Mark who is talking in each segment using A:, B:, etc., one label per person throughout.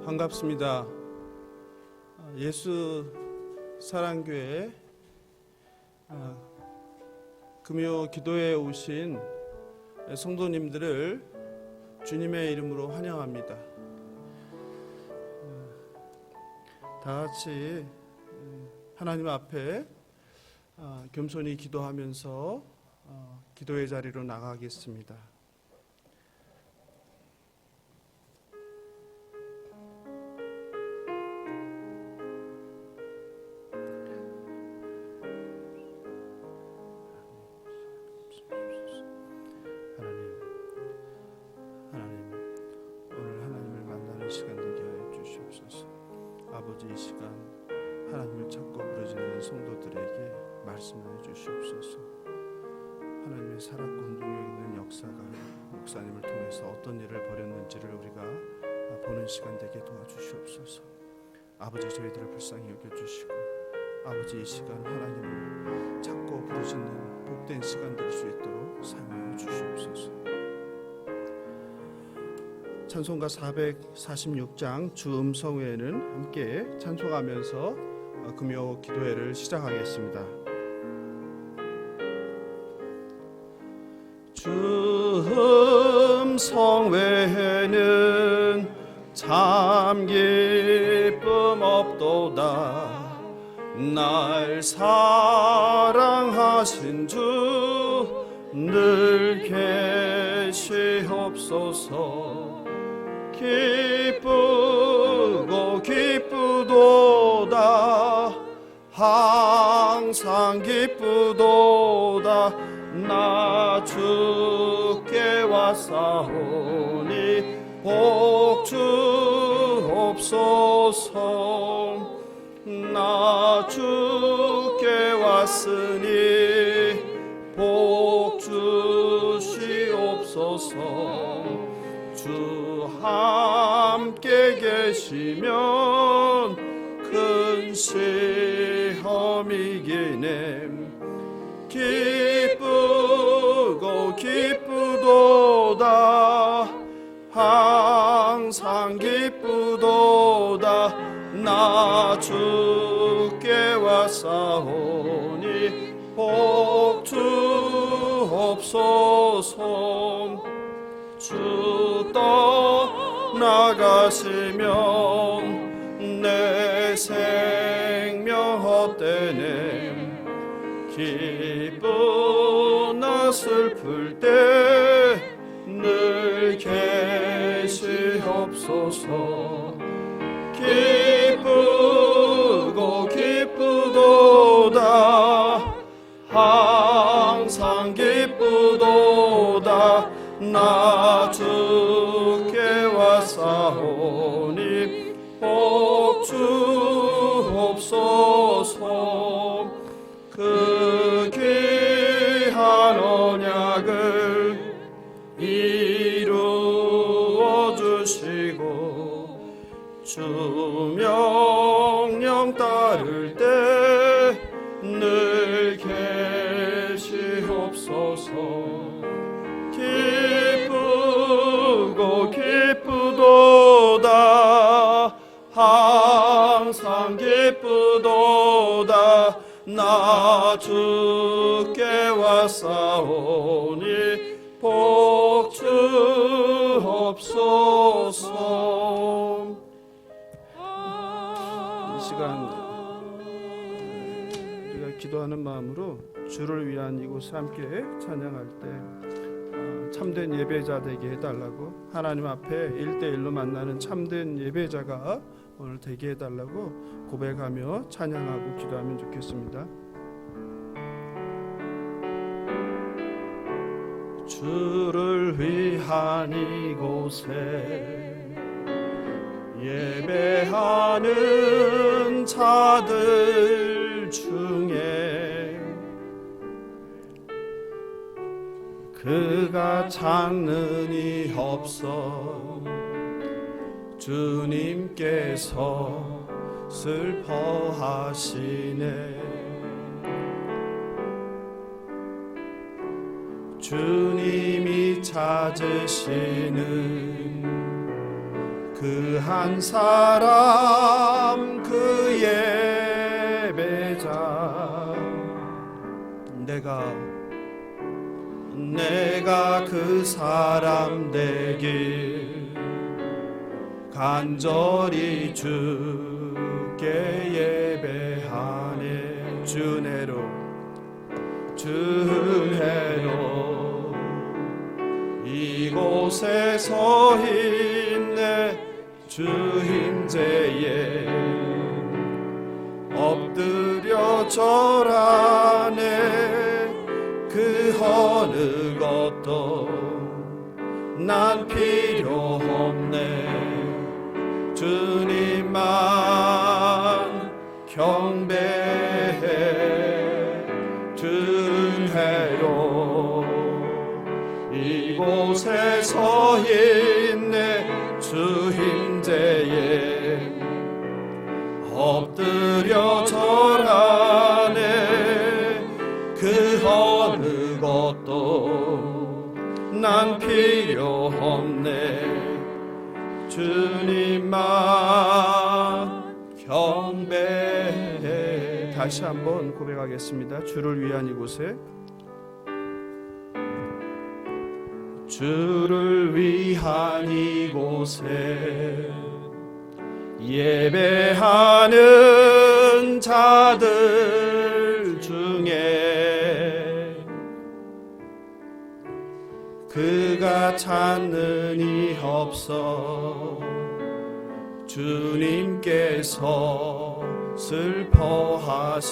A: 반갑습니다. 예수 사랑교회 금요 기도에 오신 성도님들을 주님의 이름으로 환영합니다. 다 같이 하나님 앞에 겸손히 기도하면서 기도의 자리로 나가겠습니다. 아버지, 이 시간 하나님을 찾고 부르짖는 성도들에게 말씀해 주시옵소서. 하나님의 살았고 운동력 있는 역사가 목사님을 통해서 어떤 일을 벌였는지를 우리가 보는 시간 되게 도와주시옵소서. 아버지, 저희들을 불쌍히 여겨주시고 아버지, 이 시간 하나님을 찾고 부르짖는 복된 시간 될 수 있도록 사용하여 주시옵소서. 찬송가 446장 주음성회는 함께 찬송하면서 금요 기도회를 시작하겠습니다. 주음성회는 참 기쁨 없도다. 날 사랑하신 주 늘 계시옵소서. 기쁘고 기쁘도다. 항상 기쁘도다. 나 주께 왔사오니 복 주옵소서. 나 주께 왔으니 복 주시옵소서. 주 함께 계시면 큰 시험 이기네. 기쁘고 기쁘도다. 항상 기쁘도다. 나 주께 왔사오니 복 주옵소서. 주 떠나가시면 내 생명 헛되네. 기쁘나 슬플 때 늘 계시옵소서. 기쁘고 기쁘도다. 항상 기쁘도다. 나 주께 왔사오니 복 주옵소서. 그 귀한 언약을 이루어 주시고 주 명령 따를 때 늘 계시옵소서. 기쁘고 기쁘도다. 항상 기쁘도다. 나 주께 왔사오니 복 주옵소서. 이 시간 우리가 기도하는 마음으로 주를 위한 이곳을 함께 찬양할 때 참된 예배자 되게 해달라고, 하나님 앞에 1대1로 만나는 참된 예배자가 오늘 되게 해달라고 고백하며 찬양하고 기도하면 좋겠습니다. 주를 위한 이곳에 예배하는 자들 중에 그가 찾는 이 없어. 주님께서 슬퍼하시네. 주님이 찾으시는 그 한 사람 그 예배자 내가 그 사람 되길 간절히 주께 예배하네. 주 은혜로 이곳에 서 있네. 주 임재에 엎드려 절하네. 그 어느 것도 난 필요 없네. 주님만 경배해. 주 은혜로 이곳에 서 있네. 주 임재에 엎드려 절하네. 그 어느 것도 난 필요 없네. 주님만 경배해. 다시 한번 고백하겠습니다. 주를 위한 이곳에, 주를 위한 이곳에 예배하는 자들 중에 그가 찾는 이 없어. 주님께서 슬퍼하시네.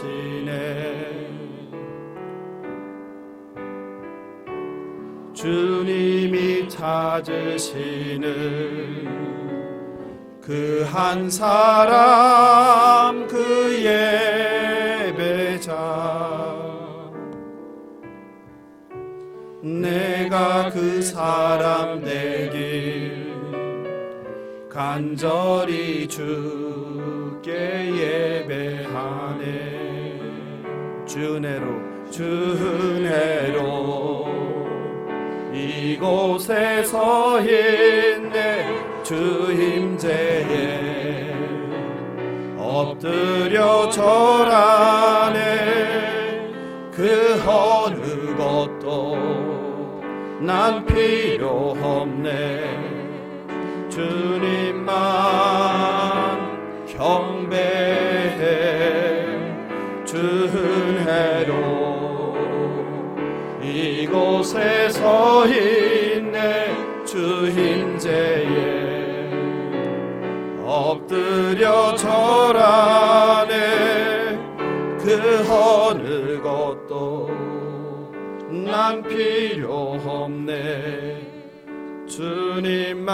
A: 주님이 찾으시는 그 한 사람 그 예배자 내가 그 사람 되길 간절히 주께 예배하네. 주 은혜로 이곳에 서 있네. 주 임재에 엎드려 절하네. 그 어느 것도 난 필요 없네. 주님만 경배해. 주 은혜로 이곳에 서 있네. 주 임재에 엎드려 절하네. 그 어느 것도 난 필요 없네. 주님만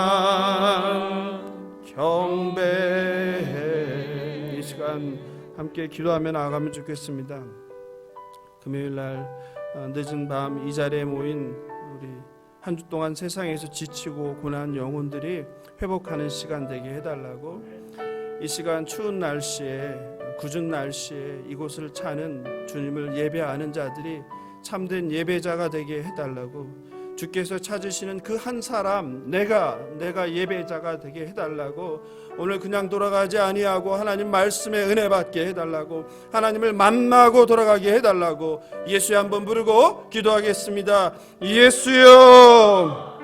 A: 경배해. 이 시간 함께 기도하며 나아가면 좋겠습니다. 금요일날 늦은 밤 이 자리에 모인 우리 한 주 동안 세상에서 지치고 고난 영혼들이 회복하는 시간 되게 해달라고, 이 시간 추운 날씨에 굳은 날씨에 이곳을 찾는 주님을 예배하는 자들이 참된 예배자가 되게 해달라고, 주께서 찾으시는 그 한 사람 내가 예배자가 되게 해달라고, 오늘 그냥 돌아가지 아니하고 하나님 말씀에 은혜 받게 해달라고, 하나님을 만나고 돌아가게 해달라고 예수여 한번 부르고 기도하겠습니다. 예수여.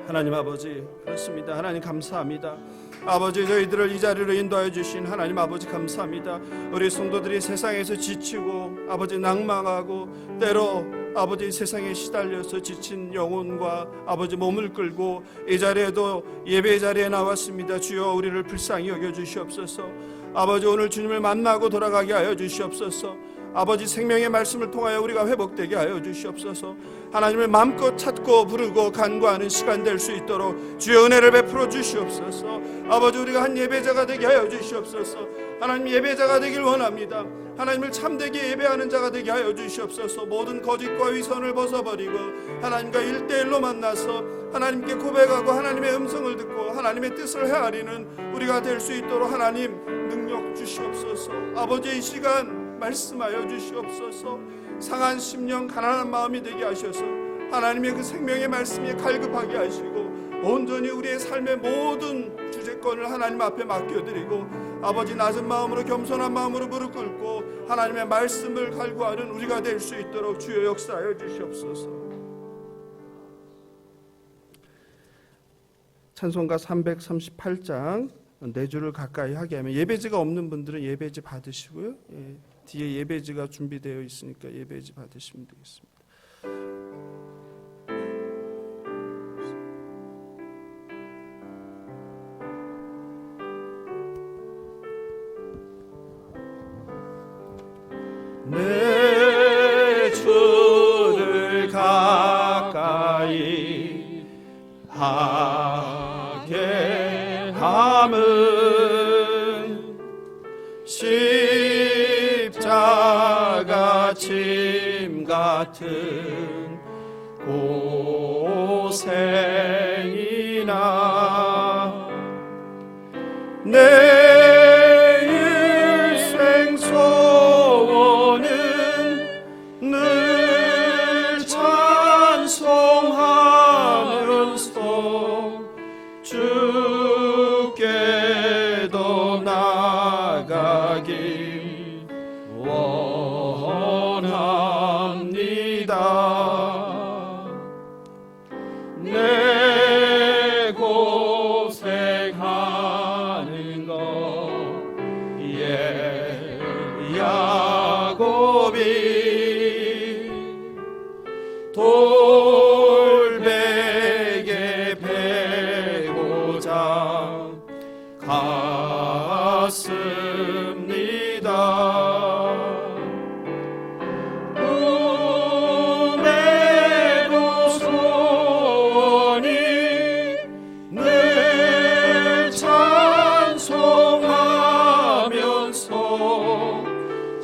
A: 하나님 아버지, 그렇습니다. 하나님 감사합니다. 아버지, 저희들을 이 자리로 인도하여 주신 하나님 아버지 감사합니다. 우리 성도들이 세상에서 지치고 아버지 낭망하고 때로 아버지 세상에 시달려서 지친 영혼과 아버지 몸을 끌고 이 자리에도 예배 자리에 나왔습니다. 주여 우리를 불쌍히 여겨 주시옵소서. 아버지, 오늘 주님을 만나고 돌아가게 하여 주시옵소서. 아버지, 생명의 말씀을 통하여 우리가 회복되게 하여 주시옵소서. 하나님을 마음껏 찾고 부르고 간구하는 시간 될 수 있도록 주의 은혜를 베풀어 주시옵소서. 아버지, 우리가 한 예배자가 되게 하여 주시옵소서. 하나님, 예배자가 되길 원합니다. 하나님을 참되게 예배하는 자가 되게 하여 주시옵소서. 모든 거짓과 위선을 벗어버리고 하나님과 1대1로 만나서 하나님께 고백하고 하나님의 음성을 듣고 하나님의 뜻을 헤아리는 우리가 될 수 있도록 하나님 능력 주시옵소서. 아버지, 이 시간 말씀하여 주시옵소서. 상한 심령 가난한 마음이 되게 하셔서 하나님의 그 생명의 말씀이 갈급하게 하시고 온전히 우리의 삶의 모든 주제 채권을 하나님 앞에 맡겨드리고 아버지 낮은 마음으로 겸손한 마음으로 무릎 꿇고 하나님의 말씀을 갈구하는 우리가 될 수 있도록 주여 역사하여 주시옵소서. 찬송가 338장 네 줄을 가까이 하게 하면, 예배지가 없는 분들은 예배지 받으시고요. 뒤에 예배지가 준비되어 있으니까 예배지 받으시면 되겠습니다. 내 주를 가까이 하게 함은 십자가 짐 같은 고생이나 내 일생 소원은 늘 찬송하면서 주께 더 나아가길 원합니다. 내 고생하는 것 야곱이 돌베개 베고자 갔습니다. 꿈에도 소원이 늘 찬송하면서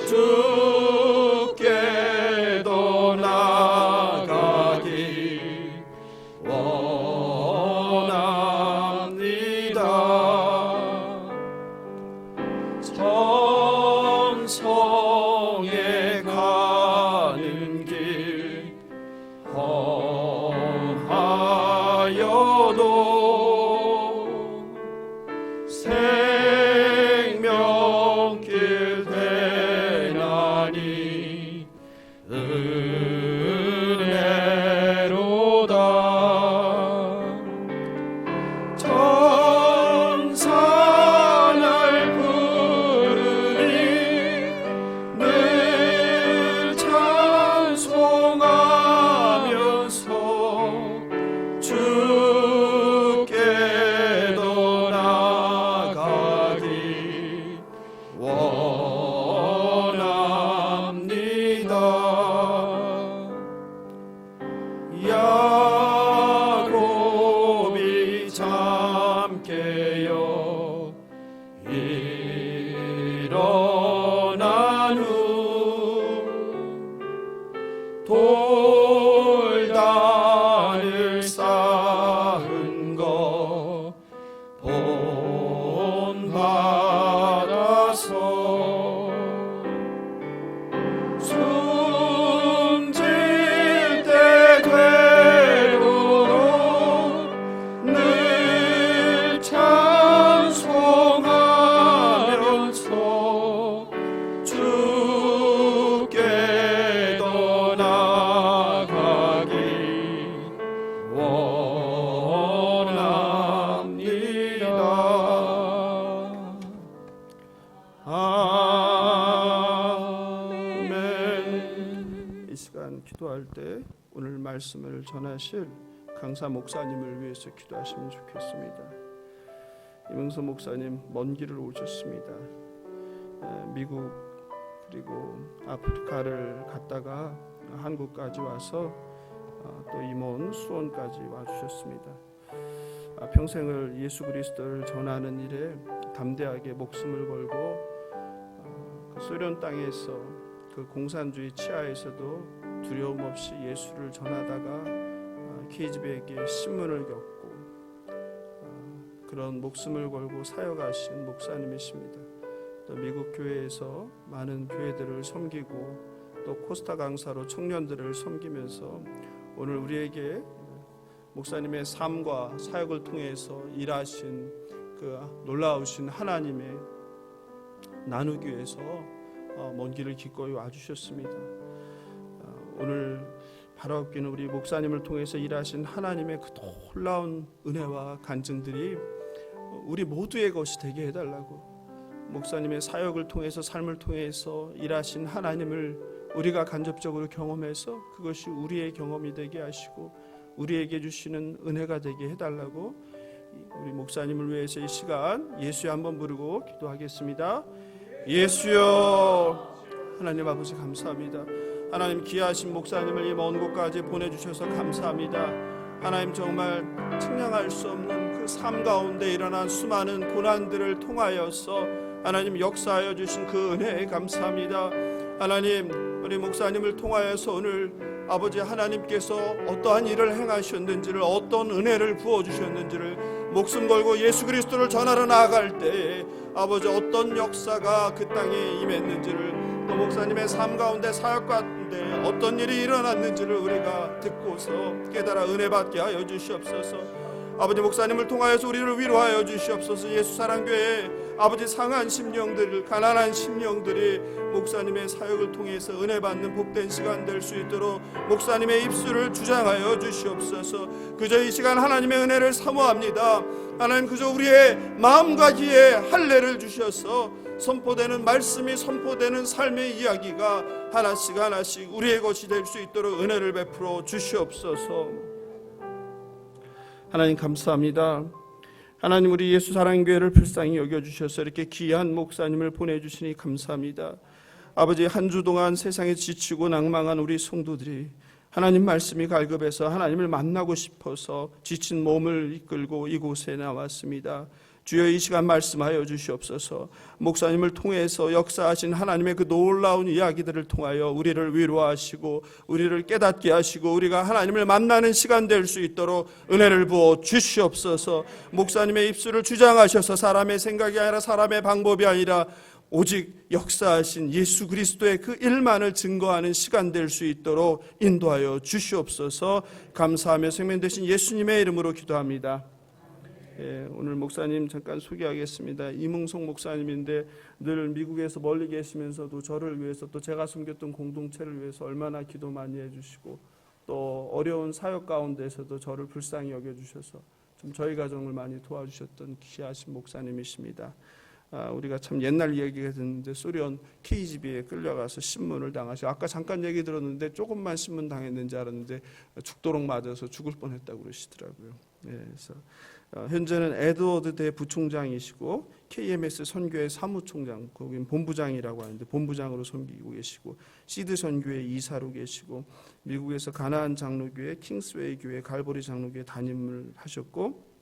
A: 주께 더 나아가길 원합니다. 천성에 가는 길 험하여도 생명길 대나니 은혜로다. 천사 날 부르니 늘 찬송하면서 주께 더 나아가길 원합니다. 야곱이 잠 깨어 일어난 후 돌단을 쌓은 거 본받아서 숨질 때 되도록 늘 찬송하면서 주께 더 나아가길 원합니다. 아멘. 이 시간 기도할 때 오늘 말씀을 전하실 강사 목사님을 위해서 기도하시면 좋겠습니다. 이명서 목사님 먼 길을 오셨습니다. 미국 그리고 아프리카를 갔다가 한국까지 와서 또 임원 수원까지 와주셨습니다. 평생을 예수 그리스도를 전하는 일에 담대하게 목숨을 걸고 그 소련 땅에서 그 공산주의 치하에서도 두려움 없이 예수를 전하다가 KGB에게 신문을 겪고 그런 목숨을 걸고 사역하신 목사님이십니다. 또 미국 교회에서 많은 교회들을 섬기고 또 코스타 강사로 청년들을 섬기면서 오늘 우리에게 목사님의 삶과 사역을 통해서 일하신 그 놀라우신 하나님의 나누기 위해서 먼 길을 기꺼이 와주셨습니다. 오늘 바라옵기는 우리 목사님을 통해서 일하신 하나님의 그 놀라운 은혜와 간증들이 우리 모두의 것이 되게 해달라고, 목사님의 사역을 통해서 삶을 통해서 일하신 하나님을 우리가 간접적으로 경험해서 그것이 우리의 경험이 되게 하시고 우리에게 주시는 은혜가 되게 해달라고, 우리 목사님을 위해서 이 시간 예수여 한번 부르고 기도하겠습니다. 예수여. 하나님 아버지 감사합니다. 하나님 귀하신 목사님을 이 먼 곳까지 보내주셔서 감사합니다. 하나님 정말 측량할 수 없는 그 삶 가운데 일어난 수많은 고난들을 통하여서 하나님 역사하여 주신 그 은혜에 감사합니다. 하나님 우리 목사님을 통하여서 오늘 아버지 하나님께서 어떠한 일을 행하셨는지를, 어떤 은혜를 부어주셨는지를 목숨 걸고 예수 그리스도를 전하러 나아갈 때 아버지 어떤 역사가 그 땅에 임했는지를, 또 목사님의 삶 가운데 사역 가운데 어떤 일이 일어났는지를 우리가 듣고서 깨달아 은혜 받게 하여 주시옵소서. 아버지 목사님을 통하여서 우리를 위로하여 주시옵소서. 예수사랑교회 아버지 상한 심령들, 가난한 심령들이 목사님의 사역을 통해서 은혜 받는 복된 시간 될 수 있도록 목사님의 입술을 주장하여 주시옵소서. 그저 이 시간 하나님의 은혜를 사모합니다. 하나님 그저 우리의 마음과 귀에 할례를 주셔서 선포되는 말씀이, 선포되는 삶의 이야기가 하나씩 하나씩 우리의 것이 될 수 있도록 은혜를 베풀어 주시옵소서. 하나님 감사합니다. 하나님 우리 예수사랑교회를 불쌍히 여겨주셔서 이렇게 귀한 목사님을 보내주시니 감사합니다. 아버지 한 주 동안 세상에 지치고 낭망한 우리 성도들이 하나님 말씀이 갈급해서 하나님을 만나고 싶어서 지친 몸을 이끌고 이곳에 나왔습니다. 주여 이 시간 말씀하여 주시옵소서. 목사님을 통해서 역사하신 하나님의 그 놀라운 이야기들을 통하여 우리를 위로하시고 우리를 깨닫게 하시고 우리가 하나님을 만나는 시간 될 수 있도록 은혜를 부어 주시옵소서. 목사님의 입술을 주장하셔서 사람의 생각이 아니라 사람의 방법이 아니라 오직 역사하신 예수 그리스도의 그 일만을 증거하는 시간 될 수 있도록 인도하여 주시옵소서. 감사하며 생명 되신 예수님의 이름으로 기도합니다. 오늘 목사님 잠깐 소개하겠습니다. 이문석 목사님인데 늘 미국에서 멀리 계시면서도 저를 위해서, 또 제가 섬겼던 공동체를 위해서 얼마나 기도 많이 해주시고 또 어려운 사역 가운데서도 저를 불쌍히 여겨주셔서 좀 저희 가정을 많이 도와주셨던 귀하신 목사님이십니다. 우리가 참 옛날 이야기가 듣는데 소련 KGB에 끌려가서 신문을 당하시고, 아까 잠깐 얘기 들었는데 조금만 신문 당했는지 알았는데 죽도록 맞아서 죽을 뻔했다고 그러시더라고요. 그래서 현재는 에드워드 대 부총장이시고 KMS 선교회 사무총장, 거긴 본부장이라고 하는데 본부장으로 섬기고 계시고, 시드 선교회 이사로 계시고, 미국에서 가나안 장로교회, 킹스웨이 교회, 갈보리 장로교회 담임을 하셨고,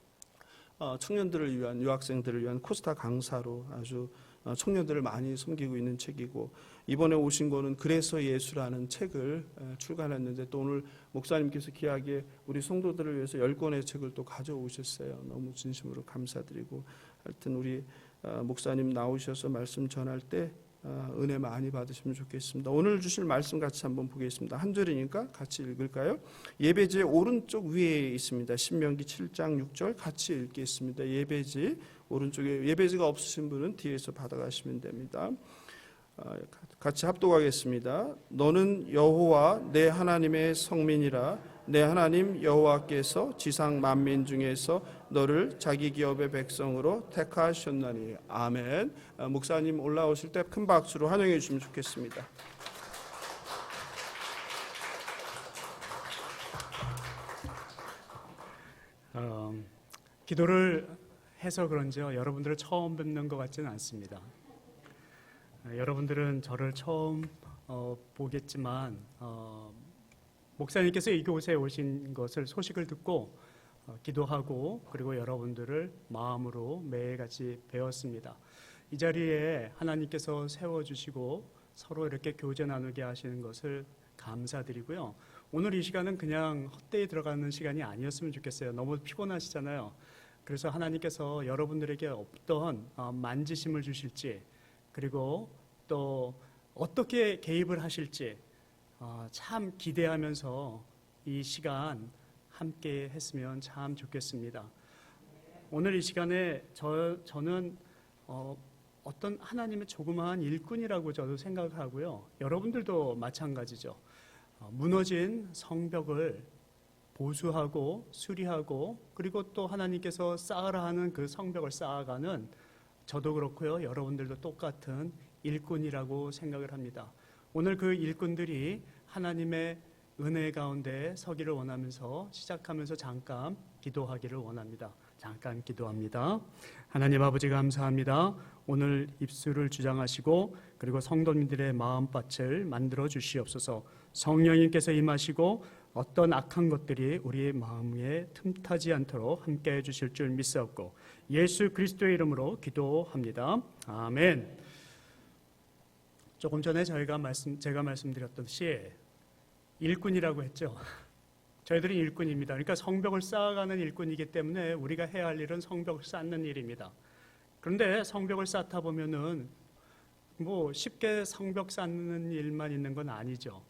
A: 청년들을 위한, 유학생들을 위한 코스타 강사로 아주 청년들을 많이 섬기고 있는 책이고, 이번에 오신 거는 그래서 예수라는 책을 출간했는데 또 오늘 목사님께서 귀하게 우리 성도들을 위해서 10권의 책을 또 가져오셨어요. 너무 진심으로 감사드리고, 하여튼 우리 목사님 나오셔서 말씀 전할 때 은혜 많이 받으시면 좋겠습니다. 오늘 주실 말씀 같이 한번 보겠습니다. 한 절이니까 같이 읽을까요? 예배지 오른쪽 위에 있습니다. 신명기 7장 6절 같이 읽겠습니다. 예배지 오른쪽에, 예배지가 없으신 분은 뒤에서 받아가시면 됩니다. 같이 합독하겠습니다. 너는 여호와 내 하나님의 성민이라. 내 하나님 여호와께서 지상 만민 중에서 너를 자기 기업의 백성으로 택하셨나니. 아멘. 목사님 올라오실 때 큰 박수로 환영해 주시면 좋겠습니다.
B: 기도를 해서 그런지요, 여러분들을 처음 뵙는 것 같지는 않습니다. 여러분들은 저를 처음 보겠지만 목사님께서 이곳에 오신 것을 소식을 듣고 기도하고 그리고 여러분들을 마음으로 매일같이 배웠습니다. 이 자리에 하나님께서 세워주시고 서로 이렇게 교제 나누게 하시는 것을 감사드리고요. 오늘 이 시간은 그냥 헛되이 들어가는 시간이 아니었으면 좋겠어요. 너무 피곤하시잖아요. 그래서 하나님께서 여러분들에게 어떤 만지심을 주실지, 그리고 또 어떻게 개입을 하실지 참 기대하면서 이 시간 함께 했으면 참 좋겠습니다. 오늘 이 시간에 저는 어떤 하나님의 조그마한 일꾼이라고 저도 생각하고요. 여러분들도 마찬가지죠. 무너진 성벽을 보수하고 수리하고 그리고 또 하나님께서 쌓으라 하는 그 성벽을 쌓아가는 저도 그렇고요. 여러분들도 똑같은 일꾼이라고 생각을 합니다. 오늘 그 일꾼들이 하나님의 은혜 가운데 서기를 원하면서 시작하면서 잠깐 기도하기를 원합니다. 잠깐 기도합니다. 하나님 아버지 감사합니다. 오늘 입술을 주장하시고 그리고 성도님들의 마음밭을 만들어 주시옵소서. 성령님께서 임하시고 어떤 악한 것들이 우리의 마음에 틈타지 않도록 함께해 주실 줄 믿사옵고 예수 그리스도의 이름으로 기도합니다. 아멘. 조금 전에 제가 말씀드렸듯이 일꾼이라고 했죠. 저희들은 일꾼입니다. 그러니까 성벽을 쌓아가는 일꾼이기 때문에 우리가 해야 할 일은 성벽을 쌓는 일입니다. 그런데 성벽을 쌓다 보면은 쉽게 성벽 쌓는 일만 있는 건 아니죠.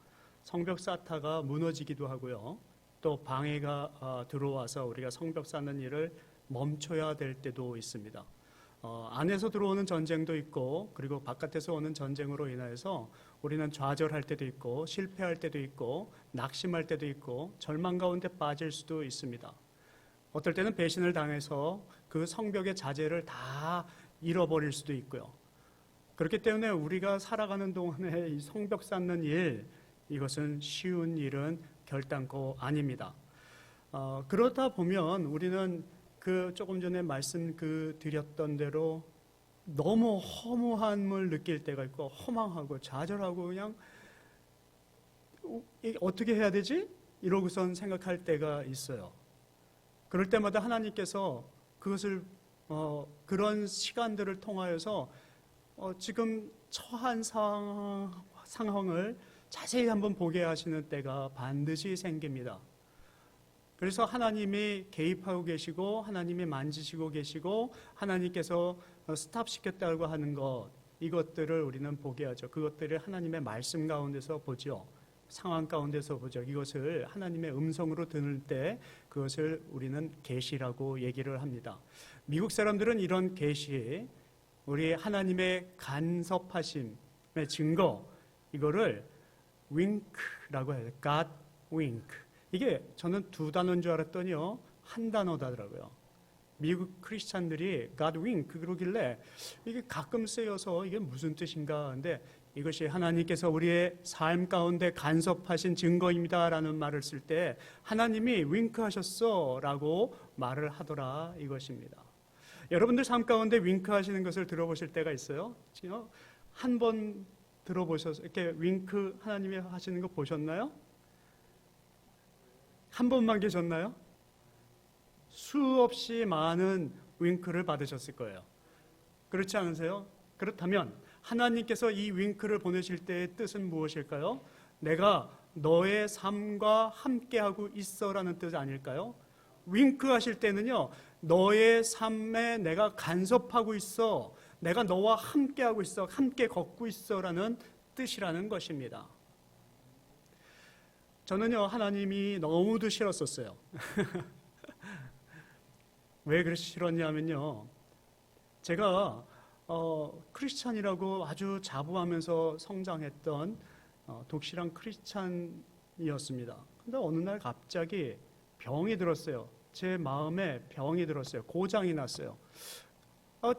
B: 성벽 쌓다가 무너지기도 하고요. 또 방해가 들어와서 우리가 성벽 쌓는 일을 멈춰야 될 때도 있습니다. 안에서 들어오는 전쟁도 있고 그리고 바깥에서 오는 전쟁으로 인해서 우리는 좌절할 때도 있고 실패할 때도 있고 낙심할 때도 있고 절망 가운데 빠질 수도 있습니다. 어떨 때는 배신을 당해서 그 성벽의 자재를 다 잃어버릴 수도 있고요. 그렇기 때문에 우리가 살아가는 동안에 이 성벽 쌓는 일, 이것은 쉬운 일은 결단코 아닙니다. 그러다 보면 우리는 조금 전에 말씀 드렸던 대로 너무 허무함을 느낄 때가 있고 허망하고 좌절하고 그냥 어떻게 해야 되지? 이러고선 생각할 때가 있어요. 그럴 때마다 하나님께서 그것을 그런 시간들을 통하여서 지금 처한 상황을 자세히 한번 보게 하시는 때가 반드시 생깁니다. 그래서 하나님이 개입하고 계시고 하나님이 만지시고 계시고 하나님께서 스탑시켰다고 하는 것, 이것들을 우리는 보게 하죠. 그것들을 하나님의 말씀 가운데서 보죠. 상황 가운데서 보죠. 이것을 하나님의 음성으로 들을 때 그것을 우리는 계시라고 얘기를 합니다. 미국 사람들은 이런 계시, 우리 하나님의 간섭하심의 증거, 이거를 윙크라고 해요. God wink. 이게 저는 두 단어인 줄 알았더니요, 한 단어더라고요. 미국 크리스찬들이 God wink 그러길래 이게 가끔 쓰여서 이게 무슨 뜻인가 하는데 이것이 하나님께서 우리의 삶 가운데 간섭하신 증거입니다라는 말을 쓸 때 하나님이 윙크하셨어 라고 말을 하더라 이것입니다. 여러분들 삶 가운데 윙크하시는 것을 들어보실 때가 있어요? 한 번 들어보셔서 이렇게 윙크 하나님이 하시는 거 보셨나요? 한 번만 계셨나요? 수없이 많은 윙크를 받으셨을 거예요. 그렇지 않으세요? 그렇다면 하나님께서 이 윙크를 보내실 때의 뜻은 무엇일까요? 내가 너의 삶과 함께하고 있어라는 뜻 아닐까요? 윙크 하실 때는요, 너의 삶에 내가 간섭하고 있어, 내가 너와 함께하고 있어, 함께 걷고 있어라는 뜻이라는 것입니다. 저는요, 하나님이 너무도 싫었었어요. 왜 그렇게 싫었냐면요, 제가 크리스찬이라고 아주 자부하면서 성장했던 독실한 크리스찬이었습니다. 근데 어느 날 갑자기 병이 들었어요. 제 마음에 병이 들었어요. 고장이 났어요.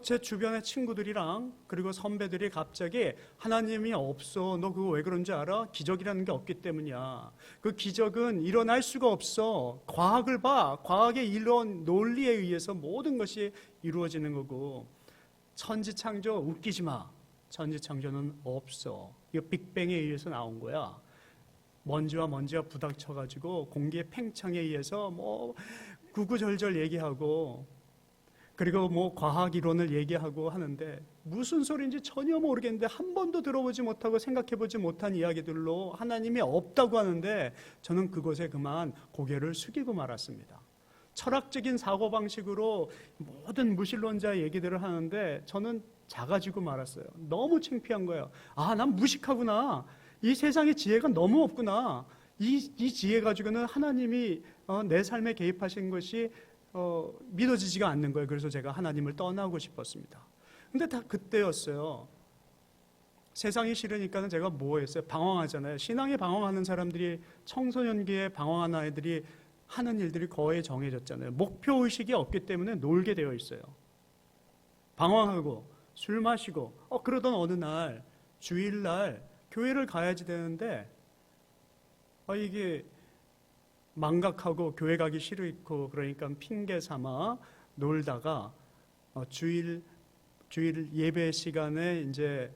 B: 제 주변의 친구들이랑 그리고 선배들이 갑자기 하나님이 없어. 너 그거 왜 그런지 알아? 기적이라는 게 없기 때문이야. 그 기적은 일어날 수가 없어. 과학을 봐. 과학의 이런 논리에 의해서 모든 것이 이루어지는 거고. 천지창조 웃기지 마. 천지창조는 없어. 이거 빅뱅에 의해서 나온 거야. 먼지와 부닥쳐가지고 공기의 팽창에 의해서 구구절절 얘기하고 그리고 과학 이론을 얘기하고 하는데 무슨 소리인지 전혀 모르겠는데 한 번도 들어보지 못하고 생각해보지 못한 이야기들로 하나님이 없다고 하는데 저는 그것에 그만 고개를 숙이고 말았습니다. 철학적인 사고방식으로 모든 무신론자 얘기들을 하는데 저는 작아지고 말았어요. 너무 창피한 거예요. 난 무식하구나. 이 세상에 지혜가 너무 없구나. 이 지혜 가지고는 하나님이 내 삶에 개입하신 것이 믿어지지가 않는 거예요. 그래서 제가 하나님을 떠나고 싶었습니다. 근데 다 그때였어요. 세상이 싫으니까는 제가 뭐 했어요? 방황하잖아요. 신앙에 방황하는 사람들이, 청소년기에 방황하는 아이들이 하는 일들이 거의 정해졌잖아요. 목표의식이 없기 때문에 놀게 되어 있어요. 방황하고 술 마시고 그러던 어느 날 주일날 교회를 가야지 되는데 이게 망각하고 교회 가기 싫고 그러니까 핑계 삼아 놀다가 주일 예배 시간에 이제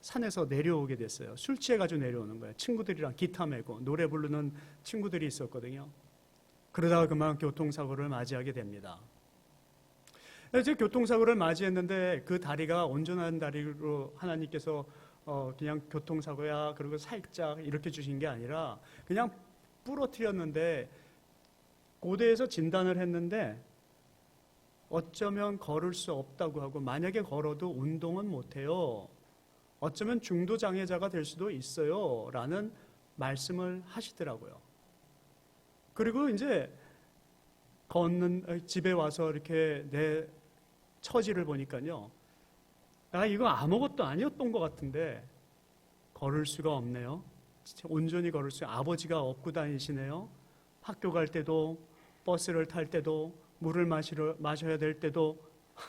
B: 산에서 내려오게 됐어요. 술 취해가지고 내려오는 거예요. 친구들이랑 기타 메고 노래 부르는 친구들이 있었거든요. 그러다가 그만 교통사고를 맞이하게 됩니다. 이제 교통사고를 맞이했는데 그 다리가 온전한 다리로 하나님께서 그냥 교통사고야 그리고 살짝 이렇게 주신 게 아니라 그냥 부러뜨렸는데 고대에서 진단을 했는데 어쩌면 걸을 수 없다고 하고 만약에 걸어도 운동은 못해요. 어쩌면 중도장애자가 될 수도 있어요 라는 말씀을 하시더라고요. 그리고 이제 집에 와서 이렇게 내 처지를 보니까요, 이거 아무것도 아니었던 것 같은데 걸을 수가 없네요. 온전히 걸을 수, 아버지가 업고 다니시네요. 학교 갈 때도 버스를 탈 때도 물을 마셔야 될 때도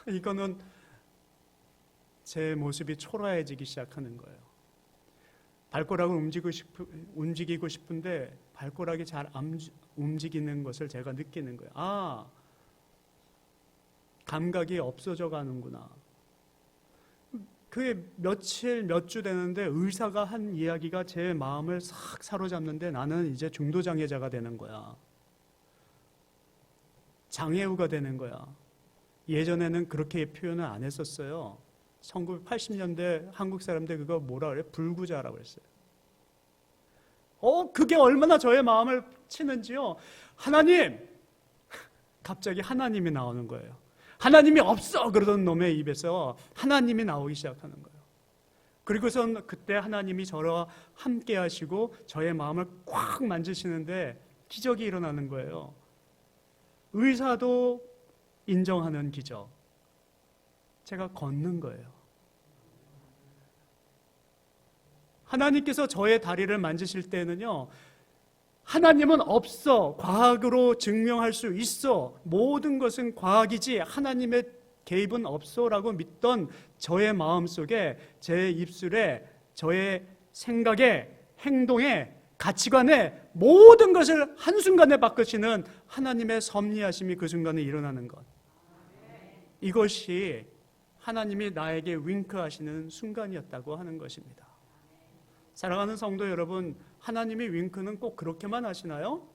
B: 이거는 제 모습이 초라해지기 시작하는 거예요. 발가락을 움직이고 싶은데 발가락이 잘 안 움직이는 것을 제가 느끼는 거예요. 감각이 없어져 가는구나. 그게 몇 주 되는데 의사가 한 이야기가 제 마음을 싹 사로잡는데 나는 이제 중도장애자가 되는 거야. 장애우가 되는 거야. 예전에는 그렇게 표현을 안 했었어요. 1980년대 한국 사람들 그거 뭐라 그래? 불구자라고 했어요. 그게 얼마나 저의 마음을 치는지요. 하나님! 갑자기 하나님이 나오는 거예요. 하나님이 없어! 그러던 놈의 입에서 하나님이 나오기 시작하는 거예요. 그리고선 그때 하나님이 저와 함께 하시고 저의 마음을 꽉 만지시는데 기적이 일어나는 거예요. 의사도 인정하는 기적. 제가 걷는 거예요. 하나님께서 저의 다리를 만지실 때는요, 하나님은 없어. 과학으로 증명할 수 있어. 모든 것은 과학이지 하나님의 개입은 없어라고 믿던 저의 마음속에, 제 입술에, 저의 생각에, 행동에, 가치관에 모든 것을 한순간에 바꾸시는 하나님의 섭리하심이 그 순간에 일어나는 것. 이것이 하나님이 나에게 윙크하시는 순간이었다고 하는 것입니다. 사랑하는 성도 여러분, 하나님이 윙크는 꼭 그렇게만 하시나요?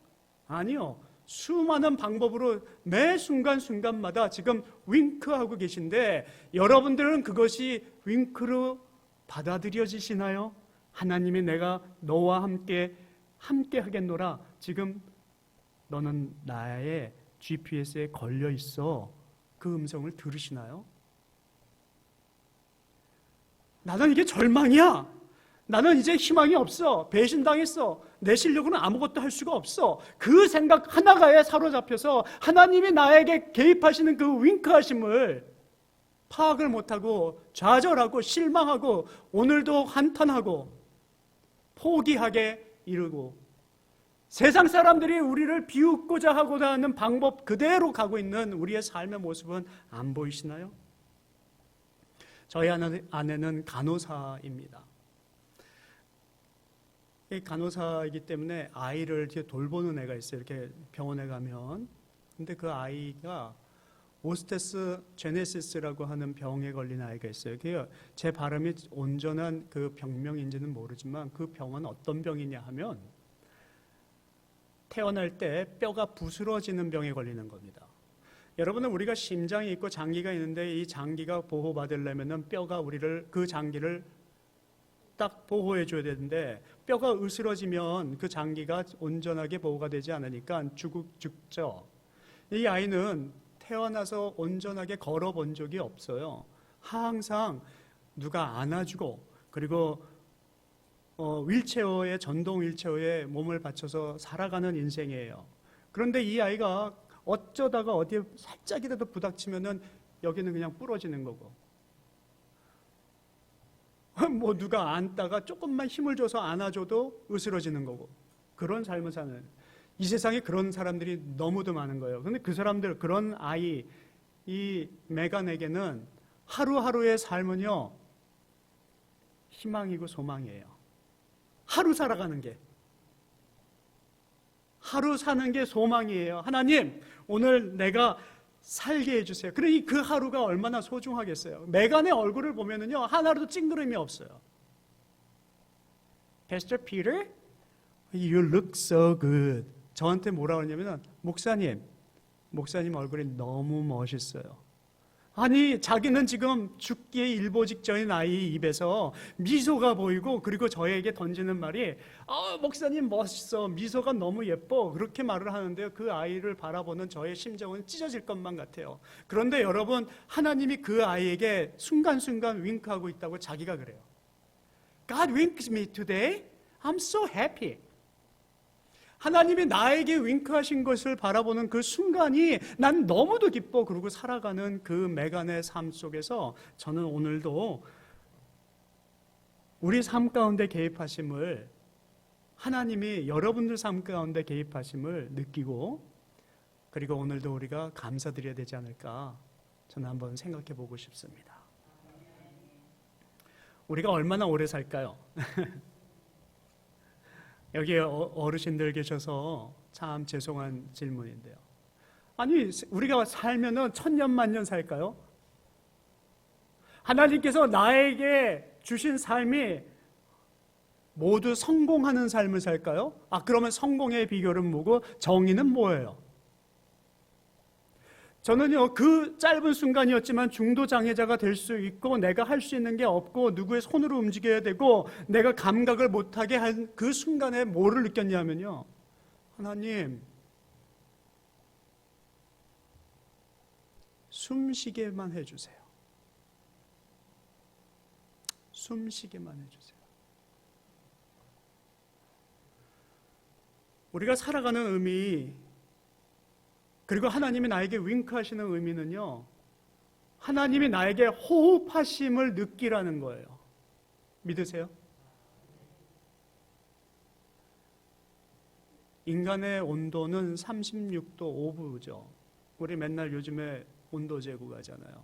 B: 아니요. 수많은 방법으로 매 순간순간마다 지금 윙크하고 계신데 여러분들은 그것이 윙크로 받아들여지시나요? 하나님이 내가 너와 함께 하겠노라. 지금 너는 나의 GPS에 걸려 있어. 그 음성을 들으시나요? 나는 이게 절망이야. 나는 이제 희망이 없어. 배신당했어. 내 실력으로는 아무것도 할 수가 없어. 그 생각 하나가에 사로잡혀서 하나님이 나에게 개입하시는 그 윙크하심을 파악을 못하고 좌절하고 실망하고 오늘도 한탄하고 포기하게 이르고 세상 사람들이 우리를 비웃고자 하고자 하는 방법 그대로 가고 있는 우리의 삶의 모습은 안 보이시나요? 저희 아내는 간호사입니다. 간호사이기 때문에 아이를 이렇게 돌보는 애가 있어요. 이렇게 병원에 가면. 근데 그 아이가 오스테스 제네시스라고 하는 병에 걸린 아이가 있어요. 제 발음이 온전한 그 병명인지는 모르지만 그 병은 어떤 병이냐 하면 태어날 때 뼈가 부스러지는 병에 걸리는 겁니다. 여러분은 우리가 심장이 있고 장기가 있는데 이 장기가 보호받으려면 뼈가 그 장기를 딱 보호해 줘야 되는데 뼈가 으스러지면 그 장기가 온전하게 보호가 되지 않으니까 죽죠. 이 아이는 태어나서 온전하게 걸어본 적이 없어요. 항상 누가 안아주고 그리고 전동 휠체어에 몸을 받쳐서 살아가는 인생이에요. 그런데 이 아이가 어쩌다가 어디에 살짝이라도 부닥치면은 여기는 그냥 부러지는 거고, 뭐 누가 안다가 조금만 힘을 줘서 안아줘도 으스러지는 거고, 그런 삶을 사는, 이 세상에 그런 사람들이 너무도 많은 거예요. 근데 그 사람들, 그런 아이, 이 메간에게는 하루하루의 삶은요, 희망이고 소망이에요. 하루 살아가는 게, 하루 사는 게 소망이에요. 하나님, 오늘 내가 살게 해주세요. 그러니 그 하루가 얼마나 소중하겠어요. 메간의 얼굴을 보면은요, 하나라도 찡그림이 없어요. Pastor Peter, you look so good. 저한테 뭐라 그러냐면은, 목사님 얼굴이 너무 멋있어요. 아니, 자기는 지금 죽기에 일보 직전인 아이 입에서 미소가 보이고, 그리고 저에게 던지는 말이, 목사님 멋있어, 미소가 너무 예뻐, 그렇게 말을 하는데요, 그 아이를 바라보는 저의 심정은 찢어질 것만 같아요. 그런데 여러분, 하나님이 그 아이에게 순간순간 윙크하고 있다고 자기가 그래요. God winks me today. I'm so happy. 하나님이 나에게 윙크하신 것을 바라보는 그 순간이 난 너무도 기뻐. 그리고 살아가는 그 메간의 삶 속에서 저는 오늘도 우리 삶 가운데 개입하심을, 하나님이 여러분들 삶 가운데 개입하심을 느끼고, 그리고 오늘도 우리가 감사드려야 되지 않을까, 저는 한번 생각해 보고 싶습니다. 우리가 얼마나 오래 살까요? 여기 어르신들 계셔서 참 죄송한 질문인데요. 아니, 우리가 살면은 천년 만년 살까요? 하나님께서 나에게 주신 삶이 모두 성공하는 삶을 살까요? 그러면 성공의 비결은 뭐고 정의는 뭐예요? 저는요, 그 짧은 순간이었지만 중도 장애자가 될 수 있고, 내가 할 수 있는 게 없고, 누구의 손으로 움직여야 되고, 내가 감각을 못하게 한 그 순간에 뭐를 느꼈냐면요, 하나님, 숨쉬게만 해주세요. 숨쉬게만 해주세요. 우리가 살아가는 의미, 그리고 하나님이 나에게 윙크하시는 의미는요, 하나님이 나에게 호흡하심을 느끼라는 거예요. 믿으세요? 인간의 온도는 36도 5부죠. 우리 맨날 요즘에 온도 재고 가잖아요.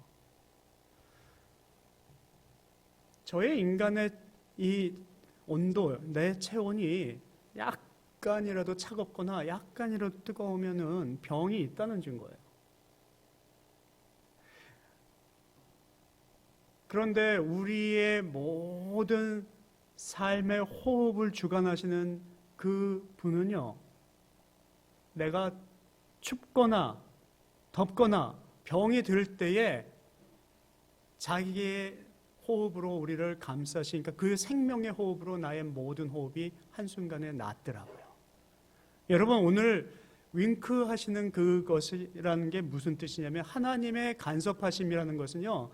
B: 저의 인간의 이 온도, 내 체온이 약간이라도 차갑거나 약간이라도 뜨거우면은 병이 있다는 증거예요. 그런데 우리의 모든 삶의 호흡을 주관하시는 그 분은요, 내가 춥거나 덥거나 병이 들 때에 자기의 호흡으로 우리를 감싸시니까, 그 생명의 호흡으로 나의 모든 호흡이 한순간에 낫더라고요. 여러분, 오늘 윙크 하시는 그것이라는 게 무슨 뜻이냐면, 하나님의 간섭하심이라는 것은요,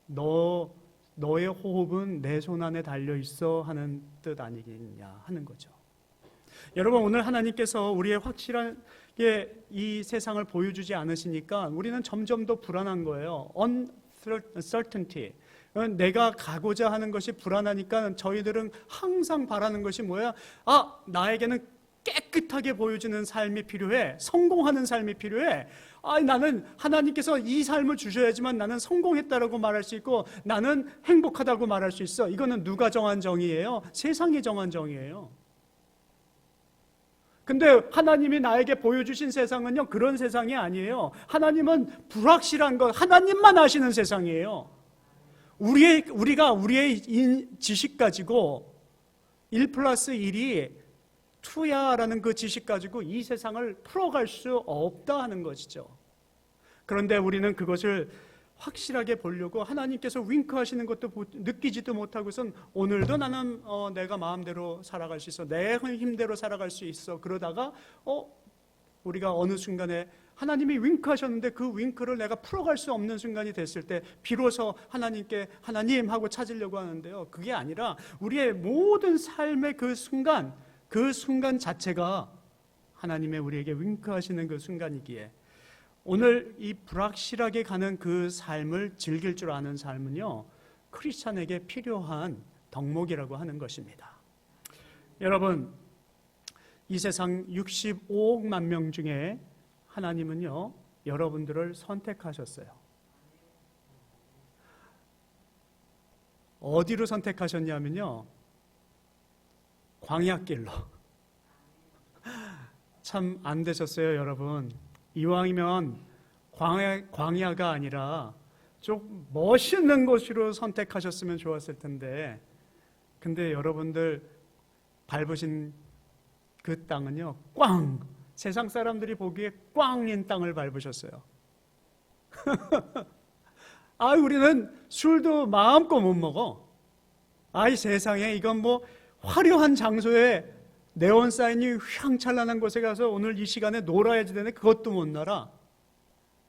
B: 너의 호흡은 내 손 안에 달려있어 하는 뜻 아니겠냐 하는 거죠. 여러분, 오늘 하나님께서 우리의 확실하게 이 세상을 보여주지 않으시니까 우리는 점점 더 불안한 거예요. uncertainty. 내가 가고자 하는 것이 불안하니까 저희들은 항상 바라는 것이 뭐야? 나에게는 깨끗하게 보여주는 삶이 필요해. 성공하는 삶이 필요해. 나는 하나님께서 이 삶을 주셔야지만 나는 성공했다라고 말할 수 있고, 나는 행복하다고 말할 수 있어. 이거는 누가 정한 정의예요? 세상이 정한 정의예요. 근데 하나님이 나에게 보여주신 세상은요, 그런 세상이 아니에요. 하나님은 불확실한 것, 하나님만 아시는 세상이에요. 우리가 우리의 지식 가지고 1+1이 2야라는 그 지식 가지고 이 세상을 풀어갈 수 없다 하는 것이죠. 그런데 우리는 그것을 확실하게 보려고 하나님께서 윙크하시는 것도 느끼지도 못하고선 오늘도 나는 내가 마음대로 살아갈 수 있어, 내 힘대로 살아갈 수 있어. 그러다가 우리가 어느 순간에 하나님이 윙크하셨는데 그 윙크를 내가 풀어갈 수 없는 순간이 됐을 때 비로소 하나님께 하나님 하고 찾으려고 하는데요, 그게 아니라 우리의 모든 삶의 그 순간 자체가 하나님의 우리에게 윙크하시는 그 순간이기에 오늘 이 불확실하게 가는 그 삶을 즐길 줄 아는 삶은요, 크리스찬에게 필요한 덕목이라고 하는 것입니다. 여러분, 이 세상 65억만 명 중에 하나님은요, 여러분들을 선택하셨어요. 어디로 선택하셨냐면요, 광야길로. 참 안 되셨어요, 여러분. 이왕이면 광야가 아니라 좀 멋있는 곳으로 선택하셨으면 좋았을 텐데, 근데 여러분들 밟으신 그 땅은요, 꽝! 세상 사람들이 보기에 꽝인 땅을 밟으셨어요. 우리는 술도 마음껏 못 먹어. 세상에 이건 뭐 화려한 장소에 네온 사인이 휘황찬란한 곳에 가서 오늘 이 시간에 놀아야지 되네, 그것도 못 놀아.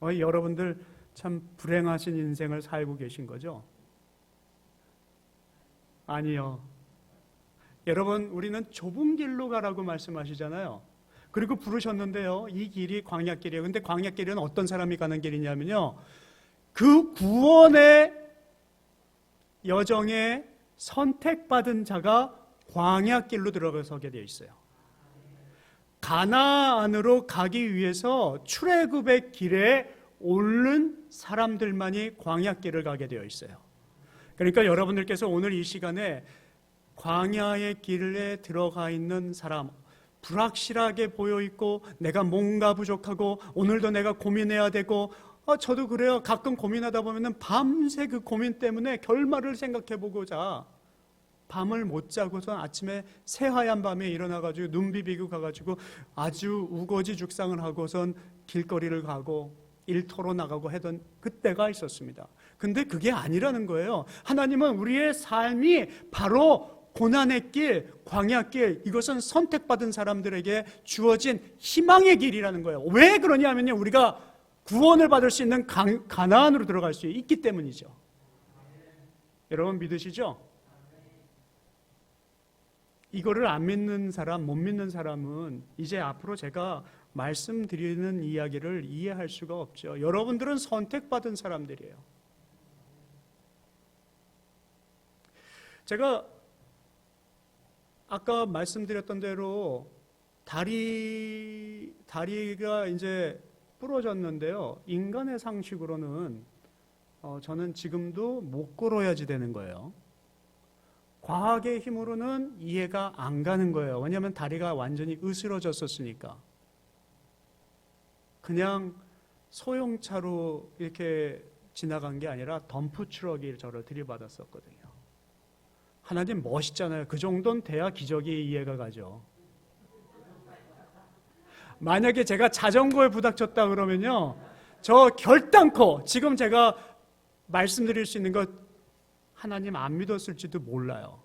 B: 여러분들 참 불행하신 인생을 살고 계신 거죠? 아니요. 여러분, 우리는 좁은 길로 가라고 말씀하시잖아요. 그리고 부르셨는데요, 이 길이 광야길이에요. 근데 광야길은 어떤 사람이 가는 길이냐면요, 그 구원의 여정에 선택받은 자가 광야길로 들어서게 되어 있어요. 가나안으로 가기 위해서 출애굽의 길에 오른 사람들만이 광야길을 가게 되어 있어요. 그러니까 여러분들께서 오늘 이 시간에 광야의 길에 들어가 있는 사람, 불확실하게 보여 있고 내가 뭔가 부족하고 오늘도 내가 고민해야 되고, 저도 그래요. 가끔 고민하다 보면은 밤새 그 고민 때문에 결말을 생각해 보고자 밤을 못 자고선 아침에 새하얀 밤에 일어나가지고 눈 비비고 가가지고 아주 우거지죽상을 하고선 길거리를 가고 일터로 나가고 하던 그때가 있었습니다. 근데 그게 아니라는 거예요. 하나님은 우리의 삶이 바로 고난의 길, 광야길, 이것은 선택받은 사람들에게 주어진 희망의 길이라는 거예요. 왜 그러냐면요, 우리가 구원을 받을 수 있는 가나안으로 들어갈 수 있기 때문이죠. 여러분 믿으시죠? 이거를 안 믿는 사람, 못 믿는 사람은 이제 앞으로 제가 말씀드리는 이야기를 이해할 수가 없죠. 여러분들은 선택받은 사람들이에요. 제가 아까 말씀드렸던 대로 다리가 이제 부러졌는데요, 인간의 상식으로는 저는 지금도 못 걸어야지 되는 거예요. 과학의 힘으로는 이해가 안 가는 거예요. 왜냐하면 다리가 완전히 으스러졌었으니까. 그냥 소형차로 이렇게 지나간 게 아니라 덤프트럭이 저를 들이받았었거든요. 하나님 멋있잖아요. 그 정도는 돼야 기적이 이해가 가죠. 만약에 제가 자전거에 부닥쳤다 그러면요, 저 결단코 지금 제가 말씀드릴 수 있는 것 하나님 안 믿었을지도 몰라요.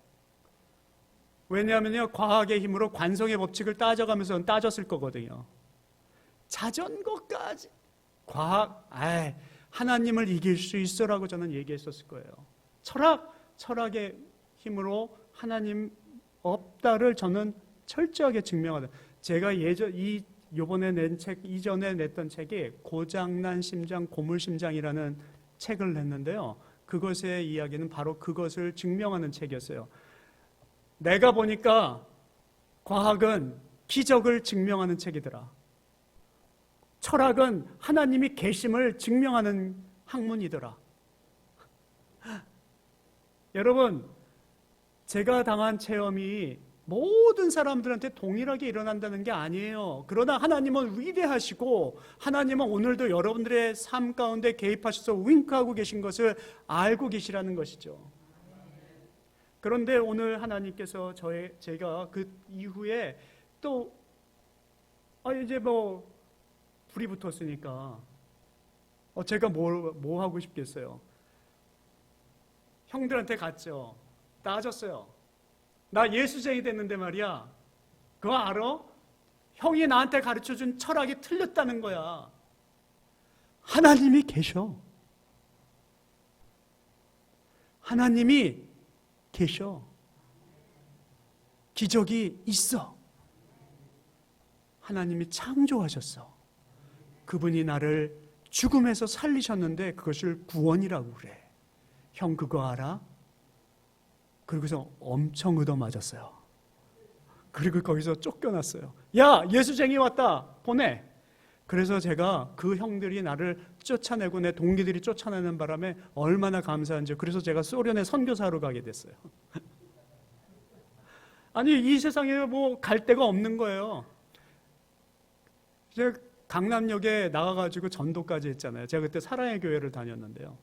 B: 왜냐하면요, 과학의 힘으로 관성의 법칙을 따져가면서 따졌을 거거든요. 자전거까지 과학, 하나님을 이길 수 있어라고 저는 얘기했었을 거예요. 철학의 힘으로 하나님 없다를 저는 철저하게 증명하다. 제가 요번에 낸 책, 이전에 냈던 책이 고장난 심장, 고물심장이라는 책을 냈는데요, 그것의 이야기는 바로 그것을 증명하는 책이었어요. 내가 보니까 과학은 기적을 증명하는 책이더라. 철학은 하나님이 계심을 증명하는 학문이더라. 여러분, 제가 당한 체험이 모든 사람들한테 동일하게 일어난다는 게 아니에요. 그러나 하나님은 위대하시고 하나님은 오늘도 여러분들의 삶 가운데 개입하셔서 윙크하고 계신 것을 알고 계시라는 것이죠. 그런데 오늘 하나님께서 제가 그 이후에 또 이제 뭐 불이 붙었으니까 제가 뭐 하고 싶겠어요. 형들한테 갔죠. 따졌어요. 나 예수쟁이 됐는데 말이야, 그거 알아? 형이 나한테 가르쳐준 철학이 틀렸다는 거야. 하나님이 계셔. 하나님이 계셔. 기적이 있어. 하나님이 창조하셨어. 그분이 나를 죽음에서 살리셨는데 그것을 구원이라고 그래. 형 그거 알아? 그러고서 엄청 얻어맞았어요. 그리고 거기서 쫓겨났어요. 야, 예수쟁이 왔다. 보내. 그래서 제가 그 형들이 나를 쫓아내고 내 동기들이 쫓아내는 바람에 얼마나 감사한지. 그래서 제가 소련에 선교사로 가게 됐어요. 아니, 이 세상에 뭐 갈 데가 없는 거예요. 제가 강남역에 나가가지고 전도까지 했잖아요. 제가 그때 사랑의 교회를 다녔는데요.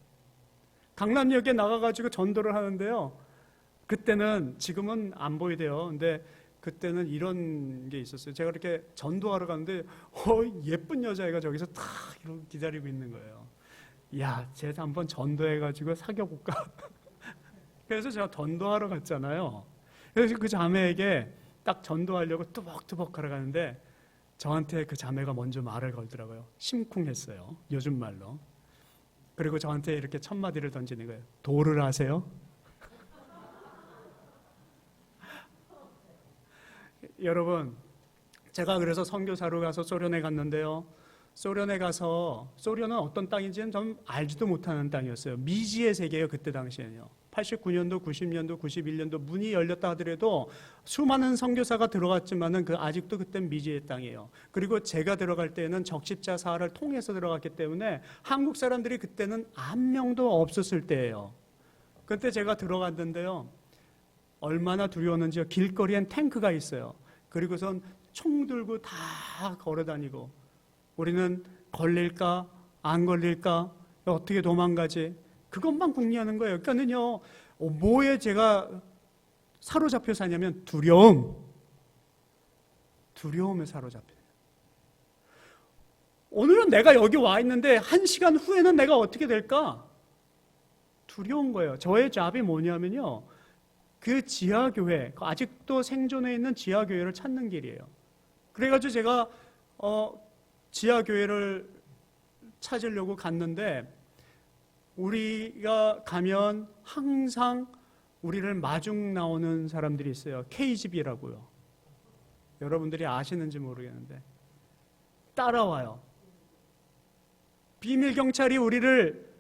B: 강남역에 나가가지고 전도를 하는데요. 그때는, 지금은 안 보이대요. 근데 그때는 이런 게 있었어요. 제가 이렇게 전도하러 갔는데 예쁜 여자애가 저기서 탁 이러고 기다리고 있는 거예요. 야, 쟤 한번 전도해가지고 사귀어볼까? 그래서 제가 전도하러 갔잖아요. 그래서 그 자매에게 딱 전도하려고 뚜벅뚜벅 걸어가는데 저한테 그 자매가 먼저 말을 걸더라고요. 심쿵했어요. 요즘 말로. 그리고 저한테 이렇게 첫 마디를 던지는 거예요. 도를 아세요? 여러분, 제가 그래서 선교사로 가서 소련에 갔는데요. 소련에 가서, 소련은 어떤 땅인지는 좀 알지도 못하는 땅이었어요. 미지의 세계예요. 그때 당시에는요. 89년도, 90년도, 91년도 문이 열렸다 하더라도 수많은 선교사가 들어갔지만은 아직도 그땐 미지의 땅이에요. 그리고 제가 들어갈 때는 적십자 사하를 통해서 들어갔기 때문에 한국 사람들이 그때는 한 명도 없었을 때예요. 그때 제가 들어갔는데요. 얼마나 두려웠는지요. 길거리엔 탱크가 있어요. 그리고선 총 들고 다 걸어다니고 우리는 걸릴까 안 걸릴까 어떻게 도망가지 그것만 궁리하는 거예요. 그러니까는요, 뭐에 제가 사로잡혀 사냐면 두려움에 사로잡혀요. 오늘은 내가 여기 와 있는데 1시간 후에는 내가 어떻게 될까? 두려운 거예요. 저의 잡이 뭐냐면요, 그 지하교회, 아직도 생존해 있는 지하교회를 찾는 길이에요. 그래가지고 제가 지하교회를 찾으려고 갔는데 우리가 가면 항상 우리를 마중 나오는 사람들이 있어요. KGB라고요. 여러분들이 아시는지 모르겠는데 따라와요. 비밀 경찰이 우리를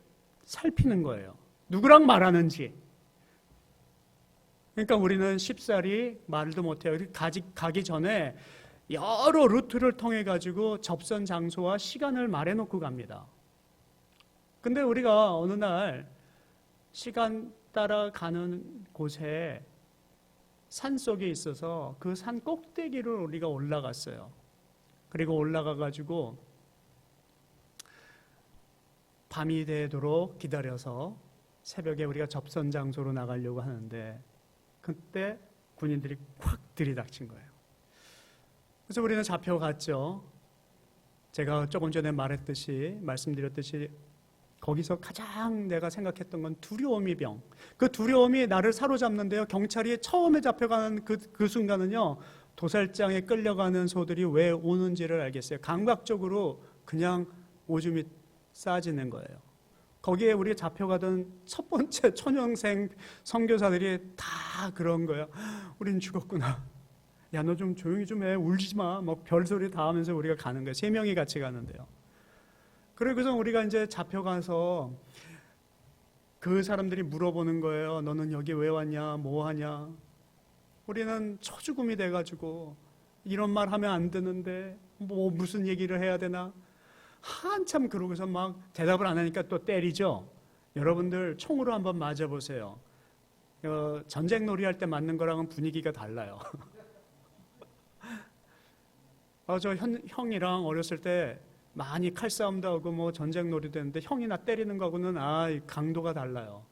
B: 살피는 거예요. 누구랑 말하는지. 그러니까 우리는 쉽사리 말도 못해요. 가기 전에 여러 루트를 통해 가지고 접선 장소와 시간을 말해놓고 갑니다. 근데 우리가 어느 날 시간 따라 가는 곳에 산 속에 있어서 그 산 꼭대기를 우리가 올라갔어요. 그리고 올라가 가지고 밤이 되도록 기다려서 새벽에 우리가 접선 장소로 나가려고 하는데 그때 군인들이 콱 들이닥친 거예요. 그래서 우리는 잡혀갔죠. 제가 조금 전에 말씀드렸듯이 거기서 가장 내가 생각했던 건 두려움이 병. 그 두려움이 나를 사로잡는데요. 경찰이 처음에 잡혀가는 그 순간은요. 도살장에 끌려가는 소들이 왜 오는지를 알겠어요. 감각적으로 그냥 오줌이 싸지는 거예요. 거기에 우리 잡혀가던 첫 번째 초년생 선교사들이 다 그런 거예요. 우린 죽었구나. 야, 너 좀 조용히 좀 해. 울지 마. 뭐 별소리 다 하면서 우리가 가는 거예요. 3명이 같이 가는데요. 그래서 우리가 이제 잡혀가서 그 사람들이 물어보는 거예요. 너는 여기 왜 왔냐? 뭐 하냐? 우리는 초죽음이 돼가지고 이런 말 하면 안 되는데 뭐 무슨 얘기를 해야 되나? 한참 그러고서 막 대답을 안 하니까 또 때리죠. 여러분들 총으로 한번 맞아보세요. 전쟁 놀이 할 때 맞는 거랑은 분위기가 달라요. 저 형이랑 어렸을 때 많이 칼싸움도 하고 뭐 전쟁 놀이도 했는데 형이 나 때리는 거하고는 강도가 달라요.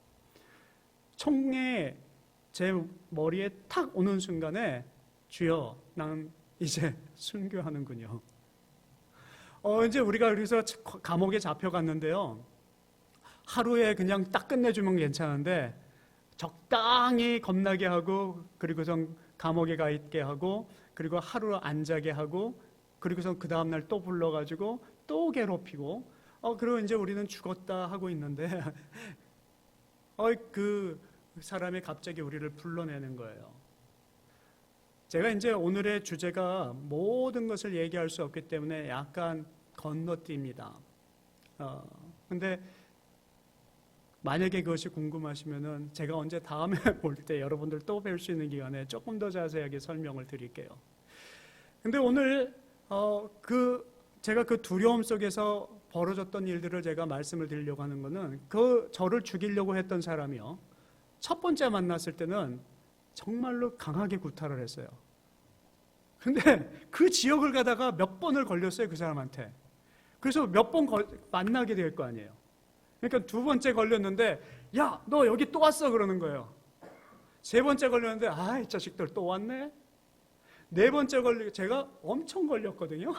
B: 총에 제 머리에 탁 오는 순간에 주여, 난 이제 순교하는군요. 이제 우리가 그래서 감옥에 잡혀갔는데요. 하루에 그냥 딱 끝내주면 괜찮은데 적당히 겁나게 하고 그리고선 감옥에 가 있게 하고 그리고 하루 안 자게 하고 그리고선 그 다음날 또 불러가지고 또 괴롭히고 그리고 이제 우리는 죽었다 하고 있는데 그 사람이 갑자기 우리를 불러내는 거예요. 제가 이제 오늘의 주제가 모든 것을 얘기할 수 없기 때문에 약간 건너뛰입니다. 근데 만약에 그것이 궁금하시면은 제가 언제 다음에 볼 때 여러분들 또 뵐 수 있는 기간에 조금 더 자세하게 설명을 드릴게요. 근데 오늘 제가 그 두려움 속에서 벌어졌던 일들을 제가 말씀을 드리려고 하는 거는 저를 죽이려고 했던 사람이요. 첫 번째 만났을 때는 정말로 강하게 구타를 했어요. 근데 그 지역을 가다가 몇 번을 걸렸어요, 그 사람한테. 그래서 몇 번 만나게 될 거 아니에요. 그러니까 두 번째 걸렸는데, 야, 너 여기 또 왔어, 그러는 거예요. 세 번째 걸렸는데, 아, 이 자식들 또 왔네. 네 번째 제가 엄청 걸렸거든요.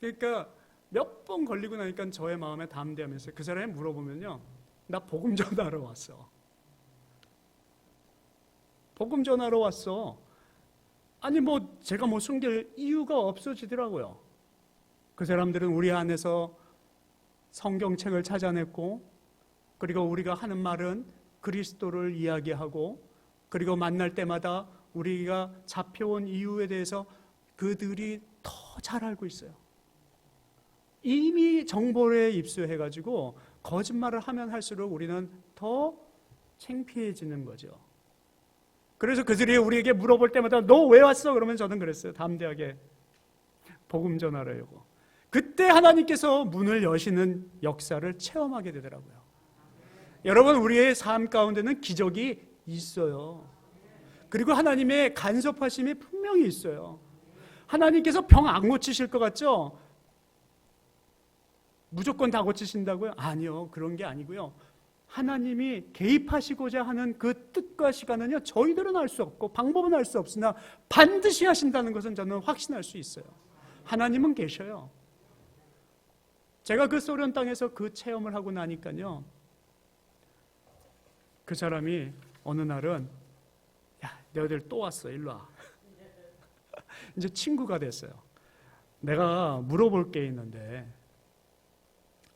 B: 그러니까 몇 번 걸리고 나니까 저의 마음에 담대하면서 그 사람이 물어보면요, 나 복음 전하러 왔어. 복음 전하러 왔어. 아니 제가 숨길 이유가 없어지더라고요. 그 사람들은 우리 안에서 성경책을 찾아냈고, 그리고 우리가 하는 말은 그리스도를 이야기하고, 그리고 만날 때마다 우리가 잡혀온 이유에 대해서 그들이 더 잘 알고 있어요. 이미 정보에 입수해가지고 거짓말을 하면 할수록 우리는 더 창피해지는 거죠. 그래서 그들이 우리에게 물어볼 때마다 너 왜 왔어? 그러면 저는 그랬어요. 담대하게 복음 전하려고. 그때 하나님께서 문을 여시는 역사를 체험하게 되더라고요. 여러분, 우리의 삶 가운데는 기적이 있어요. 그리고 하나님의 간섭하심이 분명히 있어요. 하나님께서 병 안 고치실 것 같죠? 무조건 다 고치신다고요? 아니요, 그런 게 아니고요. 하나님이 개입하시고자 하는 그 뜻과 시간은요, 저희들은 알 수 없고 방법은 알 수 없으나 반드시 하신다는 것은 저는 확신할 수 있어요. 하나님은 계셔요. 제가 그 소련 땅에서 그 체험을 하고 나니까요, 그 사람이 어느 날은, 야, 너희들 또 왔어, 일로 와. 이제 친구가 됐어요. 내가 물어볼 게 있는데,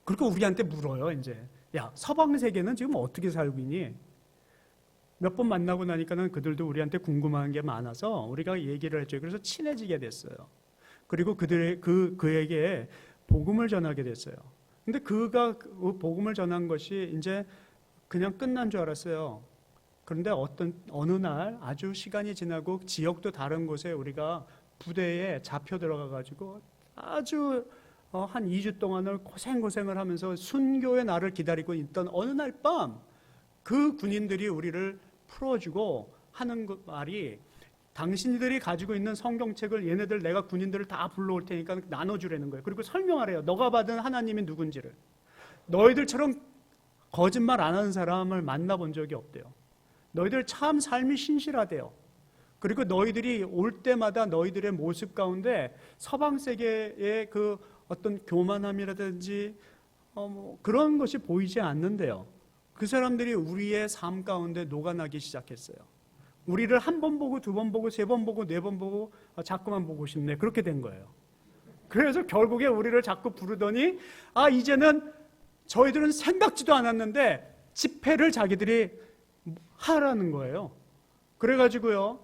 B: 그리고 우리한테 물어요. 이제, 야, 서방 세계는 지금 어떻게 살고 있니? 몇 번 만나고 나니까는 그들도 우리한테 궁금한 게 많아서 우리가 얘기를 했죠. 그래서 친해지게 됐어요. 그리고 그에게 복음을 전하게 됐어요. 근데 그가 그 복음을 전한 것이 이제 그냥 끝난 줄 알았어요. 그런데 어느 날 아주 시간이 지나고 지역도 다른 곳에 우리가 부대에 잡혀 들어가가지고 아주 한 2주 동안을 고생을 하면서 순교의 날을 기다리고 있던 어느 날 밤, 그 군인들이 우리를 풀어주고 하는 말이, 당신들이 가지고 있는 성경책을 얘네들, 내가 군인들을 다 불러올 테니까 나눠주라는 거예요. 그리고 설명하래요. 너가 받은 하나님이 누군지를. 너희들처럼 거짓말 안 하는 사람을 만나본 적이 없대요. 너희들 참 삶이 신실하대요. 그리고 너희들이 올 때마다 너희들의 모습 가운데 서방 세계의 그 어떤 교만함이라든지 그런 것이 보이지 않는데요. 그 사람들이 우리의 삶 가운데 녹아나기 시작했어요. 우리를 한 번 보고, 두 번 보고, 세 번 보고, 네 번 보고, 자꾸만 보고 싶네. 그렇게 된 거예요. 그래서 결국에 우리를 자꾸 부르더니, 이제는 저희들은 생각지도 않았는데 집회를 자기들이 하라는 거예요. 그래가지고요,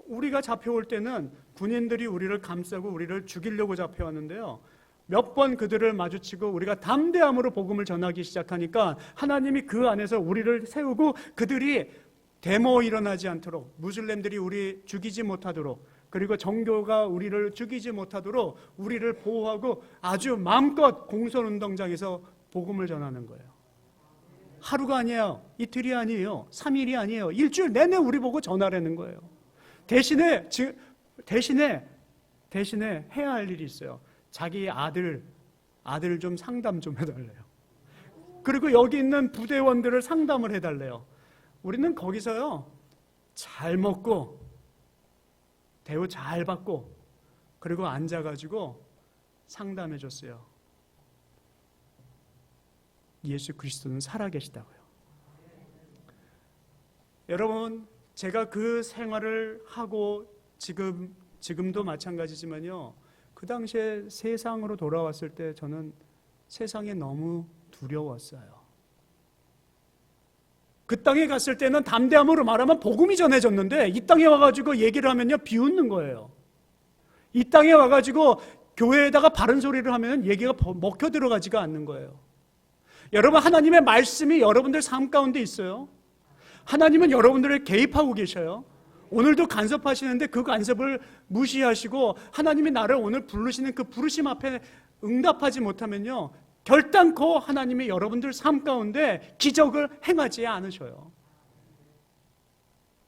B: 우리가 잡혀올 때는 군인들이 우리를 감싸고 우리를 죽이려고 잡혀왔는데요, 몇 번 그들을 마주치고 우리가 담대함으로 복음을 전하기 시작하니까 하나님이 그 안에서 우리를 세우고, 그들이 데모 일어나지 않도록, 무슬림들이 우리 죽이지 못하도록, 그리고 정교가 우리를 죽이지 못하도록 우리를 보호하고 아주 마음껏 공설운동장에서 복음을 전하는 거예요. 하루가 아니에요. 이틀이 아니에요. 3일이 아니에요. 일주일 내내 우리 보고 전하라는 거예요. 대신에 해야 할 일이 있어요. 자기 아들 좀 상담 좀 해달래요. 그리고 여기 있는 부대원들을 상담을 해달래요. 우리는 거기서요, 잘 먹고 대우 잘 받고 그리고 앉아가지고 상담해 줬어요. 예수 그리스도는 살아계시다고요. 여러분, 제가 그 생활을 하고 지금도 마찬가지지만요, 그 당시에 세상으로 돌아왔을 때 저는 세상이 너무 두려웠어요. 그 땅에 갔을 때는 담대함으로 말하면 복음이 전해졌는데, 이 땅에 와가지고 얘기를 하면요, 비웃는 거예요. 이 땅에 와가지고 교회에다가 바른 소리를 하면 얘기가 먹혀 들어가지가 않는 거예요. 여러분, 하나님의 말씀이 여러분들 삶 가운데 있어요. 하나님은 여러분들을 개입하고 계셔요. 오늘도 간섭하시는데 그 간섭을 무시하시고 하나님이 나를 오늘 부르시는 그 부르심 앞에 응답하지 못하면요, 결단코 하나님이 여러분들 삶 가운데 기적을 행하지 않으셔요.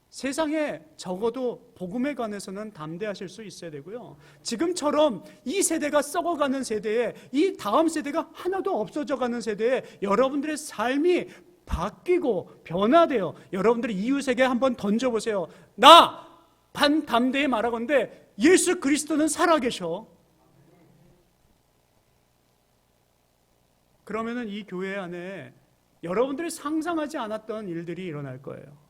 B: 세상에 적어도 복음에 관해서는 담대하실 수 있어야 되고요. 지금처럼 이 세대가 썩어가는 세대에, 이 다음 세대가 하나도 없어져가는 세대에 여러분들의 삶이 바뀌고 변화돼요. 여러분들이 이웃에게 한번 던져보세요. 나 반담대히 말하건대 예수 그리스도는 살아계셔. 그러면은 이 교회 안에 여러분들이 상상하지 않았던 일들이 일어날 거예요.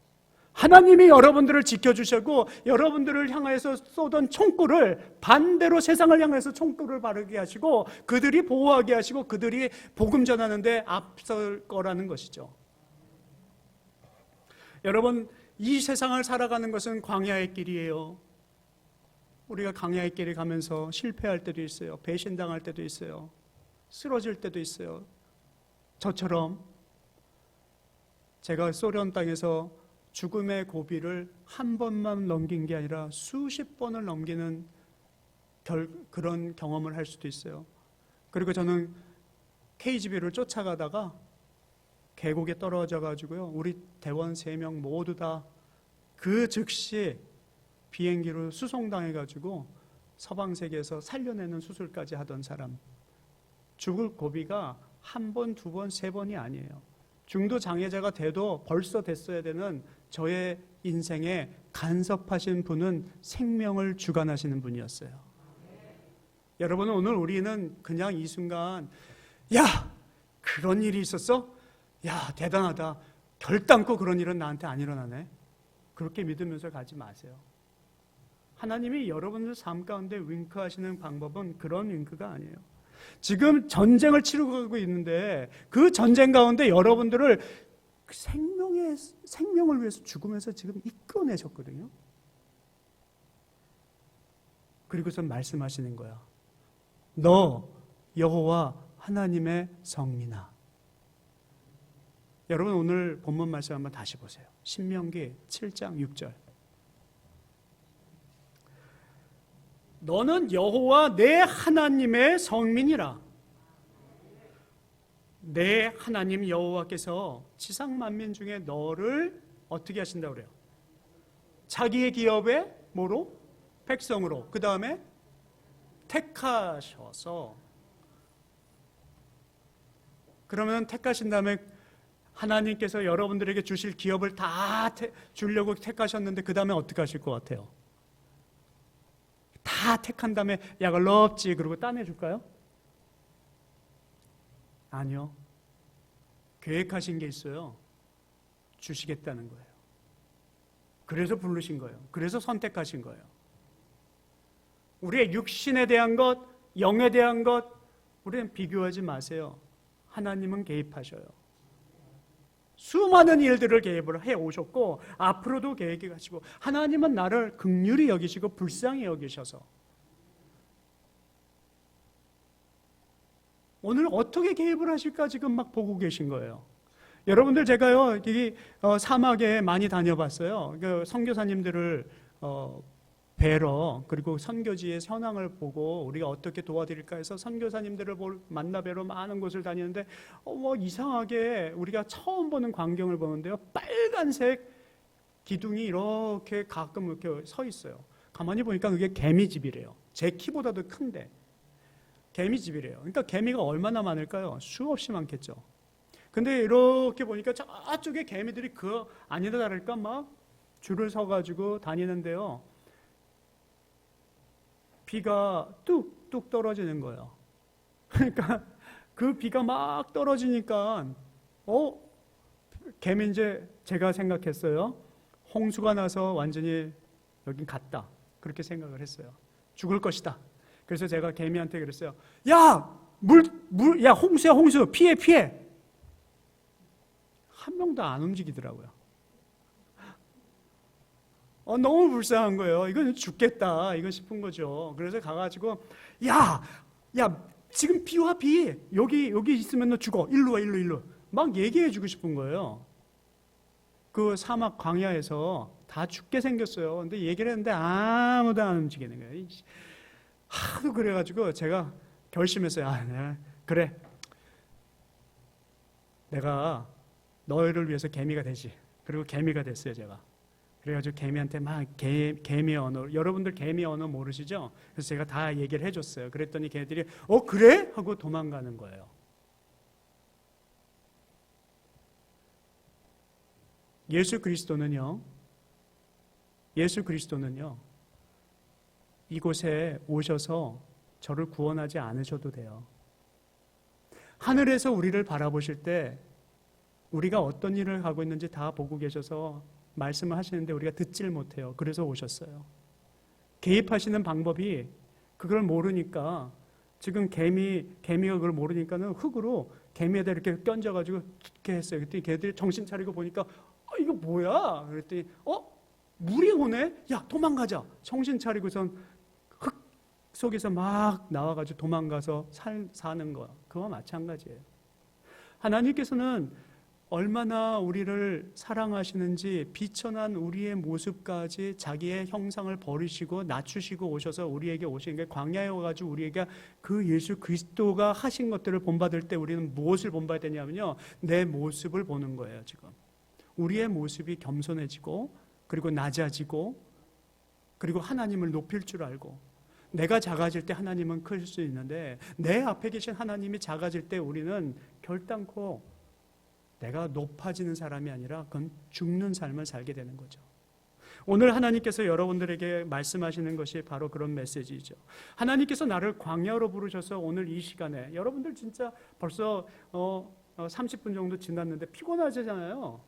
B: 하나님이 여러분들을 지켜주시고 여러분들을 향해서 쏘던 총구를 반대로 세상을 향해서 총구를 바르게 하시고 그들이 보호하게 하시고 그들이 복음 전하는데 앞설 거라는 것이죠. 여러분, 이 세상을 살아가는 것은 광야의 길이에요. 우리가 광야의 길을 가면서 실패할 때도 있어요. 배신당할 때도 있어요. 쓰러질 때도 있어요. 저처럼 제가 소련 땅에서 죽음의 고비를 한 번만 넘긴 게 아니라 수십 번을 넘기는 그런 경험을 할 수도 있어요. 그리고 저는 KGB를 쫓아가다가 계곡에 떨어져 가지고요, 우리 대원 3명 모두 다 그 즉시 비행기로 수송당해 가지고 서방세계에서 살려내는 수술까지 하던 사람. 죽을 고비가 한 번, 두 번, 세 번이 아니에요. 중도 장애자가 돼도 벌써 됐어야 되는 저의 인생에 간섭하신 분은 생명을 주관하시는 분이었어요. 여러분, 오늘 우리는 그냥 이 순간, 야, 그런 일이 있었어? 야, 대단하다. 결단코 그런 일은 나한테 안 일어나네. 그렇게 믿으면서 가지 마세요. 하나님이 여러분들 삶 가운데 윙크하시는 방법은 그런 윙크가 아니에요. 지금 전쟁을 치르고 있는데 그 전쟁 가운데 여러분들을 생명을 위해서 죽으면서 지금 이끌어내셨거든요. 그리고서 말씀하시는 거야. 너 여호와 하나님의 성민아. 여러분, 오늘 본문 말씀 한번 다시 보세요. 신명기 7장 6절. 너는 여호와 내 하나님의 성민이라. 내 하나님 여호와께서 지상 만민 중에 너를 어떻게 하신다고 그래요? 자기의 기업의 뭐로? 백성으로. 그 다음에 택하셔서. 그러면 택하신 다음에 하나님께서 여러분들에게 주실 기업을 다 주려고 택하셨는데 그 다음에 어떻게 하실 것 같아요? 다 택한 다음에 약을 넣었지 그러고 따내줄까요? 아니요. 계획하신 게 있어요. 주시겠다는 거예요. 그래서 부르신 거예요. 그래서 선택하신 거예요. 우리의 육신에 대한 것, 영에 대한 것, 우리는 비교하지 마세요. 하나님은 개입하셔요. 수많은 일들을 개입을 해오셨고 앞으로도 계획하시고 하나님은 나를 긍휼히 여기시고 불쌍히 여기셔서 오늘 어떻게 개입을 하실까 지금 막 보고 계신 거예요. 여러분들, 제가요 여기 사막에 많이 다녀봤어요. 그 선교사님들을 뵈러, 그리고 선교지의 현황을 보고 우리가 어떻게 도와드릴까 해서 선교사님들을 만나 뵈러 많은 곳을 다니는데 이상하게 우리가 처음 보는 광경을 보는데요, 빨간색 기둥이 이렇게 가끔 이렇게 서 있어요. 가만히 보니까 그게 개미집이래요. 제 키보다도 큰데 개미집이래요. 그러니까 개미가 얼마나 많을까요? 수없이 많겠죠. 근데 이렇게 보니까 저쪽에 개미들이 그 아니다 다를까 막 줄을 서가지고 다니는데요, 비가 뚝뚝 떨어지는 거예요. 그러니까 그 비가 막 떨어지니까 개미, 이제 제가 생각했어요. 홍수가 나서 완전히 여긴 갔다. 그렇게 생각을 했어요. 죽을 것이다. 그래서 제가 개미한테 그랬어요. 야, 야, 홍수야, 홍수. 피해. 한 명도 안 움직이더라고요. 너무 불쌍한 거예요. 이건 죽겠다 이거 싶은 거죠. 그래서 가가지고 야 지금 비와 비 여기 있으면 너 죽어. 일로 와 일로 막 얘기해 주고 싶은 거예요. 그 사막 광야에서 다 죽게 생겼어요. 근데 얘기를 했는데 아무도 안 움직이는 거예요. 하도 그래가지고 제가 결심했어요. 그래. 내가 너희를 위해서 개미가 되지. 그리고 개미가 됐어요, 제가. 그래가지고 개미한테 막 개미 언어, 여러분들 개미 언어 모르시죠? 그래서 제가 다 얘기를 해줬어요. 그랬더니 걔들이 그래? 하고 도망가는 거예요. 예수 그리스도는요, 이곳에 오셔서 저를 구원하지 않으셔도 돼요. 하늘에서 우리를 바라보실 때 우리가 어떤 일을 하고 있는지 다 보고 계셔서 말씀을 하시는데 우리가 듣질 못해요. 그래서 오셨어요. 개입하시는 방법이 그걸 모르니까, 지금 개미가 그걸 모르니까는 흙으로 개미에다 이렇게 껴져가지고 이렇게 했어요. 그랬더니 걔들이 정신 차리고 보니까 이거 뭐야? 그랬더니 물이 오네? 야 도망가자. 정신 차리고선 흙 속에서 막 나와가지고 도망가서 사는 거, 그와 마찬가지예요. 하나님께서는 얼마나 우리를 사랑하시는지 비천한 우리의 모습까지 자기의 형상을 버리시고 낮추시고 오셔서 우리에게 오신 게, 광야에 와가지고 우리에게 그 예수 그리스도가 하신 것들을 본받을 때 우리는 무엇을 본받아야 되냐면요, 내 모습을 보는 거예요. 지금 우리의 모습이 겸손해지고 그리고 낮아지고 그리고 하나님을 높일 줄 알고, 내가 작아질 때 하나님은 클 수 있는데 내 앞에 계신 하나님이 작아질 때 우리는 결단코 내가 높아지는 사람이 아니라 그건 죽는 삶을 살게 되는 거죠. 오늘 하나님께서 여러분들에게 말씀하시는 것이 바로 그런 메시지죠. 하나님께서 나를 광야로 부르셔서 오늘 이 시간에, 여러분들 진짜 벌써 30분 정도 지났는데 피곤하잖아요.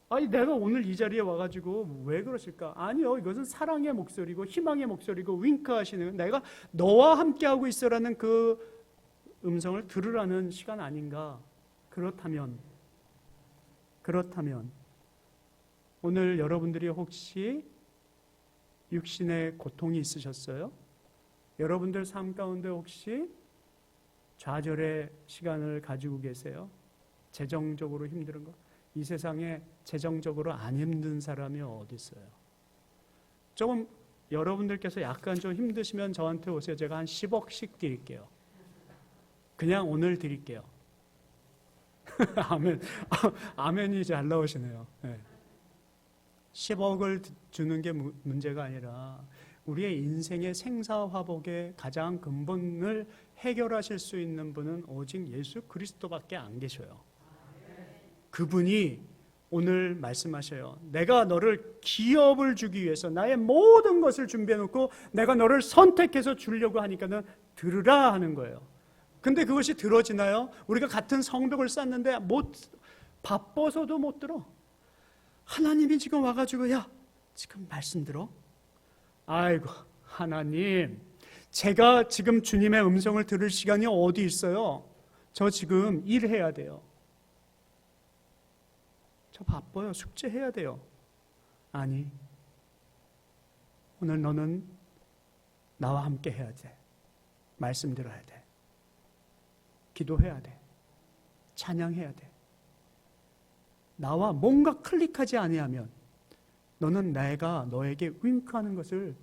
B: 아니 내가 오늘 이 자리에 와가지고 왜 그러실까? 아니요, 이것은 사랑의 목소리고 희망의 목소리고 윙크하시는, 내가 너와 함께하고 있어라는 그 음성을 들으라는 시간 아닌가. 그렇다면 오늘 여러분들이 혹시 육신의 고통이 있으셨어요? 여러분들 삶 가운데 혹시 좌절의 시간을 가지고 계세요? 재정적으로 힘든 거? 이 세상에 재정적으로 안 힘든 사람이 어디 있어요? 조금 여러분들께서 약간 좀 힘드시면 저한테 오세요. 제가 한 10억씩 드릴게요. 그냥 오늘 드릴게요. 아멘이 잘 나오시네요. 네. 10억을 주는 게 문제가 아니라 우리의 인생의 생사화복의 가장 근본을 해결하실 수 있는 분은 오직 예수 그리스도밖에 안 계셔요. 그분이 오늘 말씀하셔요. 내가 너를 기업을 주기 위해서 나의 모든 것을 준비해놓고 내가 너를 선택해서 주려고 하니까는 들으라 하는 거예요. 근데 그것이 들어지나요? 우리가 같은 성벽을 쌓는데 바빠서도 못 들어. 하나님이 지금 와가지고 야 지금 말씀 들어? 아이고 하나님, 제가 지금 주님의 음성을 들을 시간이 어디 있어요? 저 지금 일해야 돼요. 저 바빠요. 숙제해야 돼요. 아니, 오늘 너는 나와 함께 해야 돼. 말씀 들어야 돼. 기도해야 돼. 찬양해야 돼. 나와 뭔가 클릭하지 아니하면 너는 내가 너에게 윙크하는 것을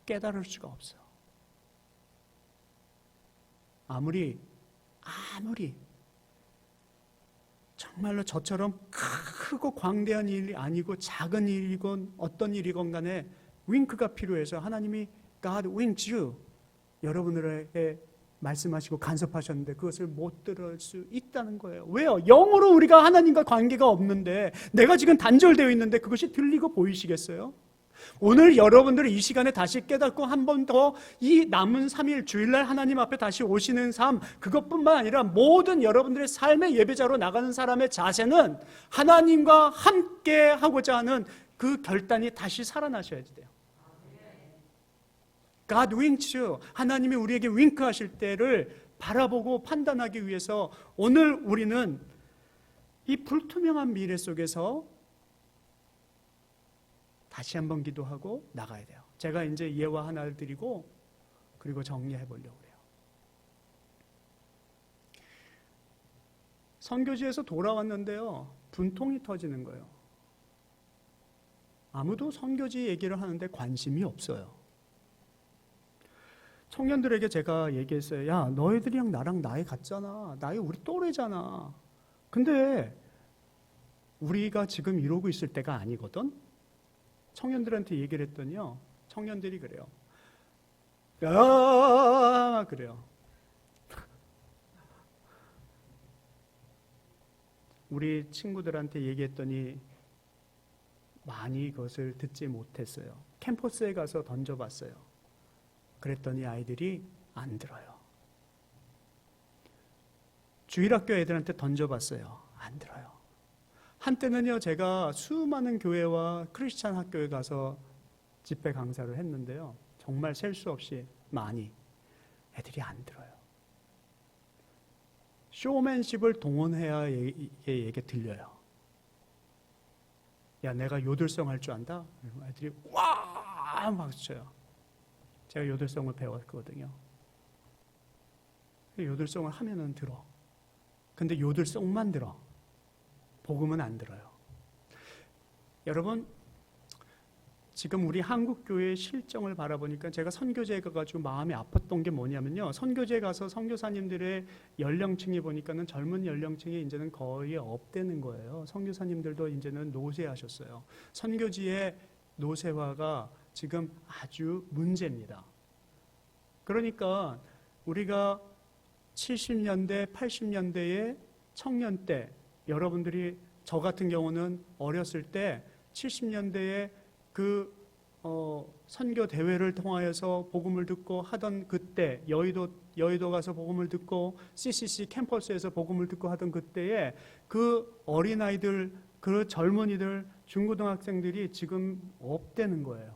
B: 깨달을 수가 없어. 아무리 정말로 저처럼 크고 광대한 일이 아니고 작은 일이건 어떤 일이건 간에 윙크가 필요해서 하나님이 God winks you, 여러분들에게 말씀하시고 간섭하셨는데 그것을 못 들을 수 있다는 거예요. 왜요? 영으로 우리가 하나님과 관계가 없는데, 내가 지금 단절되어 있는데 그것이 들리고 보이시겠어요? 오늘 여러분들이 이 시간에 다시 깨닫고 한 번 더 이 남은 3일 주일날 하나님 앞에 다시 오시는 삶, 그것뿐만 아니라 모든 여러분들의 삶의 예배자로 나가는 사람의 자세는 하나님과 함께 하고자 하는 그 결단이 다시 살아나셔야 돼요. God winks you, 하나님이 우리에게 윙크하실 때를 바라보고 판단하기 위해서 오늘 우리는 이 불투명한 미래 속에서 다시 한번 기도하고 나가야 돼요. 제가 이제 예화 하나를 드리고 그리고 정리해 보려고 그래요. 선교지에서 돌아왔는데요. 분통이 터지는 거예요. 아무도 선교지 얘기를 하는데 관심이 없어요. 청년들에게 제가 얘기했어요. 야, 너희들이랑 나랑 나이 같잖아. 나이 우리 또래잖아. 근데 우리가 지금 이러고 있을 때가 아니거든? 청년들한테 얘기를 했더니요. 청년들이 그래요. 그래요. 우리 친구들한테 얘기했더니 많이 그것을 듣지 못했어요. 캠퍼스에 가서 던져봤어요. 그랬더니 아이들이 안 들어요. 주일학교 애들한테 던져봤어요. 안 들어요. 한때는요, 제가 수많은 교회와 크리스찬 학교에 가서 집회 강사를 했는데요. 정말 셀 수 없이 많이 애들이 안 들어요. 쇼맨십을 동원해야 얘기 들려요. 야, 내가 요들성 할 줄 안다? 애들이 와! 막 쳐요. 제가 요들성을 배웠거든요. 요들성을 하면은 들어. 근데 요들성만 들어. 복음은 안 들어요. 여러분, 지금 우리 한국교회의 실정을 바라보니까 제가 선교제에 가가지고 마음이 아팠던 게 뭐냐면요. 선교제에 가서 선교사님들의 연령층이 보니까는 젊은 연령층이 이제는 거의 없대는 거예요. 선교사님들도 이제는 노쇠하셨어요. 선교지의 노쇠화가 지금 아주 문제입니다. 그러니까 우리가 70년대, 80년대의 청년 때 여러분들이 저 같은 경우는 어렸을 때 70년대에 선교 대회를 통하여서 복음을 듣고 하던 그때 여의도 가서 복음을 듣고 CCC 캠퍼스에서 복음을 듣고 하던 그때에 그 어린아이들, 그 젊은이들, 중고등학생들이 지금 없대는 거예요.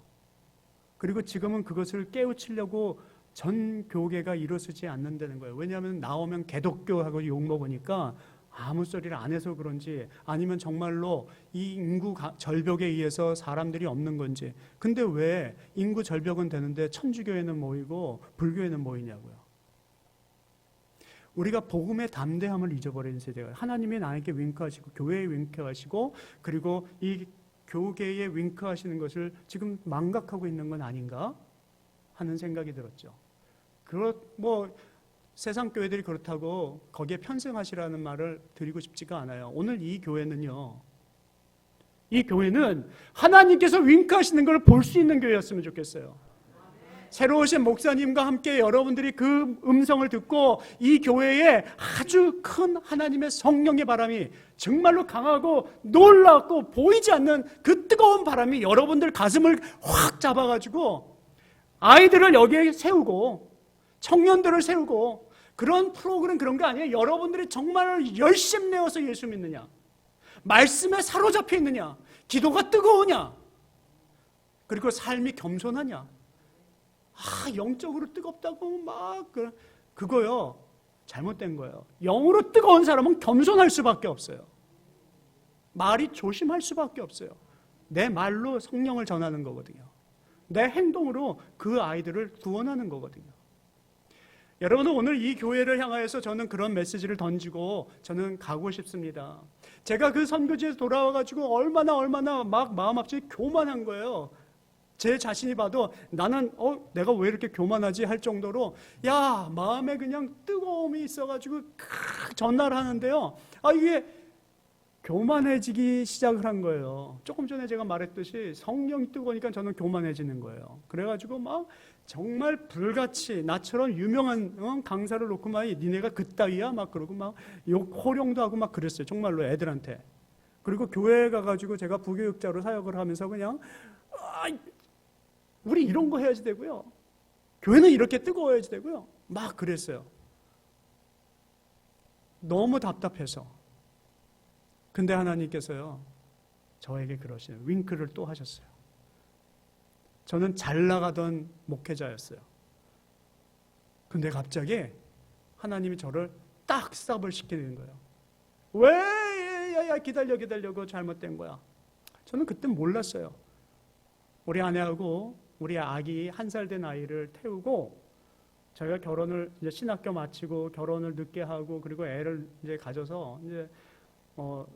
B: 그리고 지금은 그것을 깨우치려고 전 교계가 일어서지 않는다는 거예요. 왜냐하면 나오면 개독교하고 욕먹으니까 아무 소리를 안 해서 그런지 아니면 정말로 이 인구 절벽에 의해서 사람들이 없는 건지. 근데 왜 인구 절벽은 되는데 천주교회는 모이고 불교회는 모이냐고요. 우리가 복음의 담대함을 잊어버린 세대가 하나님이 나에게 윙크하시고 교회에 윙크하시고 그리고 이 교계에 윙크하시는 것을 지금 망각하고 있는 건 아닌가 하는 생각이 들었죠. 세상 교회들이 그렇다고 거기에 편승하시라는 말을 드리고 싶지가 않아요. 오늘 이 교회는요. 이 교회는 하나님께서 윙크하시는 걸 볼 수 있는 교회였으면 좋겠어요. 새로 오신 목사님과 함께 여러분들이 그 음성을 듣고 이 교회에 아주 큰 하나님의 성령의 바람이 정말로 강하고 놀랍고 보이지 않는 그 뜨거운 바람이 여러분들 가슴을 확 잡아가지고 아이들을 여기에 세우고 청년들을 세우고 그런 프로그램 그런 게 아니에요. 여러분들이 정말 열심 내어서 예수 믿느냐, 말씀에 사로잡혀 있느냐, 기도가 뜨거우냐, 그리고 삶이 겸손하냐. 영적으로 뜨겁다고 막 그거요. 잘못된 거예요. 영으로 뜨거운 사람은 겸손할 수밖에 없어요. 말이 조심할 수밖에 없어요. 내 말로 성령을 전하는 거거든요. 내 행동으로 그 아이들을 구원하는 거거든요. 여러분은 오늘 이 교회를 향하여서 저는 그런 메시지를 던지고 저는 가고 싶습니다. 제가 그 선교지에서 돌아와가지고 얼마나 막 마음 앞이 교만한 거예요. 제 자신이 봐도 나는 내가 왜 이렇게 교만하지 할 정도로 마음에 그냥 뜨거움이 있어가지고 전달하는데요. 이게 교만해지기 시작을 한 거예요. 조금 전에 제가 말했듯이 성령이 뜨거우니까 저는 교만해지는 거예요. 그래가지고 막 정말 불같이 나처럼 유명한 강사를 놓고 막 니네가 그따위야 막 그러고 막 호령도 하고 막 그랬어요. 정말로 애들한테. 그리고 교회에 가가지고 제가 부교육자로 사역을 하면서 그냥 우리 이런 거 해야지 되고요. 교회는 이렇게 뜨거워야지 되고요. 막 그랬어요. 너무 답답해서. 근데 하나님께서요. 저에게 그러시는 윙크를 또 하셨어요. 저는 잘 나가던 목회자였어요. 근데 갑자기 하나님이 저를 딱 스탑을 시키는 거예요. 왜? 기다려. 그거 잘못된 거야. 저는 그때 몰랐어요. 우리 아내하고 우리 아기 1살 된 아이를 태우고 저희가 결혼을 이제 신학교 마치고 결혼을 늦게 하고 그리고 애를 이제 가져서 이제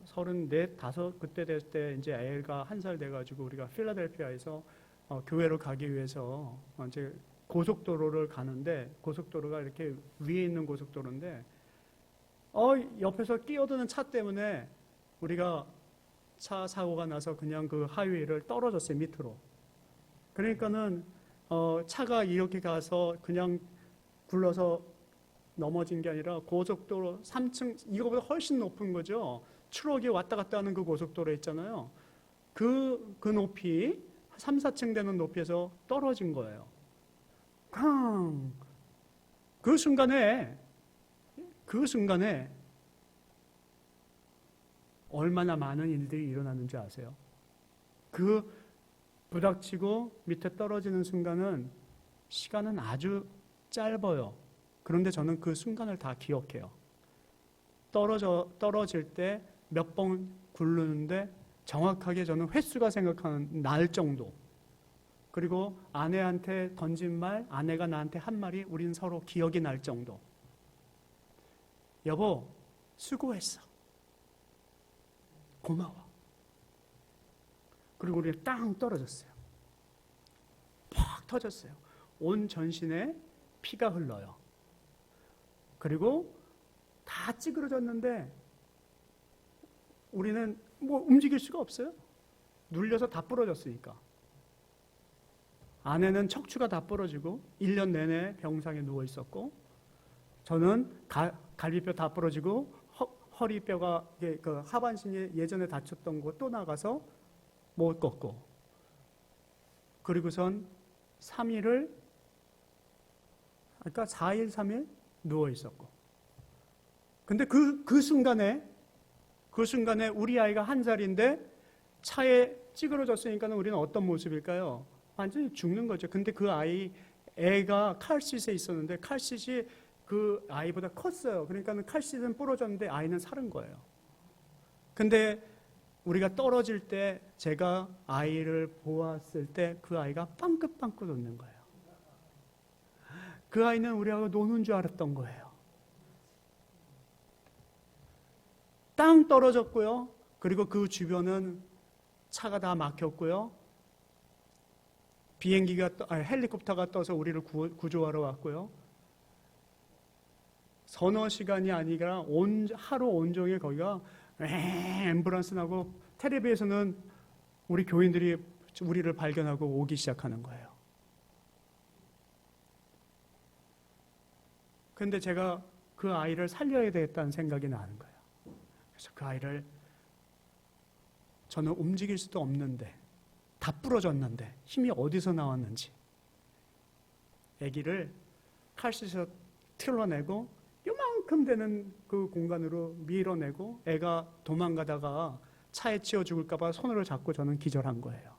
B: 34, 5 그때 됐을 때 이제 애가 1살 돼가지고 우리가 필라델피아에서 교회로 가기 위해서 이제 고속도로를 가는데 고속도로가 이렇게 위에 있는 고속도로인데 옆에서 끼어드는 차 때문에 우리가 차 사고가 나서 그냥 그 하이웨이를 떨어졌어요, 밑으로. 그러니까는 차가 이렇게 가서 그냥 굴러서 넘어진 게 아니라 고속도로 3층, 이거보다 훨씬 높은 거죠. 트럭이 왔다 갔다 하는 그 고속도로 있잖아요. 그 높이 3, 4층 되는 높이에서 떨어진 거예요. 그 순간에 얼마나 많은 일들이 일어나는지 아세요? 그 부닥치고 밑에 떨어지는 순간은 시간은 아주 짧아요. 그런데 저는 그 순간을 다 기억해요. 떨어질 때 몇 번 굴르는데 정확하게 저는 횟수가 생각하는 날 정도. 그리고 아내한테 던진 말, 아내가 나한테 한 말이 우린 서로 기억이 날 정도. 여보, 수고했어. 고마워. 그리고 우리는 땅 떨어졌어요. 팍 터졌어요. 온 전신에 피가 흘러요. 그리고 다 찌그러졌는데 우리는 뭐 움직일 수가 없어요. 눌려서 다 부러졌으니까. 아내는 척추가 다 부러지고 1년 내내 병상에 누워 있었고 저는 갈비뼈 다 부러지고 허리뼈가 그 하반신이 예전에 다쳤던 거 또 나가서 못 걷고 그리고선 3일을 그러니까 4일 3일 누워 있었고 근데 그 순간에 우리 아이가 1살인데 차에 찌그러졌으니까 우리는 어떤 모습일까요? 완전히 죽는 거죠. 근데 그 애가 칼시트에 있었는데 칼시트이 그 아이보다 컸어요. 그러니까 칼시트는 부러졌는데 아이는 살은 거예요. 근데 우리가 떨어질 때 제가 아이를 보았을 때 그 아이가 빵긋빵긋 웃는 거예요. 그 아이는 우리하고 노는 줄 알았던 거예요. 땅 떨어졌고요. 그리고 그 주변은 차가 다 막혔고요. 헬리콥터가 떠서 우리를 구조하러 왔고요. 서너 시간이 아니라 하루 온종일 거기가 앰뷸런스 나고 텔레비에서는 우리 교인들이 우리를 발견하고 오기 시작하는 거예요. 그런데 제가 그 아이를 살려야 되겠다는 생각이 나는 거예요. 그래서 그 아이를 저는 움직일 수도 없는데 다 부러졌는데 힘이 어디서 나왔는지 아기를 칼시트에서 틀어내고 요만큼 되는 그 공간으로 밀어내고 애가 도망가다가 차에 치여 죽을까 봐 손으로 잡고 저는 기절한 거예요.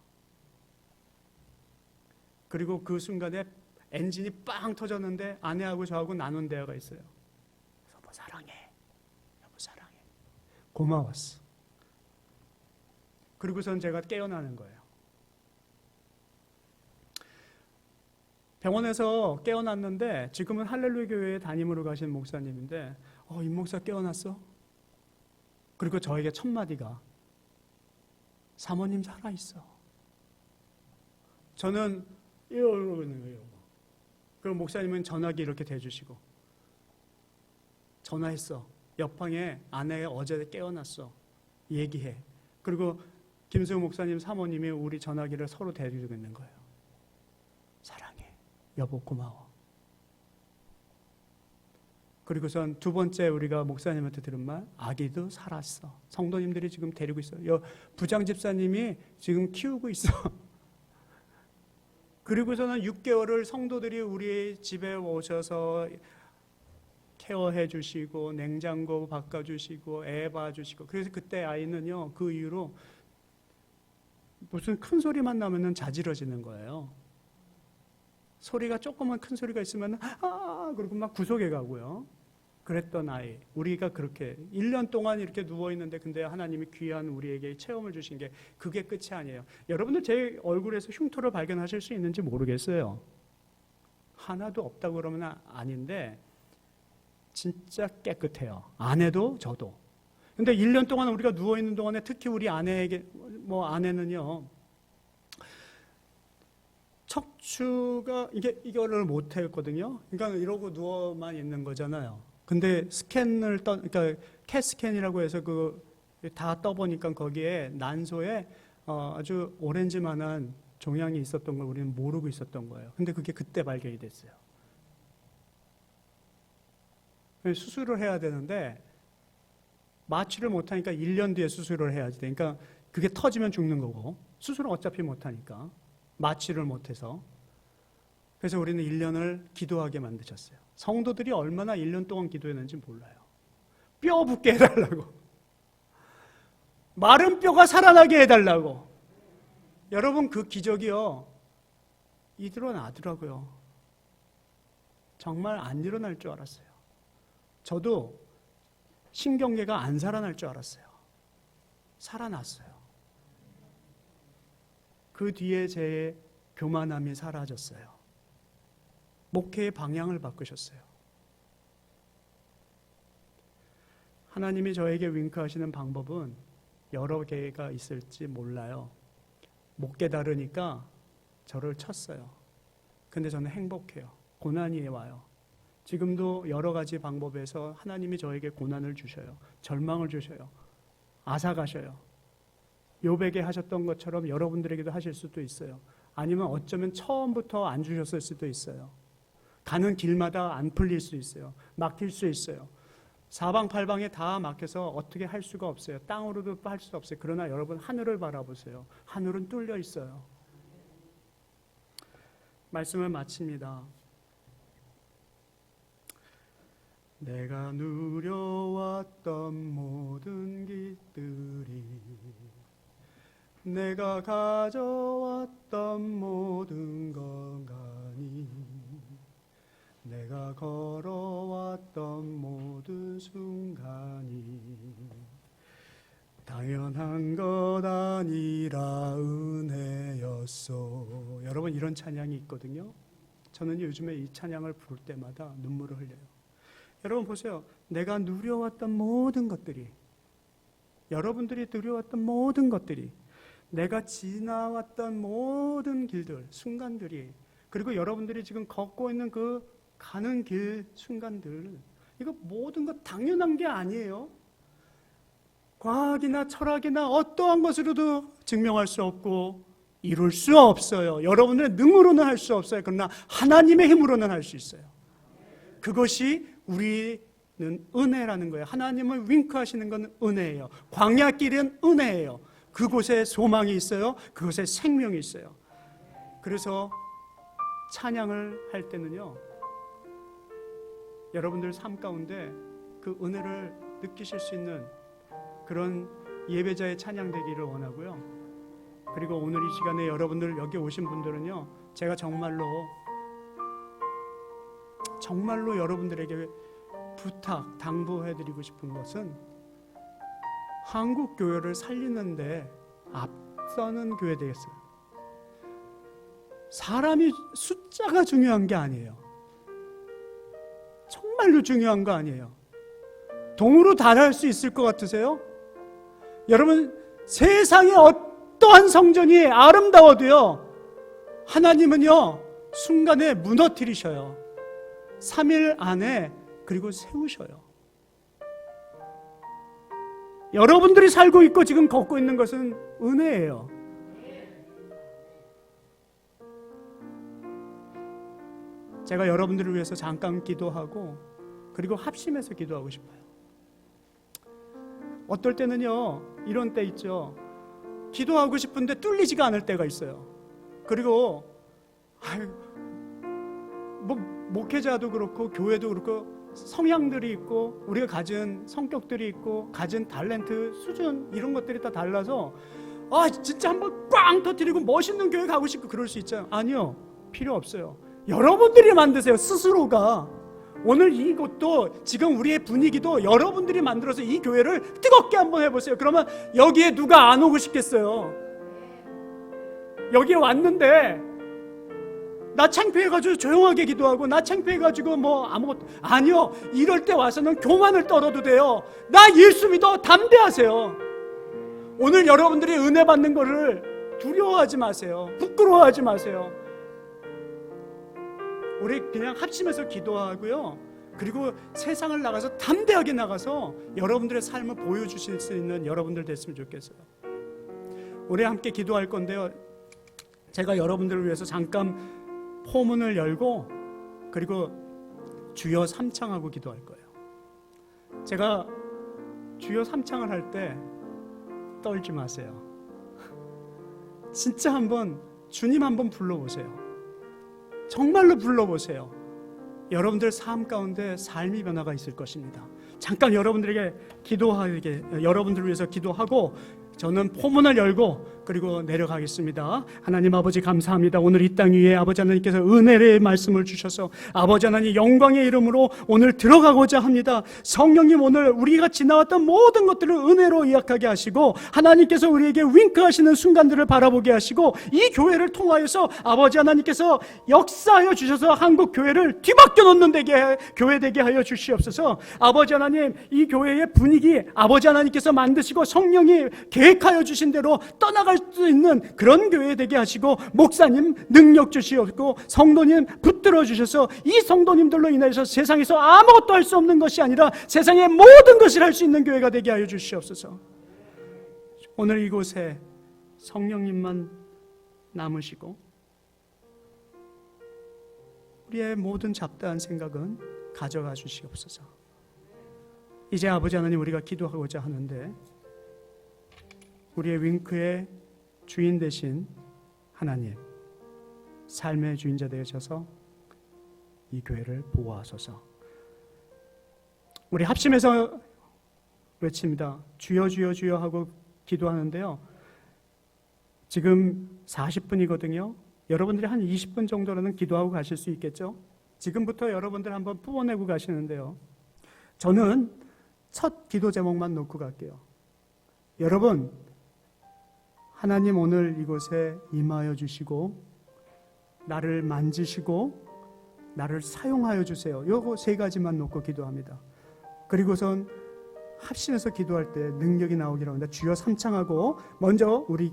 B: 그리고 그 순간에 엔진이 빵 터졌는데 아내하고 저하고 나눈 대화가 있어요. 여보 사랑해. 여보 사랑해. 고마웠어. 그리고선 제가 깨어나는 거예요. 병원에서 깨어났는데 지금은 할렐루야 교회에 담임으로 가신 목사님인데 임 목사 깨어났어? 그리고 저에게 첫 마디가 사모님 살아있어. 저는 이러고 있는 거예요. 그리고 목사님은 전화기 이렇게 대주시고 전화했어. 옆방에 아내가 어제 깨어났어. 얘기해. 그리고 김수호 목사님 사모님이 우리 전화기를 서로 대주고 있는 거예요. 사랑해. 여보 고마워. 그리고선 두 번째 우리가 목사님한테 들은 말, 아기도 살았어. 성도님들이 지금 데리고 있어요. 부장 집사님이 지금 키우고 있어. 그리고서는 6개월을 성도들이 우리 집에 오셔서 케어해 주시고 냉장고 바꿔주시고 애 봐주시고 그래서 그때 아이는요 그 이후로 무슨 큰 소리만 나면은 자지러지는 거예요. 소리가 조금만 큰 소리가 있으면 그리고 막 구석에 가고요. 그랬던 아이, 우리가 그렇게 1년 동안 이렇게 누워있는데 근데 하나님이 귀한 우리에게 체험을 주신 게 그게 끝이 아니에요. 여러분들 제 얼굴에서 흉터를 발견하실 수 있는지 모르겠어요. 하나도 없다고 그러면 아닌데 진짜 깨끗해요. 아내도 저도. 근데 1년 동안 우리가 누워있는 동안에 특히 우리 아내는요, 척추가 이거를 못 했거든요. 그러니까 이러고 누워만 있는 거잖아요. 근데 그러니까 캣 스캔이라고 해서 다 떠보니까 거기에 난소에 아주 오렌지만한 종양이 있었던 걸 우리는 모르고 있었던 거예요. 근데 그게 그때 발견이 됐어요. 수술을 해야 되는데 마취를 못하니까 1년 뒤에 수술을 해야지 돼. 그러니까 그게 터지면 죽는 거고 수술은 어차피 못하니까 마취를 못해서. 그래서 우리는 1년을 기도하게 만드셨어요. 성도들이 얼마나 1년 동안 기도했는지 몰라요. 뼈 붙게 해달라고, 마른 뼈가 살아나게 해달라고. 여러분 그 기적이요 일어나더라고요. 정말 안 일어날 줄 알았어요. 저도 신경계가 안 살아날 줄 알았어요. 살아났어요. 그 뒤에 제 교만함이 사라졌어요. 목회의 방향을 바꾸셨어요. 하나님이 저에게 윙크하시는 방법은 여러 개가 있을지 몰라요. 못 깨달으니까 저를 쳤어요. 근데 저는 행복해요. 고난이 와요. 지금도 여러 가지 방법에서 하나님이 저에게 고난을 주셔요. 절망을 주셔요. 앗아가셔요. 욥에게 하셨던 것처럼 여러분들에게도 하실 수도 있어요. 아니면 어쩌면 처음부터 안 주셨을 수도 있어요. 가는 길마다 안 풀릴 수 있어요. 막힐 수 있어요. 사방팔방에 다 막혀서 어떻게 할 수가 없어요. 땅으로도 할 수 없어요. 그러나 여러분 하늘을 바라보세요. 하늘은 뚫려 있어요. 말씀을 마칩니다. 내가 누려왔던 모든 길들이, 내가 가져왔던 모든 건강이, 내가 걸어왔던 모든 순간이 당연한 것 아니라 은혜였소. 여러분 이런 찬양이 있거든요. 저는 요즘에 이 찬양을 부를 때마다 눈물을 흘려요. 여러분 보세요. 내가 누려왔던 모든 것들이, 여러분들이 누려왔던 모든 것들이, 내가 지나왔던 모든 길들, 순간들이, 그리고 여러분들이 지금 걷고 있는 그 가는 길 순간들, 이거 모든 것 당연한 게 아니에요. 과학이나 철학이나 어떠한 것으로도 증명할 수 없고 이룰 수 없어요. 여러분들의 능으로는 할 수 없어요. 그러나 하나님의 힘으로는 할 수 있어요. 그것이 우리는 은혜라는 거예요. 하나님을 윙크하시는 건 은혜예요. 광야길은 은혜예요. 그곳에 소망이 있어요. 그곳에 생명이 있어요. 그래서 찬양을 할 때는요, 여러분들 삶 가운데 그 은혜를 느끼실 수 있는 그런 예배자의 찬양 되기를 원하고요. 그리고 오늘 이 시간에 여러분들 여기 오신 분들은요, 제가 정말로 여러분들에게 당부해드리고 싶은 것은 한국 교회를 살리는데 앞서는 교회 되겠어요. 사람이 숫자가 중요한 게 아니에요. 정말로 중요한 거 아니에요. 동으로 달할 수 있을 것 같으세요? 여러분 세상에 어떠한 성전이 아름다워도요, 하나님은요 순간에 무너뜨리셔요. 3일 안에 그리고 세우셔요. 여러분들이 살고 있고 지금 걷고 있는 것은 은혜예요. 제가 여러분들을 위해서 잠깐 기도하고 그리고 합심해서 기도하고 싶어요. 어떨 때는요 이런 때 있죠. 기도하고 싶은데 뚫리지가 않을 때가 있어요. 그리고 목회자도 그렇고 교회도 그렇고 성향들이 있고 우리가 가진 성격들이 있고 가진 탤런트 수준 이런 것들이 다 달라서 진짜 한번 꽝 터뜨리고 멋있는 교회 가고 싶고 그럴 수 있잖아요. 아니요, 필요 없어요. 여러분들이 만드세요. 스스로가 오늘 이곳도 지금 우리의 분위기도 여러분들이 만들어서 이 교회를 뜨겁게 한번 해보세요. 그러면 여기에 누가 안 오고 싶겠어요? 여기에 왔는데 나 창피해가지고 조용하게 기도하고 나 창피해가지고 뭐 아무것도 아니요. 이럴 때 와서는 교만을 떨어도 돼요. 나 예수 믿어 담대하세요. 오늘 여러분들이 은혜 받는 거를 두려워하지 마세요. 부끄러워하지 마세요. 우리 그냥 합심해서 기도하고요. 그리고 세상을 나가서 담대하게 나가서 여러분들의 삶을 보여주실 수 있는 여러분들 됐으면 좋겠어요. 우리 함께 기도할 건데요. 제가 여러분들을 위해서 잠깐 포문을 열고 그리고 주여 삼창하고 기도할 거예요. 제가 주여 삼창을 할 때 떨지 마세요. 진짜 한번 주님 한번 불러보세요. 정말로 불러보세요. 여러분들 삶 가운데 삶의 변화가 있을 것입니다. 잠깐 여러분들에게 여러분들을 위해서 기도하고 저는 포문을 열고 그리고 내려가겠습니다. 하나님 아버지 감사합니다. 오늘 이 땅 위에 아버지 하나님께서 은혜의 말씀을 주셔서 아버지 하나님 영광의 이름으로 오늘 들어가고자 합니다. 성령님 오늘 우리가 지나왔던 모든 것들을 은혜로 예약하게 하시고 하나님께서 우리에게 윙크하시는 순간들을 바라보게 하시고 이 교회를 통하여서 아버지 하나님께서 역사하여 주셔서 한국 교회를 뒤바뀌어 놓는 교회 되게 하여 주시옵소서. 아버지 하나님 이 교회의 분위기 아버지 하나님께서 만드시고 성령이 계획하여 주신 대로 떠나갈 수 있는 그런 교회 되게 하시고 목사님 능력 주시옵고 성도님 붙들어 주셔서 이 성도님들로 인해서 세상에서 아무것도 할 수 없는 것이 아니라 세상의 모든 것을 할 수 있는 교회가 되게 하여 주시옵소서. 오늘 이곳에 성령님만 남으시고 우리의 모든 잡다한 생각은 가져가 주시옵소서. 이제 아버지 하나님 우리가 기도하고자 하는데 우리의 윙크의 주인 되신 하나님 삶의 주인자 되셔서 이 교회를 보호하소서. 우리 합심해서 외칩니다. 주여 주여 주여 하고 기도하는데요. 지금 40분이거든요. 여러분들이 한 20분 정도로는 기도하고 가실 수 있겠죠? 지금부터 여러분들 한번 뿜어내고 가시는데요. 저는 첫 기도 제목만 놓고 갈게요. 여러분 하나님 오늘 이곳에 임하여 주시고 나를 만지시고 나를 사용하여 주세요. 요거 세 가지만 놓고 기도합니다. 그리고선 합심해서 기도할 때 능력이 나오기로 합니다. 주여 삼창하고 먼저 우리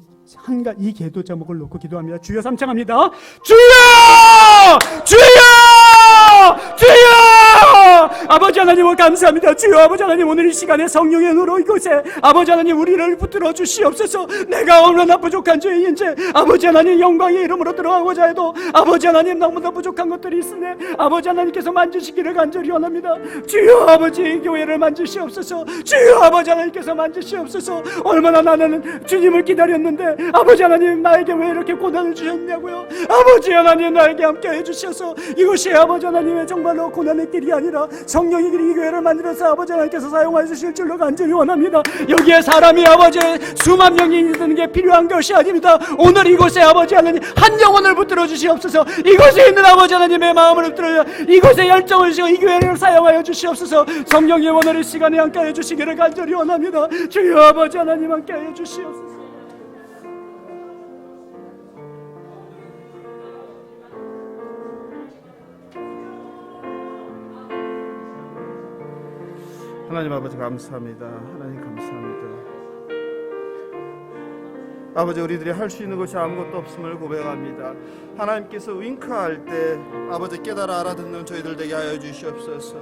B: 이 기도 제목을 놓고 기도합니다. 주여 삼창합니다. 주여! 주여! 주여! 아버지 하나님을 감사합니다. 주여 아버지 하나님 오늘 이 시간에 성령의 눈으로 이곳에 아버지 하나님 우리를 붙들어 주시옵소서. 내가 얼마나 부족한 죄인지 아버지 하나님 영광의 이름으로 들어가고자 해도 아버지 하나님 너무나 부족한 것들이 있으네 아버지 하나님께서 만지시기를 간절히 원합니다. 주여 아버지 이 교회를 만지시옵소서. 주여 아버지 하나님께서 만지시옵소서. 얼마나 나는 주님을 기다렸는데 아버지 하나님 나에게 왜 이렇게 고난을 주셨냐고요. 아버지 하나님 나에게 함께 해주셔서 이것이 아버지 하나님의 정말로 고난의 길이 아니라 성령의 길이 이 교회를 만들어서 아버지 하나님께서 사용해 주실 줄로 간절히 원합니다. 여기에 사람이 아버지 수만 명이 있는 게 필요한 것이 아닙니다. 오늘 이곳에 아버지 하나님 한 영혼을 붙들어 주시옵소서. 이곳에 있는 아버지 하나님의 마음을 붙들어 이곳에 열정을 주시고 이 교회를 사용하여 주시옵소서. 성령님 오늘 이 시간에 함께 해 주시기를 간절히 원합니다. 주여 아버지 하나님 함께 해 주시옵소서.
A: 하나님 아버지 감사합니다. 하나님 감사합니다. 아버지 우리들이 할 수 있는 것이 아무것도 없음을 고백합니다. 하나님께서 윙크할 때 아버지 깨달아 알아듣는 저희들 되게 하여 주시옵소서.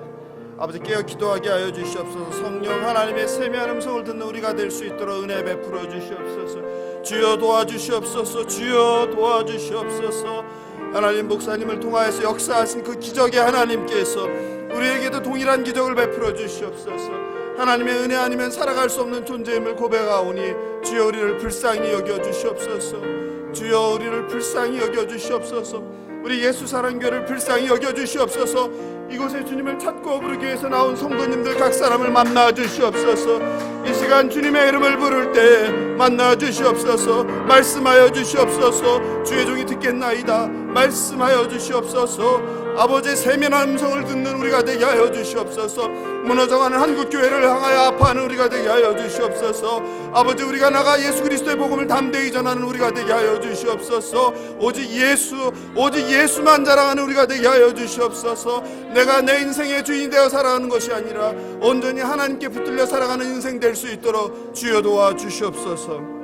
A: 아버지 깨어 기도하게 하여 주시옵소서. 성령 하나님의 세미한 음성을 듣는 우리가 될 수 있도록 은혜 베풀어 주시옵소서. 주여 도와주시옵소서. 주여 도와주시옵소서. 하나님 목사님을 통하여서 역사하신 그 기적의 하나님께서 우리에게도 동일한 기적을 베풀어 주시옵소서. 하나님의 은혜 아니면 살아갈 수 없는 존재임을 고백하오니 주여 우리를 불쌍히 여겨 주시옵소서. 주여 우리를 불쌍히 여겨 주시옵소서. 우리 예수사랑교회를 불쌍히 여겨 주시옵소서. 이곳에 주님을 찾고 부르기 위해서 나온 성도님들 각 사람을 만나 주시옵소서. 이 시간 주님의 이름을 부를 때 만나 주시옵소서. 말씀하여 주시옵소서. 주의 종이 듣겠나이다. 말씀하여 주시옵소서. 아버지 세미한 음성을 듣는 우리가 되게 하여 주시옵소서. 무너져가는 한국교회를 향하여 아파하는 우리가 되게 하여 주시옵소서. 아버지 우리가 나가 예수 그리스도의 복음을 담대히 전하는 우리가 되게 하여 주시옵소서. 오직 예수만 자랑하는 우리가 되게 하여 주시옵소서. 내가 내 인생의 주인이 되어 살아가는 것이 아니라 온전히 하나님께 붙들려 살아가는 인생 될 수 있도록 주여 도와 주시옵소서.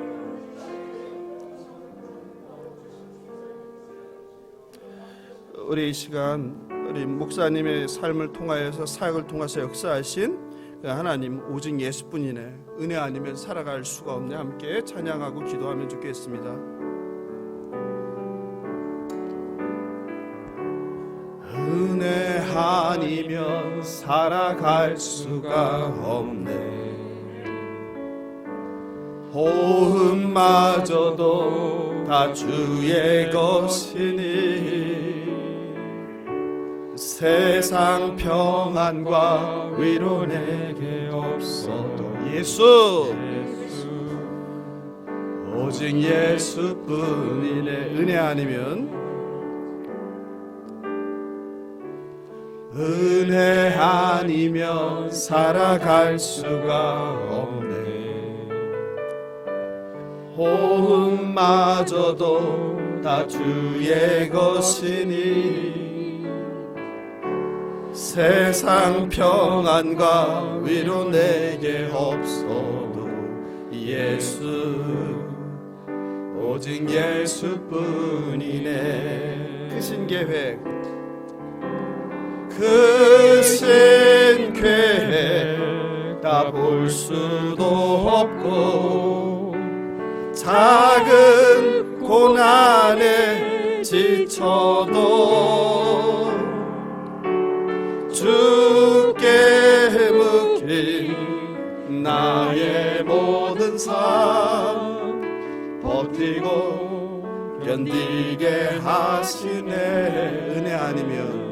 A: 우리 이 시간 우리 목사님의 삶을 통하여서 사역을 통해서 역사하신 하나님 오직 예수뿐이네, 은혜 아니면 살아갈 수가 없네, 함께 찬양하고 기도하면 좋겠습니다. 은혜 아니면 살아갈 수가 없네, 호흡마저도 다 주의 것이니 세상 평안과 위로 내게 없어도 예수 오직 예수뿐이네. 은혜 아니면 살아갈 수가 없네, 호흡마저도 다 주의 것이니 세상 평안과 위로 내게 없어도 예수 오직 예수뿐이네. 크신 계획 다 볼 수도 없고 작은 고난에 지쳐도 주께 묶인 나의 모든 삶 버티고 견디게 하시네. 은혜 아니면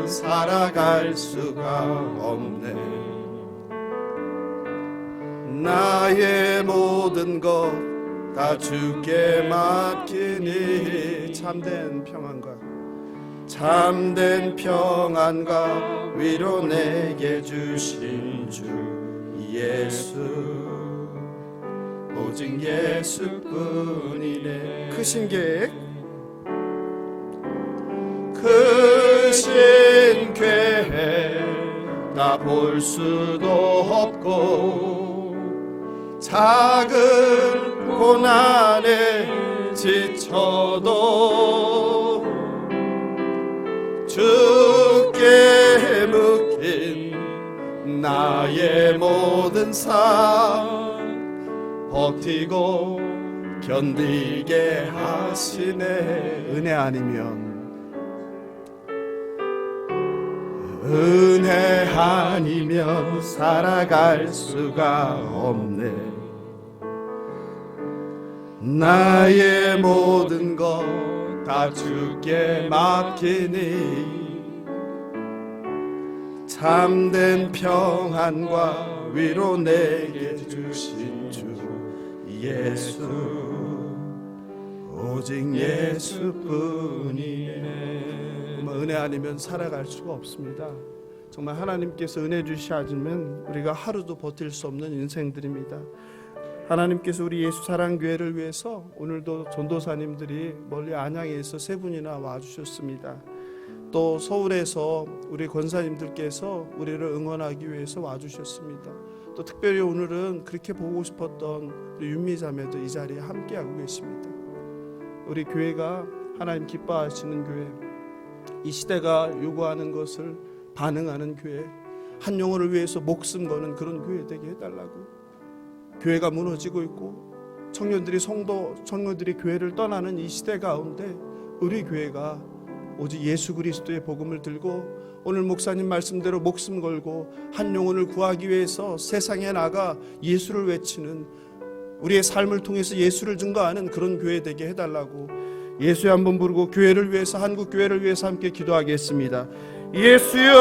A: 살아갈 수가 없네, 나의 모든 것 다 주께 맡기니 참된 평안과 위로 내게 주신 주 예수 오직 예수뿐이네. 크신 계획 다 볼 수도 없고 작은 고난에 지쳐도 주께 묶인 나의 모든 삶 버티고 견디게 하시네. 은혜 아니면 살아갈 수가 없네, 나의 모든 것 다 주께 맡기니 참된 평안과 위로 내게 주신 주 예수 오직 예수뿐이네. 은혜 아니면 살아갈 수가 없습니다. 정말 하나님께서 은혜 주시지 않으면 우리가 하루도 버틸 수 없는 인생들입니다. 하나님께서 우리 예수 사랑교회를 위해서 오늘도 전도사님들이 멀리 안양에서 세 분이나 와주셨습니다. 또 서울에서 우리 권사님들께서 우리를 응원하기 위해서 와주셨습니다. 또 특별히 오늘은 그렇게 보고 싶었던 우리 윤미자매도 이 자리에 함께하고 계십니다. 우리 교회가 하나님 기뻐하시는 교회, 이 시대가 요구하는 것을 반응하는 교회, 한 영혼을 위해서 목숨 거는 그런 교회 되게 해달라고. 교회가 무너지고 있고 청년들이 교회를 떠나는 이 시대 가운데 우리 교회가 오직 예수 그리스도의 복음을 들고 오늘 목사님 말씀대로 목숨 걸고 한 영혼을 구하기 위해서 세상에 나가 예수를 외치는, 우리의 삶을 통해서 예수를 증거하는 그런 교회 되게 해달라고 예수에 한번 부르고 교회를 위해서, 한국 교회를 위해서 함께 기도하겠습니다. 예수여,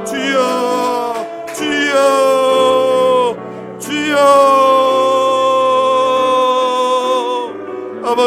A: 주여, 주여, 주여.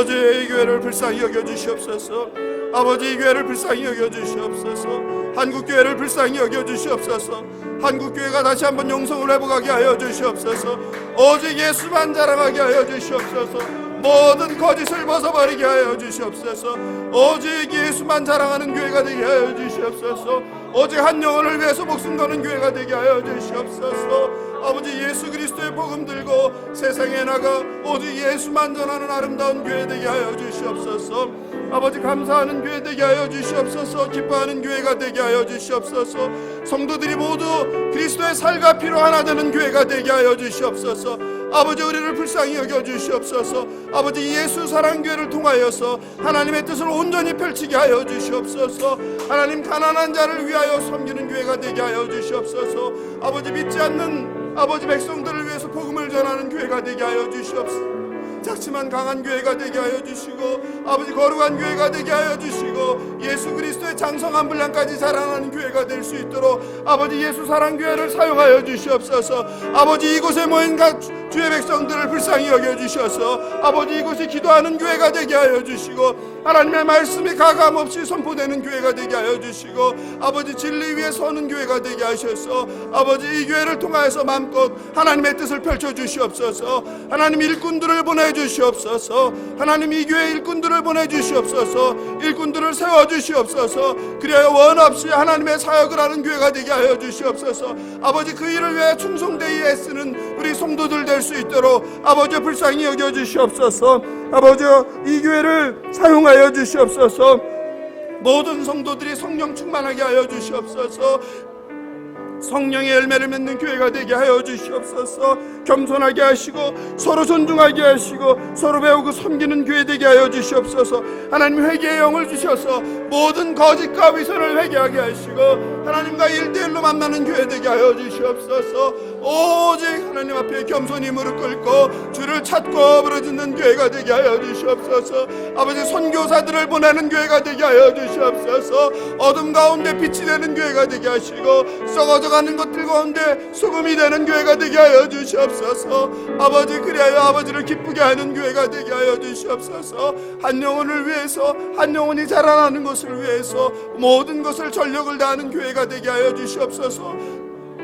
A: 아버지 이 교회를 불쌍히 여겨주시옵소서. 아버지 이 교회를 불쌍히 여겨주시옵소서. 한국교회를 불쌍히 여겨주시옵소서. 한국교회가 다시 한번 영성을 회복하게 하여 주시옵소서. 오직 예수만 자랑하게 하여 주시옵소서. 모든 거짓을 벗어버리게 하여 주시옵소서. 오직 예수만 자랑하는 교회가 되게 하여 주시옵소서. 오직 한 영혼을 위해서 목숨 거는 교회가 되게 하여 주시옵소서. 아버지 예수 그리스도의 복음 들고 세상에 나가 오직 예수만 전하는 아름다운 교회 되게 하여 주시옵소서. 아버지 감사하는 교회 되게 하여 주시옵소서. 기뻐하는 교회가 되게 하여 주시옵소서. 성도들이 모두 그리스도의 살과 피로 하나 되는 교회가 되게 하여 주시옵소서. 아버지 우리를 불쌍히 여겨주시옵소서. 아버지 예수 사랑교회를 통하여서 하나님의 뜻을 온전히 펼치게 하여 주시옵소서. 하나님 가난한 자를 위하여 섬기는 교회가 되게 하여 주시옵소서. 아버지 믿지 않는 아버지 백성들을 위해서 복음을 전하는 교회가 되게 하여 주시옵소서. 작지만 강한 교회가 되게 하여 주시고 아버지 거룩한 교회가 되게 하여 주시고 예수 그리스도의 장성한 분량까지 자라나는 교회가 될 수 있도록 아버지 예수 사랑교회를 사용하여 주시옵소서. 아버지 이곳에 모인 각 주의 백성들을 불쌍히 여겨주셔서 아버지 이곳에 기도하는 교회가 되게 하여 주시고 하나님의 말씀이 가감없이 선포되는 교회가 되게 하여 주시고 아버지 진리 위에 서는 교회가 되게 하셔서 아버지 이 교회를 통하여서 마음껏 하나님의 뜻을 펼쳐주시옵소서. 하나님 일꾼들을 보내주시옵소서. 하나님 이 교회 일꾼들을 보내주시옵소서. 일꾼들을 세워주시옵소서. 그리하여 원없이 하나님의 사역을 하는 교회가 되게 하여 주시옵소서. 아버지 그 일을 위해 충성되이 애쓰는 우리 성도들 될 수 있도록 아버지 불쌍히 여겨주시옵소서. 아버지 이 교회를 사용하여 주시옵소서. 모든 성도들이 성령 충만하게 하여 주시옵소서. 성령의 열매를 맺는 교회가 되게 하여 주시옵소서. 겸손하게 하시고 서로 존중하게 하시고 서로 배우고 섬기는 교회 되게 하여 주시옵소서. 하나님 회개의 영을 주셔서 모든 거짓과 위선을 회개하게 하시고 하나님과 1대1로 만나는 교회 되게 하여 주시옵소서. 오직 하나님 앞에 겸손히 무릎 꿇고 주를 찾고 부르짖는 교회가 되게 하여 주시옵소서. 아버지 선교사들을 보내는 교회가 되게 하여 주시옵소서. 어둠 가운데 빛이 되는 교회가 되게 하시고 썩어져가는 것들 가운데 소금이 되는 교회가 되게 하여 주시옵소서. 아버지 그리하여 아버지를 기쁘게 하는 교회가 되게 하여 주시옵소서. 한 영혼을 위해서 한 영혼이 자라나는 것을 위해서 모든 것을 전력을 다하는 교회가 되게 하여 주시옵소서.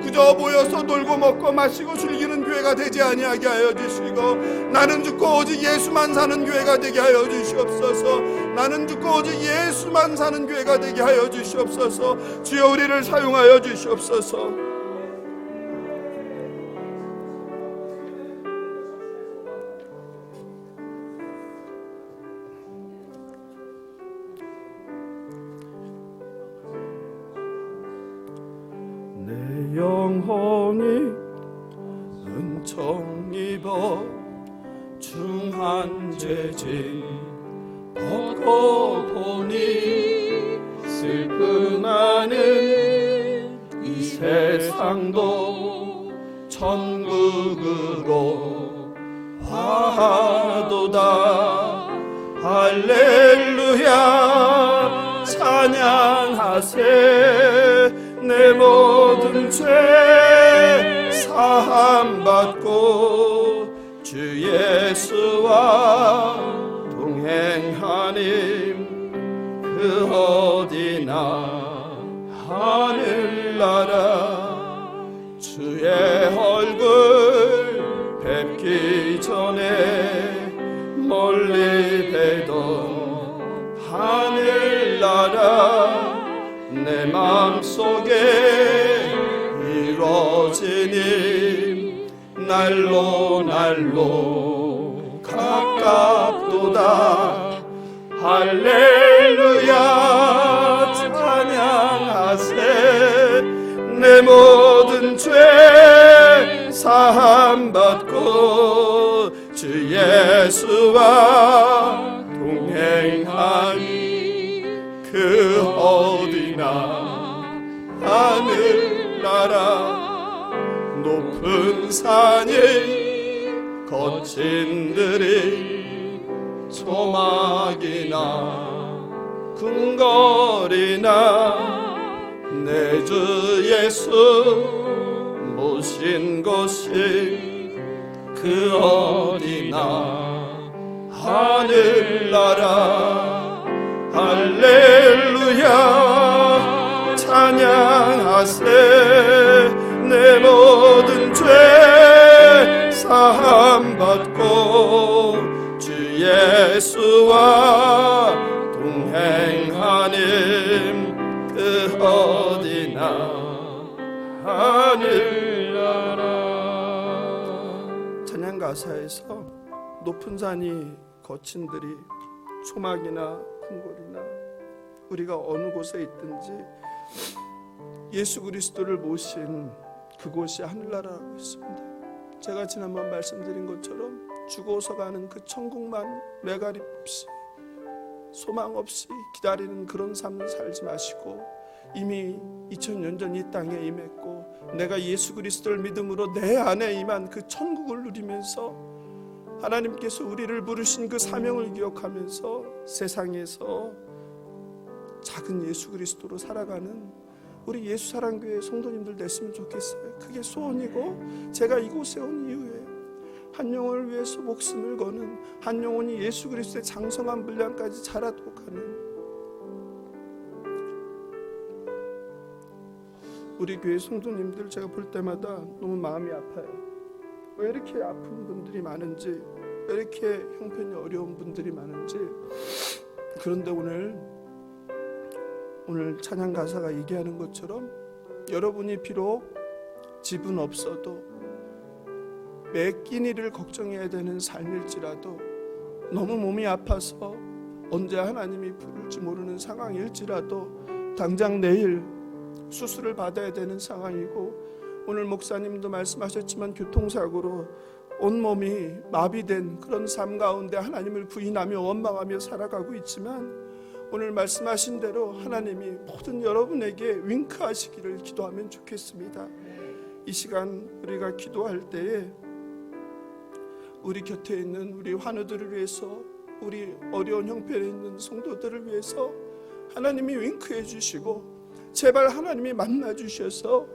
A: 그저 모여서 놀고 먹고 마시고 즐기는 교회가 되지 아니하게 하여 주시고 나는 죽고 오직 예수만 사는 교회가 되게 하여 주시옵소서. 나는 죽고 오직 예수만 사는 교회가 되게 하여 주시옵소서. 주여 우리를 사용하여 주시옵소서. 내 영혼이 은총 입어 중한 죄짐 벗고 보니 슬픔하는 이 세상도 천국으로 화하도다. 할렐루야 찬양하세. 내 모든 죄 사함받고 주 예수와 동행하님 그 어디나 하늘나라. 주의 얼굴 뵙기 전에 멀리 뵈던 하늘나라. 내 맘속에 이루어지니 날로 날로 가깝도다. 할렐루야 찬양하세. 내 모든 죄 사함받고 주 예수와 동행하니 그 어디나 하늘나라. 높은 산이 거친 들이 초막이나 궁궐이나 내 주 예수 모신 곳이 그 어디나 하늘나라 할렐루야 찬양하세 내 모든 죄 사함받고 주 예수와 동행하는 그 어디나 하늘나라. 찬양 가사에서 높은 산이 거친 들이 초막이나 궁궐이나 우리가 어느 곳에 있든지 예수 그리스도를 모신 그곳이 하늘나라라고 했습니다. 제가 지난번 말씀드린 것처럼 죽어서 가는 그 천국만 매가리 없이 소망 없이 기다리는 그런 삶을 살지 마시고 이미 2000년 전 이 땅에 임했고 내가 예수 그리스도를 믿음으로 내 안에 임한 그 천국을 누리면서 하나님께서 우리를 부르신 그 사명을 기억하면서 세상에서 작은 예수 그리스도로 살아가는 우리 예수사랑교회 성도님들 됐으면 좋겠어요. 그게 소원이고 제가 이곳에 온 이유에 한 영혼을 위해서 목숨을 거는 한 영혼이 예수 그리스도의 장성한 분량까지 자라도록 하는 우리 교회 성도님들 제가 볼 때마다 너무 마음이 아파요. 왜 이렇게 아픈 분들이 많은지, 왜 이렇게 형편이 어려운 분들이 많은지. 그런데 오늘 찬양 가사가 얘기하는 것처럼 여러분이 비록 집은 없어도 매 끼니를 걱정해야 되는 삶일지라도 너무 몸이 아파서 언제 하나님이 부를지 모르는 상황일지라도 당장 내일 수술을 받아야 되는 상황이고 오늘 목사님도 말씀하셨지만 교통사고로 온몸이 마비된 그런 삶 가운데 하나님을 부인하며 원망하며 살아가고 있지만 오늘 말씀하신 대로 하나님이 모든 여러분에게 윙크하시기를 기도하면 좋겠습니다. 이 시간 우리가 기도할 때에 우리 곁에 있는 우리 환우들을 위해서 우리 어려운 형편에 있는 성도들을 위해서 하나님이 윙크해 주시고 제발 하나님이 만나 주셔서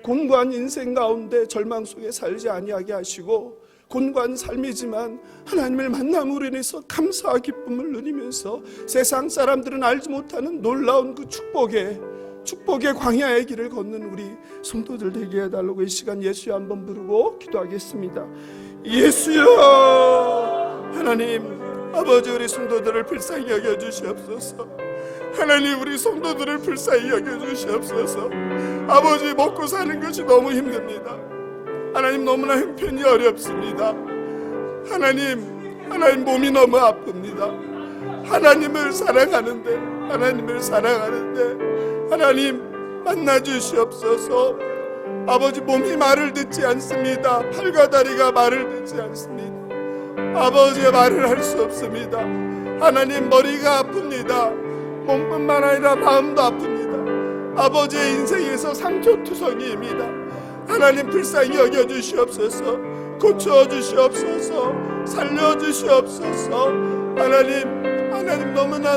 A: 곤고한 인생 가운데 절망 속에 살지 아니하게 하시고 곤고한 삶이지만 하나님을 만남으로 인해서 감사와 기쁨을 누리면서 세상 사람들은 알지 못하는 놀라운 그 축복의 광야의 길을 걷는 우리 성도들 되게 해달라고 이 시간 예수여 한번 부르고 기도하겠습니다. 예수여 하나님 아버지 우리 성도들을 불쌍히 여겨주시옵소서. 하나님 우리 성도들을 불쌍히 여겨주시옵소서. 아버지 먹고 사는 것이 너무 힘듭니다. 하나님 너무나 형편이 어렵습니다. 하나님 몸이 너무 아픕니다. 하나님을 사랑하는데 하나님 만나주시옵소서. 아버지 몸이 말을 듣지 않습니다. 팔과 다리가 말을 듣지 않습니다. 아버지의 말을 할 수 없습니다. 하나님 머리가 아픕니다. 몸뿐만 아니라 마음도 아픕니다. 아버지의 인생에서 상처투성이입니다. 하나님 불쌍히 여겨주시옵소서. 고쳐주시옵소서. 살려주시옵소서. 하나님 너무나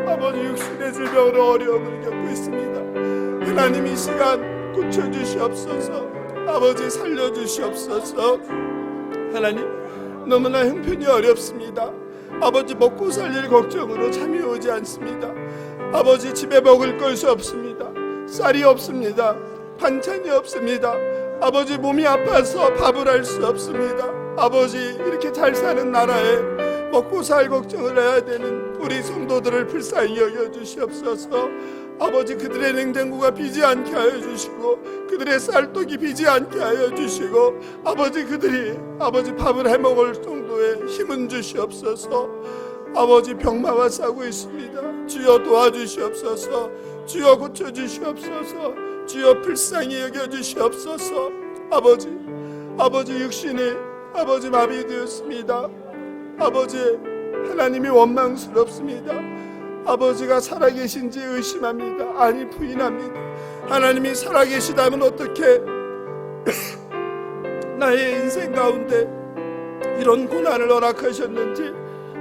A: 아버지 육신의 질병으로 어려움을 겪고 있습니다. 하나님 이 시간 고쳐주시옵소서. 아버지 살려주시옵소서. 하나님 너무나 형편이 어렵습니다. 아버지 먹고 살릴 걱정으로 잠이 오지 않습니다. 아버지 집에 먹을 것이 없습니다. 쌀이 없습니다. 반찬이 없습니다. 아버지 몸이 아파서 밥을 할 수 없습니다. 아버지 이렇게 잘 사는 나라에 먹고 살 걱정을 해야 되는 우리 성도들을 불쌍히 여겨주시옵소서. 아버지 그들의 냉장고가 비지 않게 하여 주시고 그들의 쌀떡이 비지 않게 하여 주시고 아버지 그들이 밥을 해먹을 정도의 힘은 주시옵소서. 아버지 병마가 싸고 있습니다. 주여 도와주시옵소서. 주여 고쳐주시옵소서. 주여 불쌍히 여겨주시옵소서. 아버지 육신이 마비되었습니다. 아버지 하나님이 원망스럽습니다. 아버지가 살아계신지 의심합니다. 아니 부인합니다. 하나님이 살아계시다면 어떻게 나의 인생 가운데 이런 고난을 허락하셨는지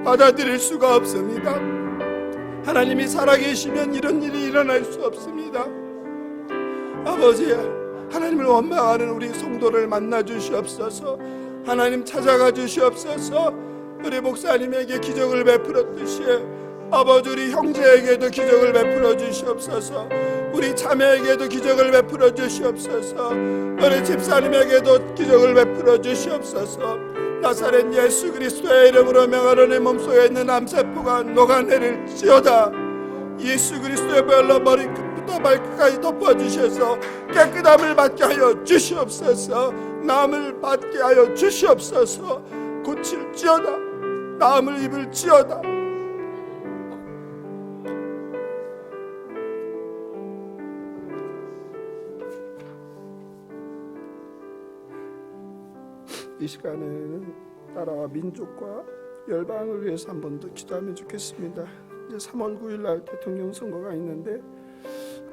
A: 받아들일 수가 없습니다. 하나님이 살아계시면 이런 일이 일어날 수 없습니다. 아버지 하나님을 원망하는 우리 성도를 만나 주시옵소서. 하나님 찾아가 주시옵소서. 우리 목사님에게 기적을 베풀었듯이 아버지 우리 형제에게도 기적을 베풀어 주시옵소서. 우리 자매에게도 기적을 베풀어 주시옵소서. 우리 집사님에게도 기적을 베풀어 주시옵소서. 나사렛 예수 그리스도의 이름으로 명하노니 몸속에 있는 암세포가 녹아내릴지어다. 예수 그리스도의 별로 머리끝부터 발끝까지 덮어주셔서 깨끗함을 받게 하여 주시옵소서. 나음을 받게 하여 주시옵소서. 고칠지어다. 나음을 입을지어다. 이 시간에는 나라와 민족과 열방을 위해서 한 번 더 기도하면 좋겠습니다. 이제 3월 9일 날 대통령 선거가 있는데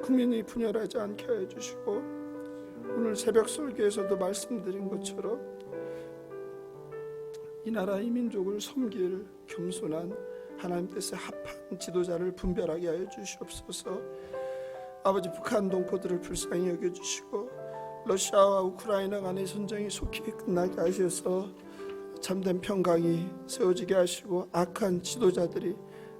A: 국민이 분열하지 않게 해주시고, 오늘 새벽 설교에서도 말씀드린 것처럼 이 나라 이 민족을 섬길 겸손한 하나님 뜻에 합한 지도자를 분별하게 하여 주시옵소서. 아버지 북한 동포들을 불쌍히 여겨주시고 러시아와 우크라이나 간의 전쟁이 속히 끝나게 하셔서 참된 평강이 세워지게 하시고 악한 지도자들이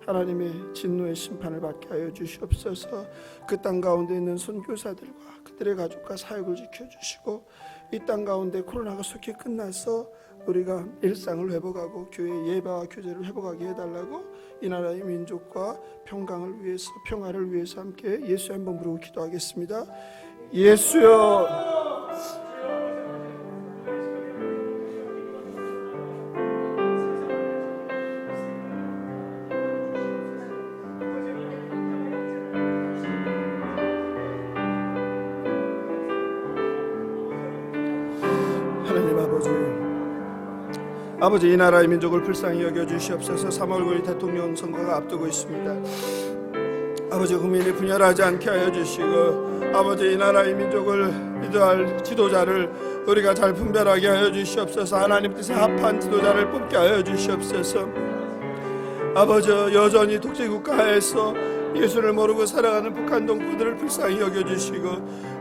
A: 하나님의 진노의 심판을 받게 하여 주시옵소서. 그 땅 가운데 있는 선교사들과 그들의 가족과 사역을 지켜주시고, 이 땅 가운데 코로나가 속히 끝나서 우리가 일상을 회복하고 교회 예배와 교제를 회복하게 해달라고 이 나라의 민족과 평강을 위해서, 평화를 위해서 함께 예수 한번 부르고 기도하겠습니다. 예수여. 하나님 아버지 이 나라의 민족을 불쌍히 여겨주시옵소서. 3월 9일 대통령 선거가 앞두고 있습니다. 아버지 국민이 분열하지 않게 하여 주시고, 아버지 이 나라의 민족을 리드할 지도자를 우리가 잘 분별하게 하여 주시옵소서. 하나님 뜻에 합한 지도자를 뽑게 하여 주시옵소서. 아버지 여전히 독재국가에서 예수를 모르고 살아가는 북한 동포들을 불쌍히 여겨주시고,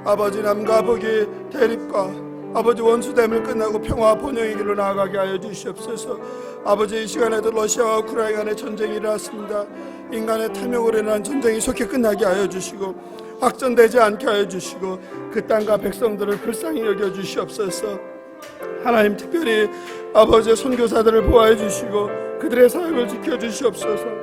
A: 아버지 남과 북이 대립과 아버지 원수됨을 끝나고 평화 번영의 길로 나아가게 하여 주시옵소서. 아버지 이 시간에도 러시아와 우크라이나 간의 전쟁이 일어났습니다. 인간의 탐욕으로 인한 전쟁이 속히 끝나게 하여 주시고, 확전되지 않게 하여 주시고, 그 땅과 백성들을 불쌍히 여겨 주시옵소서. 하나님 특별히 아버지의 선교사들을 보호해 주시고 그들의 사역을 지켜 주시옵소서.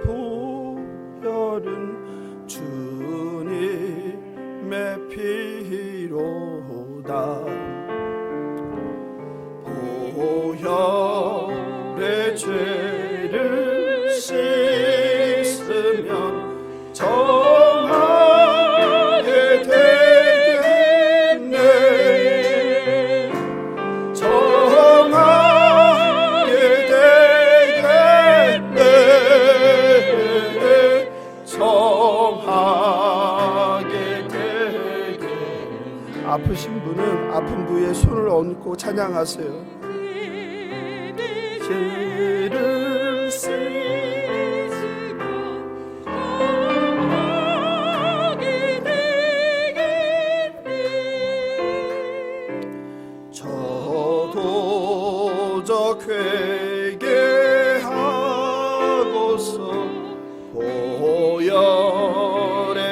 A: 보혈은 주님의 피로다. 보혈의 죄를 씻으면 정하게 되겠네. 정하게 되겠네. 정하게 되겠네. 아프신 분은 아픈 부위에 손을 얹고 찬양하세요. 죄를 씻으면 정하게 되겠네. 저도적 회개하고서 보혈에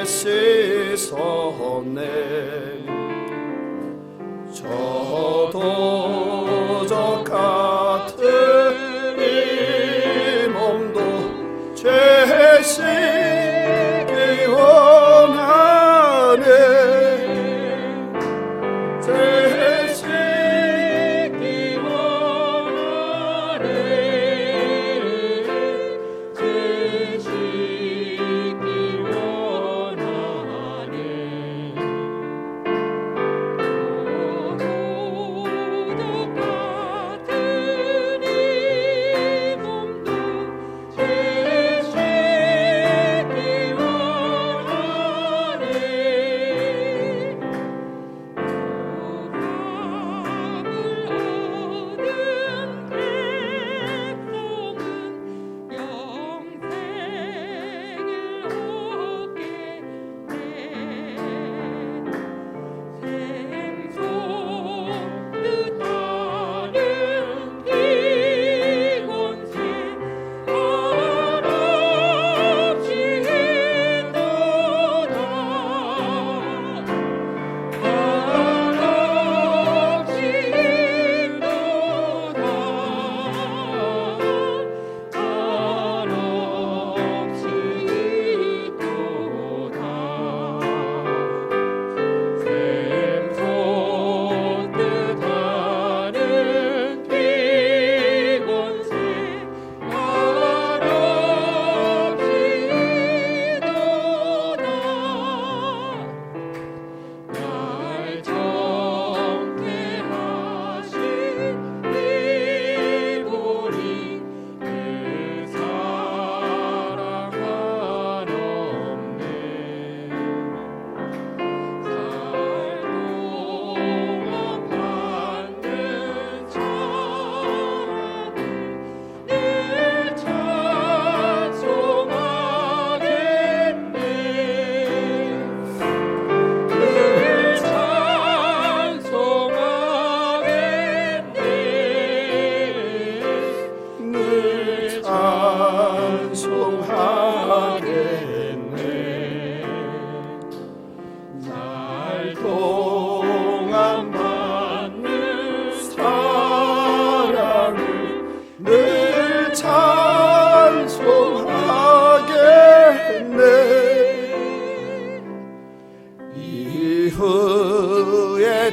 A: 씻었네. 저도적 같은 이 몸도 죄 씻기 원하네. 죄 씻기 원하네. 죄 씻기 원하네.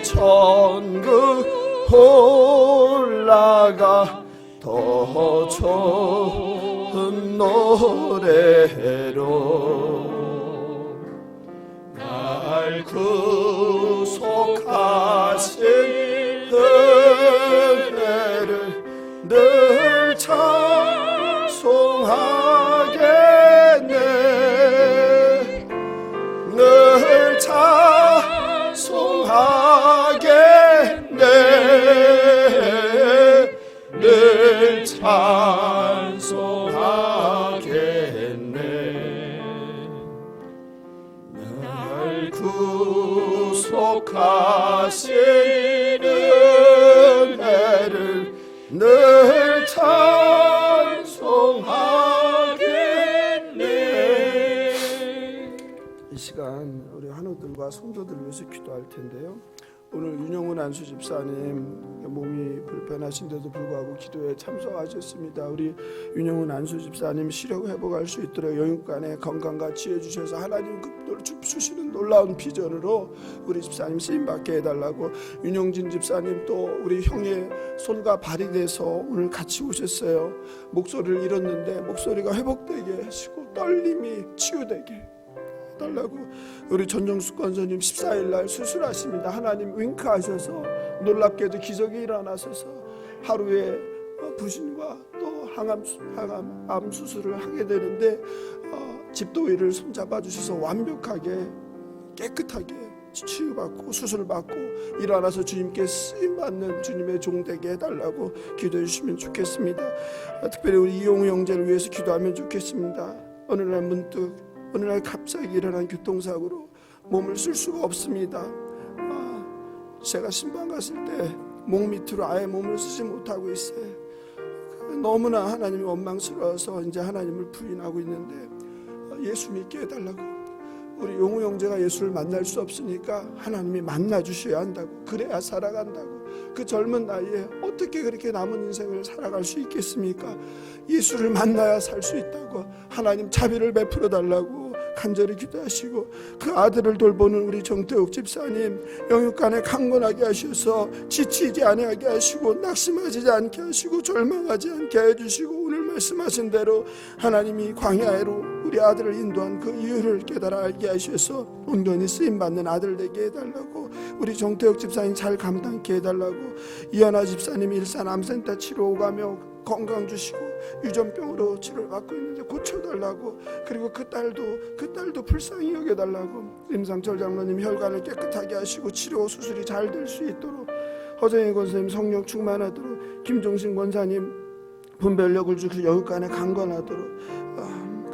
A: 천국 올라가 더 좋은 노래로 날 구속하신 은혜를 늘 찬송하겠네 늘 찬송하겠네 늘 찬송하겠네 날 구속하신 은혜를 늘 찬송하겠네. 이 시간 우리 한우들과 성도들을 위해서 기도할 텐데요. 오늘 윤영훈 안수 집사님 몸이 불편하신데도 불구하고 기도에 참석하셨습니다. 우리 윤영훈 안수 집사님 시력 회복할 수 있도록 영육간에 건강과 지혜 주셔서 하나님 주시는 놀라운 비전으로 우리 집사님 쓰임받게 해달라고 윤영진 집사님 또 우리 형의 손과 발이 돼서 오늘 같이 오셨어요. 목소리를 잃었는데 목소리가 회복되게 하시고 떨림이 치유되게 달라고 우리 전정숙 권사님 14일 날 수술하십니다. 하나님 윙크하셔서 놀랍게도 기적이 일어나셔서 하루에 부신과 또 항암 수술을 하게 되는데 집도의를 손잡아 주셔서 완벽하게 깨끗하게 치유받고 수술받고 일어나서 주님께 쓰임받는 주님의 종 되게 해달라고 기도해 주시면 좋겠습니다. 특별히 우리 이용우 형제를 위해서 기도하면 좋겠습니다. 어느 날 갑자기 일어난 교통사고로 몸을 쓸 수가 없습니다. 제가 신방 갔을 때 목 밑으로 아예 몸을 쓰지 못하고 있어요. 너무나 하나님이 원망스러워서 이제 하나님을 부인하고 있는데 예수 믿게 해달라고. 우리 용우 형제가 예수를 만날 수 없으니까 하나님이 만나 주셔야 한다고. 그래야 살아간다고. 그 젊은 나이에 어떻게 그렇게 남은 인생을 살아갈 수 있겠습니까? 예수를 만나야 살 수 있다고. 하나님 자비를 베풀어 달라고 간절히 기도하시고 그 아들을 돌보는 우리 정태욱 집사님 영육간에 강건하게 하셔서 지치지 않게 하시고 낙심하지 않게 하시고 절망하지 않게 해주시고 오늘 말씀하신 대로 하나님이 광야로 우리 아들을 인도한 그 이유를 깨달아 알게 하셔서 온전히 쓰임받는 아들 되게 해달라고. 우리 정태욱 집사님 잘 감당케 해달라고. 이현아 집사님 일산 암센터 치료 오가며 건강 주시고 유전병으로 치료를 받고 있는데 고쳐달라고. 그리고 그 딸도 불쌍히 여겨달라고. 임상철 장로님 혈관을 깨끗하게 하시고 치료 수술이 잘 될 수 있도록. 허정희 권사님 성령 충만하도록. 김종신 권사님 분별력을 주셔서 영육간에 강건하도록.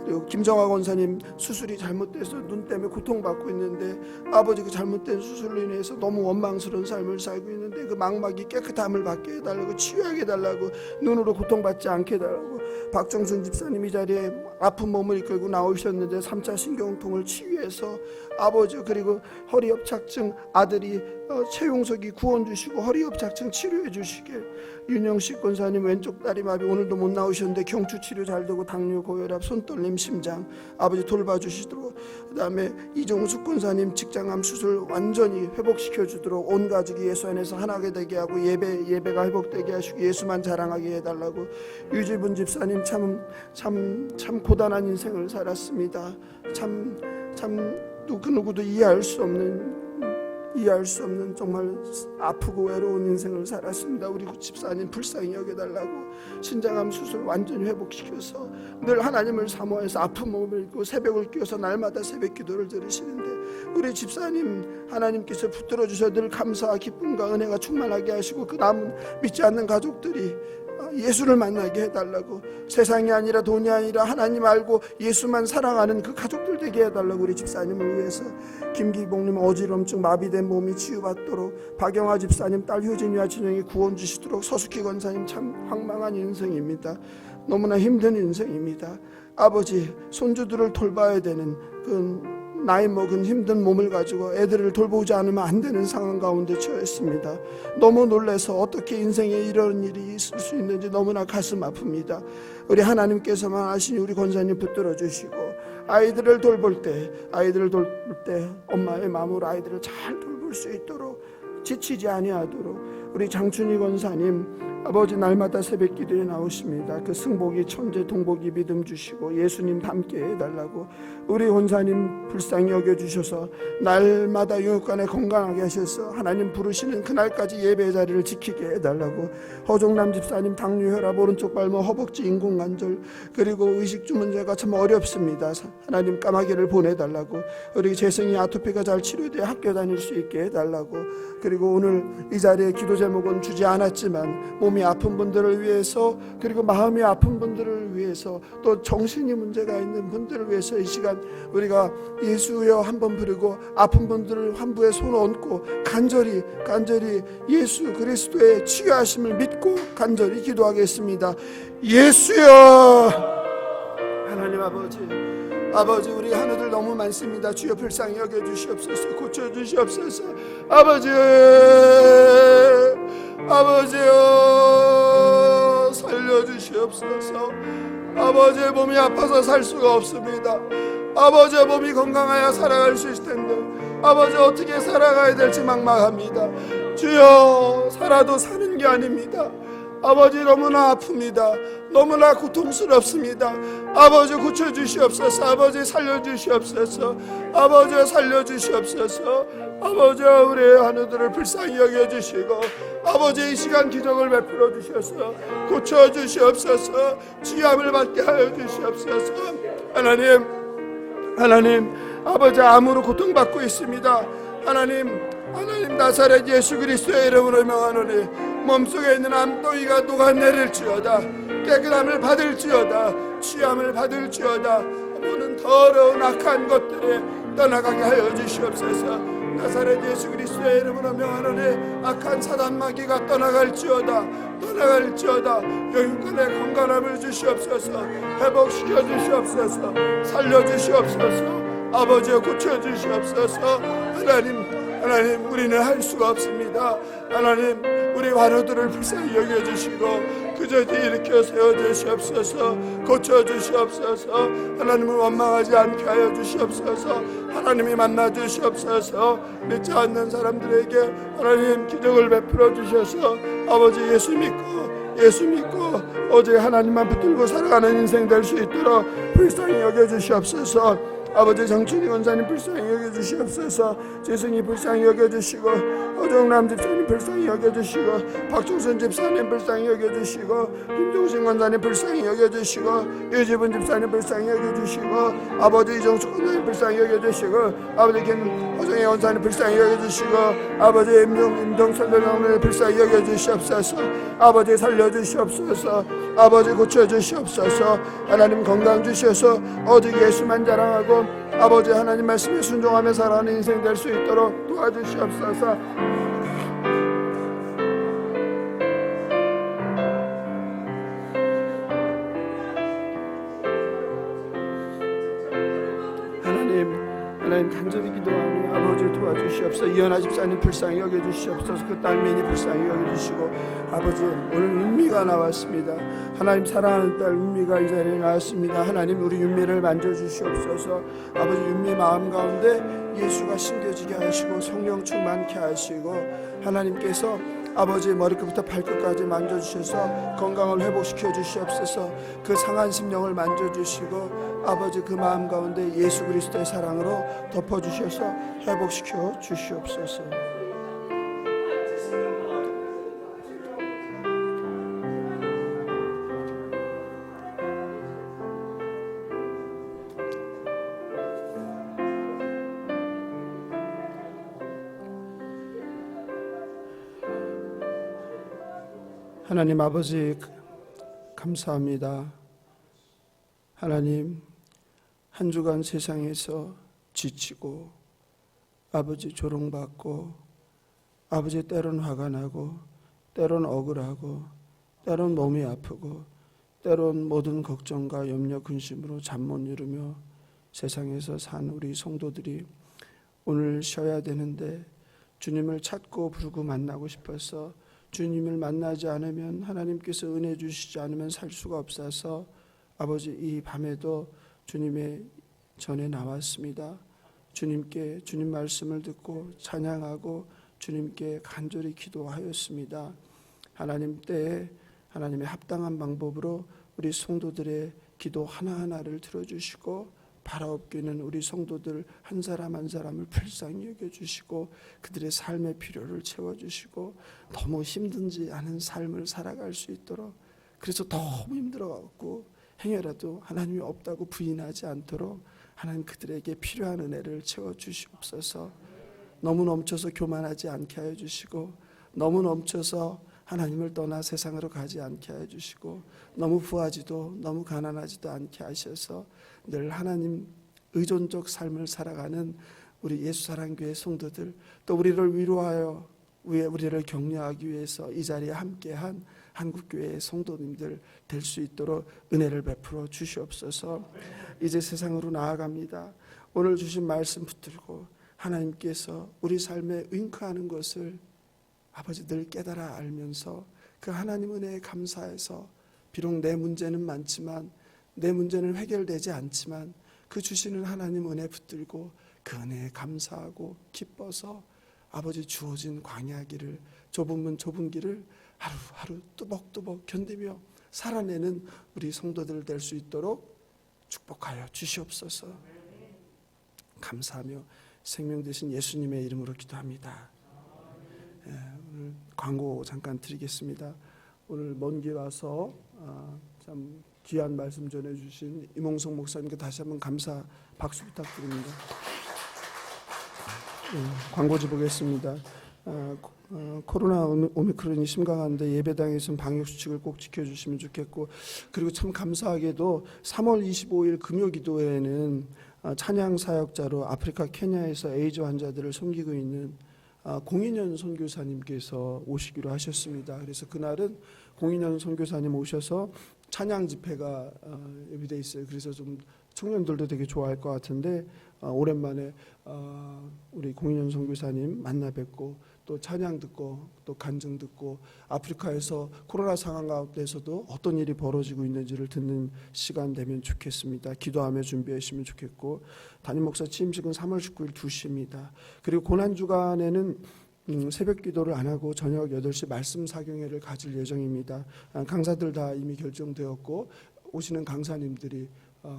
A: 그리고 김정화 권사님 수술이 잘못돼서 눈 때문에 고통받고 있는데 아버지 그 잘못된 수술로 인해서 너무 원망스러운 삶을 살고 있는데 그 망막이 깨끗함을 받게 해달라고 치유하게 해달라고 눈으로 고통받지 않게 해달라고. 박정순 집사님 이 자리에 아픈 몸을 이끌고 나오셨는데 3차 신경통을 치유해서 아버지 그리고 허리협착증 아들이 최용석이 구원 주시고 허리협착증 치료해 주시길. 윤영식 권사님 왼쪽 다리마비 오늘도 못 나오셨는데 경추 치료 잘 되고 당뇨 고혈압 손떨림 심장 아버지 돌봐주시도록. 그 다음에 이종숙 권사님 직장암 수술 완전히 회복시켜 주도록 온 가족이 예수 안에서 하나게 되게 하고 예배가 회복되게 하시고 예수만 자랑하게 해달라고. 유지분 집사님 참 고단한 인생을 살았습니다. 참 누구도 이해할 수 없는 정말 아프고 외로운 인생을 살았습니다. 우리 집사님 불쌍히 여겨달라고. 신장암 수술 완전히 회복시켜서 늘 하나님을 사모해서 아픈 몸을 입고 새벽을 끼워서 날마다 새벽 기도를 들으시는데 우리 집사님 하나님께서 붙들어 주셔 늘 감사와 기쁨과 은혜가 충만하게 하시고 그 남은 믿지 않는 가족들이 예수를 만나게 해달라고. 세상이 아니라 돈이 아니라 하나님 알고 예수만 사랑하는 그 가족들 되게 해달라고. 우리 집사님을 위해서. 김기봉님 어지럼증 마비된 몸이 치유받도록. 박영아 집사님 딸 효진이와 진영이 구원 주시도록. 서숙희 권사님 참 황망한 인생입니다. 너무나 힘든 인생입니다. 아버지 손주들을 돌봐야 되는 그 나이 먹은 힘든 몸을 가지고 애들을 돌보지 않으면 안 되는 상황 가운데 처했습니다. 너무 놀라서 어떻게 인생에 이런 일이 있을 수 있는지 너무나 가슴 아픕니다. 우리 하나님께서만 아시니 우리 권사님 붙들어 주시고 아이들을 돌볼 때 엄마의 마음으로 아이들을 잘 돌볼 수 있도록
C: 지치지 아니하도록 우리 장춘희 권사님 아버지 날마다 새벽 기도에 나오십니다. 그 승복이 천재 동복이 믿음 주시고 예수님 함께 해달라고 우리 권사님 불쌍히 여겨주셔서 날마다 유육간에 건강하게 하셔서 하나님 부르시는 그날까지 예배 자리를 지키게 해달라고 허종남 집사님 당뇨 혈압 오른쪽 발목 허벅지 인공관절 그리고 의식주 문제가 참 어렵습니다. 하나님 까마귀를 보내달라고 우리 재성이 아토피가 잘 치료돼 학교 다닐 수 있게 해달라고 그리고 오늘 이 자리에 기도 제목은 주지 않았지만 몸이 아픈 분들을 위해서 그리고 마음이 아픈 분들을 위해서 또 정신이 문제가 있는 분들을 위해서 이 시간 우리가 예수여 한번 부르고 아픈 분들을 환부에 손 얹고 간절히 예수 그리스도의 치유하심을 믿고 간절히 기도하겠습니다. 예수여 하나님 아버지 우리 한우들 너무 많습니다. 주여 불쌍히 여겨주시옵소서 고쳐주시옵소서 아버지여 살려주시옵소서 아버지의 몸이 아파서 살 수가 없습니다. 아버지의 몸이 건강해야 살아갈 수 있을 텐데 아버지 어떻게 살아가야 될지 막막합니다. 주여 살아도 사는 게 아닙니다. 아버지 너무나 아픕니다. 너무나 고통스럽습니다. 아버지 고쳐주시옵소서 아버지 살려주시옵소서 아버지 살려주시옵소서 아버지 우리 하늘들을 불쌍히 여겨주시고 아버지 이 시간 기적을 베풀어 주셔서 고쳐주시옵소서 치유함을 받게 하여 주시옵소서 하나님 아버지 암으로 고통받고 있습니다. 하나님 나사렛 예수 그리스도의 이름으로 명하노니 몸속에 있는 암덩이가 녹아내릴지어다 깨끗함을 받을지어다 치유함을 받을지어다 모든 더러운 악한 것들에 떠나가게 하여 주시옵소서 나사렛 예수 그리스도의 이름으로 명하노니 악한 사단 마귀가 떠나갈지어다 영육간에 건강함을 주시옵소서 회복시켜 주시옵소서 살려주시옵소서 아버지여 고쳐주시옵소서 하나님 우리는 할 수가 없습니다. 하나님 우리 환우들을 불쌍히 여겨주시고 그저 일으켜 세워주시옵소서 고쳐주시옵소서 하나님을 원망하지 않게 하여 주시옵소서 하나님이 만나주시옵소서 믿지 않는 사람들에게 하나님 기적을 베풀어 주셔서 아버지 예수 믿고 오직 하나님만 붙들고 살아가는 인생 될 수 있도록 불쌍히 여겨주시옵소서 아버지 정춘희 권사님 불쌍히 여겨주시옵소서 재승이 불쌍히 여겨주시고 허정남 집사님 불쌍히 여겨주시고 박종선 집사님 불쌍히 여겨주시고 김종신 권사님 불쌍히 여겨주시고 유지분 집사님 불쌍히 여겨주시고 아버지 이정숙 권사님 불쌍히 여겨주시고 아버지 허정혜 권사님 불쌍히 여겨주시고 아버지 임동선 변호사님 불쌍히 여겨주시옵소서 아버지 살려주시옵소서 아버지 고쳐주시옵소서 하나님 건강 주셔서 오직 예수만 자랑하고 아버지 하나님 말씀에 순종하며 살아가는 인생 될 수 있도록 도와주시옵소서 하나님 간절히 기도하니 아버지 도와주시옵소서 이현아 집사님 불쌍히 여겨주시옵소서 그 딸민이 불쌍히 여겨주시고 아버지 오늘 윤미가 나왔습니다. 하나님 사랑하는 딸 윤미가 이 자리에 나왔습니다. 하나님 우리 윤미를 만져주시옵소서 아버지 윤미 마음 가운데 예수가 심겨지게 하시고 성령 충만케 하시고 하나님께서 아버지 머리끝부터 발끝까지 만져주셔서 건강을 회복시켜 주시옵소서 그 상한 심령을 만져주시고 아버지 그 마음 가운데 예수 그리스도의 사랑으로 덮어주셔서 회복시켜 주시옵소서 하나님 아버지 감사합니다. 하나님 한 주간 세상에서 지치고 아버지 조롱받고 아버지 때론 화가 나고 때론 억울하고 때론 몸이 아프고 때론 모든 걱정과 염려 근심으로 잠 못 이루며 세상에서 산 우리 성도들이 오늘 쉬어야 되는데 주님을 찾고 부르고 만나고 싶어서 주님을 만나지 않으면 하나님께서 은혜 주시지 않으면 살 수가 없어서 아버지 이 밤에도 주님의 전에 나왔습니다. 주님께 주님 말씀을 듣고 찬양하고 주님께 간절히 기도하였습니다. 하나님 때에 하나님의 합당한 방법으로 우리 성도들의 기도 하나하나를 들어주시고 바라옵기는 우리 성도들 한 사람 한 사람을 불쌍히 여겨주시고 그들의 삶의 필요를 채워주시고 너무 힘든지 않은 삶을 살아갈 수 있도록, 그래서 너무 힘들어갖고 행여라도 하나님이 없다고 부인하지 않도록 하나님 그들에게 필요한 은혜를 채워주시옵소서. 너무 넘쳐서 교만하지 않게 하여 주시고, 너무 넘쳐서 하나님을 떠나 세상으로 가지 않게 하여 주시고, 너무 부하지도 너무 가난하지도 않게 하셔서 늘 하나님 의존적 삶을 살아가는 우리 예수사랑교회 성도들, 또 우리를 위로하여 우리를 격려하기 위해서 이 자리에 함께한 한국교회의 성도님들 될 수 있도록 은혜를 베풀어 주시옵소서. 이제 세상으로 나아갑니다. 오늘 주신 말씀 붙들고 하나님께서 우리 삶에 윙크하는 것을 아버지 늘 깨달아 알면서 그 하나님 은혜에 감사해서, 비록 내 문제는 많지만, 내 문제는 해결되지 않지만 그 주시는 하나님 은혜 붙들고 그 은혜에 감사하고 기뻐서 아버지 주어진 광야 길을, 좁은 길을 하루하루 뚜벅뚜벅 견디며 살아내는 우리 성도들 될 수 있도록 축복하여 주시옵소서. 감사하며 생명 되신 예수님의 이름으로 기도합니다. 오늘 광고 잠깐 드리겠습니다. 오늘 먼 길 와서 참 귀한 말씀 전해주신 이몽석 목사님께 다시 한번 감사 박수 부탁드립니다. 광고지 보겠습니다. 코로나 오미크론이 심각한데 예배당에서는 방역수칙을 꼭 지켜주시면 좋겠고, 그리고 참 감사하게도 3월 25일 금요기도회에는 찬양사역자로 아프리카 케냐에서 에이즈 환자들을 섬기고 있는 공인현 선교사님께서 오시기로 하셨습니다. 그래서 그날은 공인현 선교사님 오셔서 찬양 집회가 예비되어 있어요. 그래서 좀 청년들도 되게 좋아할 것 같은데 오랜만에 우리 공인현 선교사님 만나 뵙고 또 찬양 듣고 또 간증 듣고 아프리카에서 코로나 상황 가운데서도 어떤 일이 벌어지고 있는지를 듣는 시간 되면 좋겠습니다. 기도하며 준비하시면 좋겠고, 담임 목사 취임식은 3월 19일 2시입니다. 그리고 고난주간에는 새벽 기도를 안 하고 저녁 8시 말씀 사경회를 가질 예정입니다. 강사들 다 이미 결정되었고, 오시는 강사님들이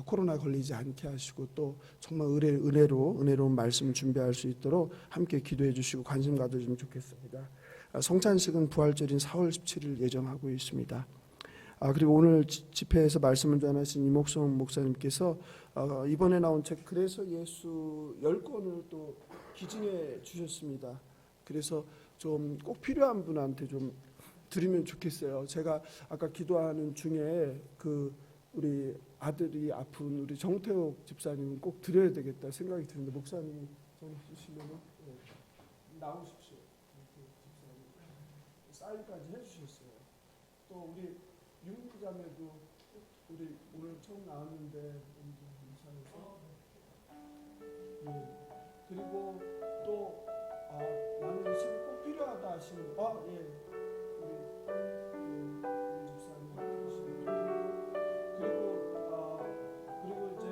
C: 코로나 걸리지 않게 하시고 또 정말 은혜로운 말씀 준비할 수 있도록 함께 기도해 주시고 관심 가져주면 좋겠습니다. 성찬식은 부활절인 4월 17일 예정하고 있습니다. 그리고 오늘 집회에서 말씀을 전하신 이목성 목사님께서 이번에 나온 책 그래서 예수 10권을 또 기증해 주셨습니다. 그래서 좀 꼭 필요한 분한테 좀 드리면 좋겠어요. 제가 아까 기도하는 중에 우리 아들이 아픈 우리 정태옥 집사님은 꼭 드려야 되겠다 생각이 드는데, 목사님이 좀 주시면 나오십시오. 사인까지 해주셨어요. 또 우리 윤기자매도 우리 오늘 처음 나왔는데 괜찮으세요? 그리고 또 나는 지금 꼭 필요하다 하시는 우리 집사님 해주시면 좋겠고, 그리고 이제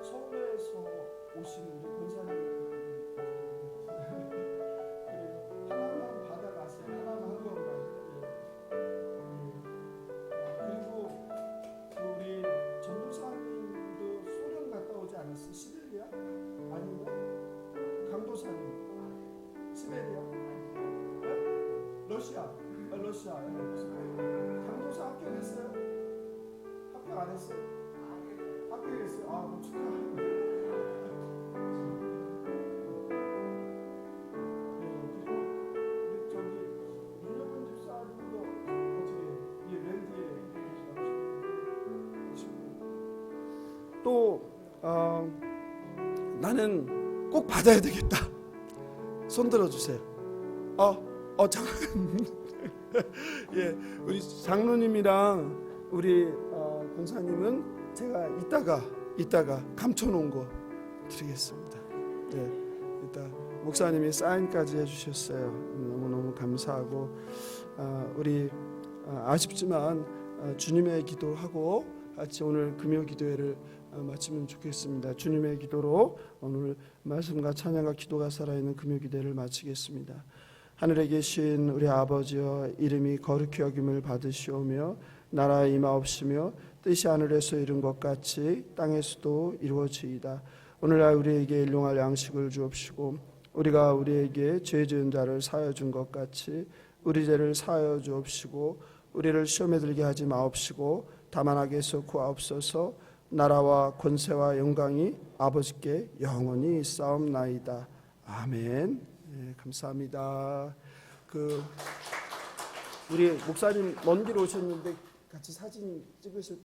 C: 서울에서 오신 우리 권사님 하나만 받아가세요. 하나만 한 건가요? 그리고 우리 전도사님도 소련 갔다 오지 않았어요? 시베리아? 아닌가? 강도사님 시베리아? 네? 러시아. 강도사 합격했어요? 합격 안 했어요? 합격했어요. 축하합니다. 그리고 저기 윤영근 집사님도 어떻게 랜드에 계시나요? 또 나는 꼭 받아야 되겠다. 손 들어주세요. 잠깐. 예, 우리 장로님이랑 우리 권사님은 제가 이따가 감춰놓은 거 드리겠습니다. 예, 이따 목사님이 사인까지 해주셨어요. 너무너무 감사하고, 우리 아쉽지만 주님의 기도하고 같이 오늘 금요 기도회를 마치면 좋겠습니다. 주님의 기도로 오늘 말씀과 찬양과 기도가 살아있는 금요 기도회를 마치겠습니다.
A: 하늘에 계신 우리 아버지여 이름이 거룩히 여김을 받으시오며 나라의 임하옵시며 뜻이 하늘에서 이룬 것 같이 땅에서도 이루어지이다. 오늘날 우리에게 일용할 양식을 주옵시고 우리가 우리에게 죄 지은 자를 사하여 준 것 같이 우리 죄를 사하여 주옵시고 우리를 시험에 들게 하지 마옵시고 다만 악에서 구하옵소서. 나라와 권세와 영광이 아버지께 영원히 있사옵나이다. 아멘. 예, 감사합니다. 우리 목사님 먼 길 오셨는데 같이 사진 찍으실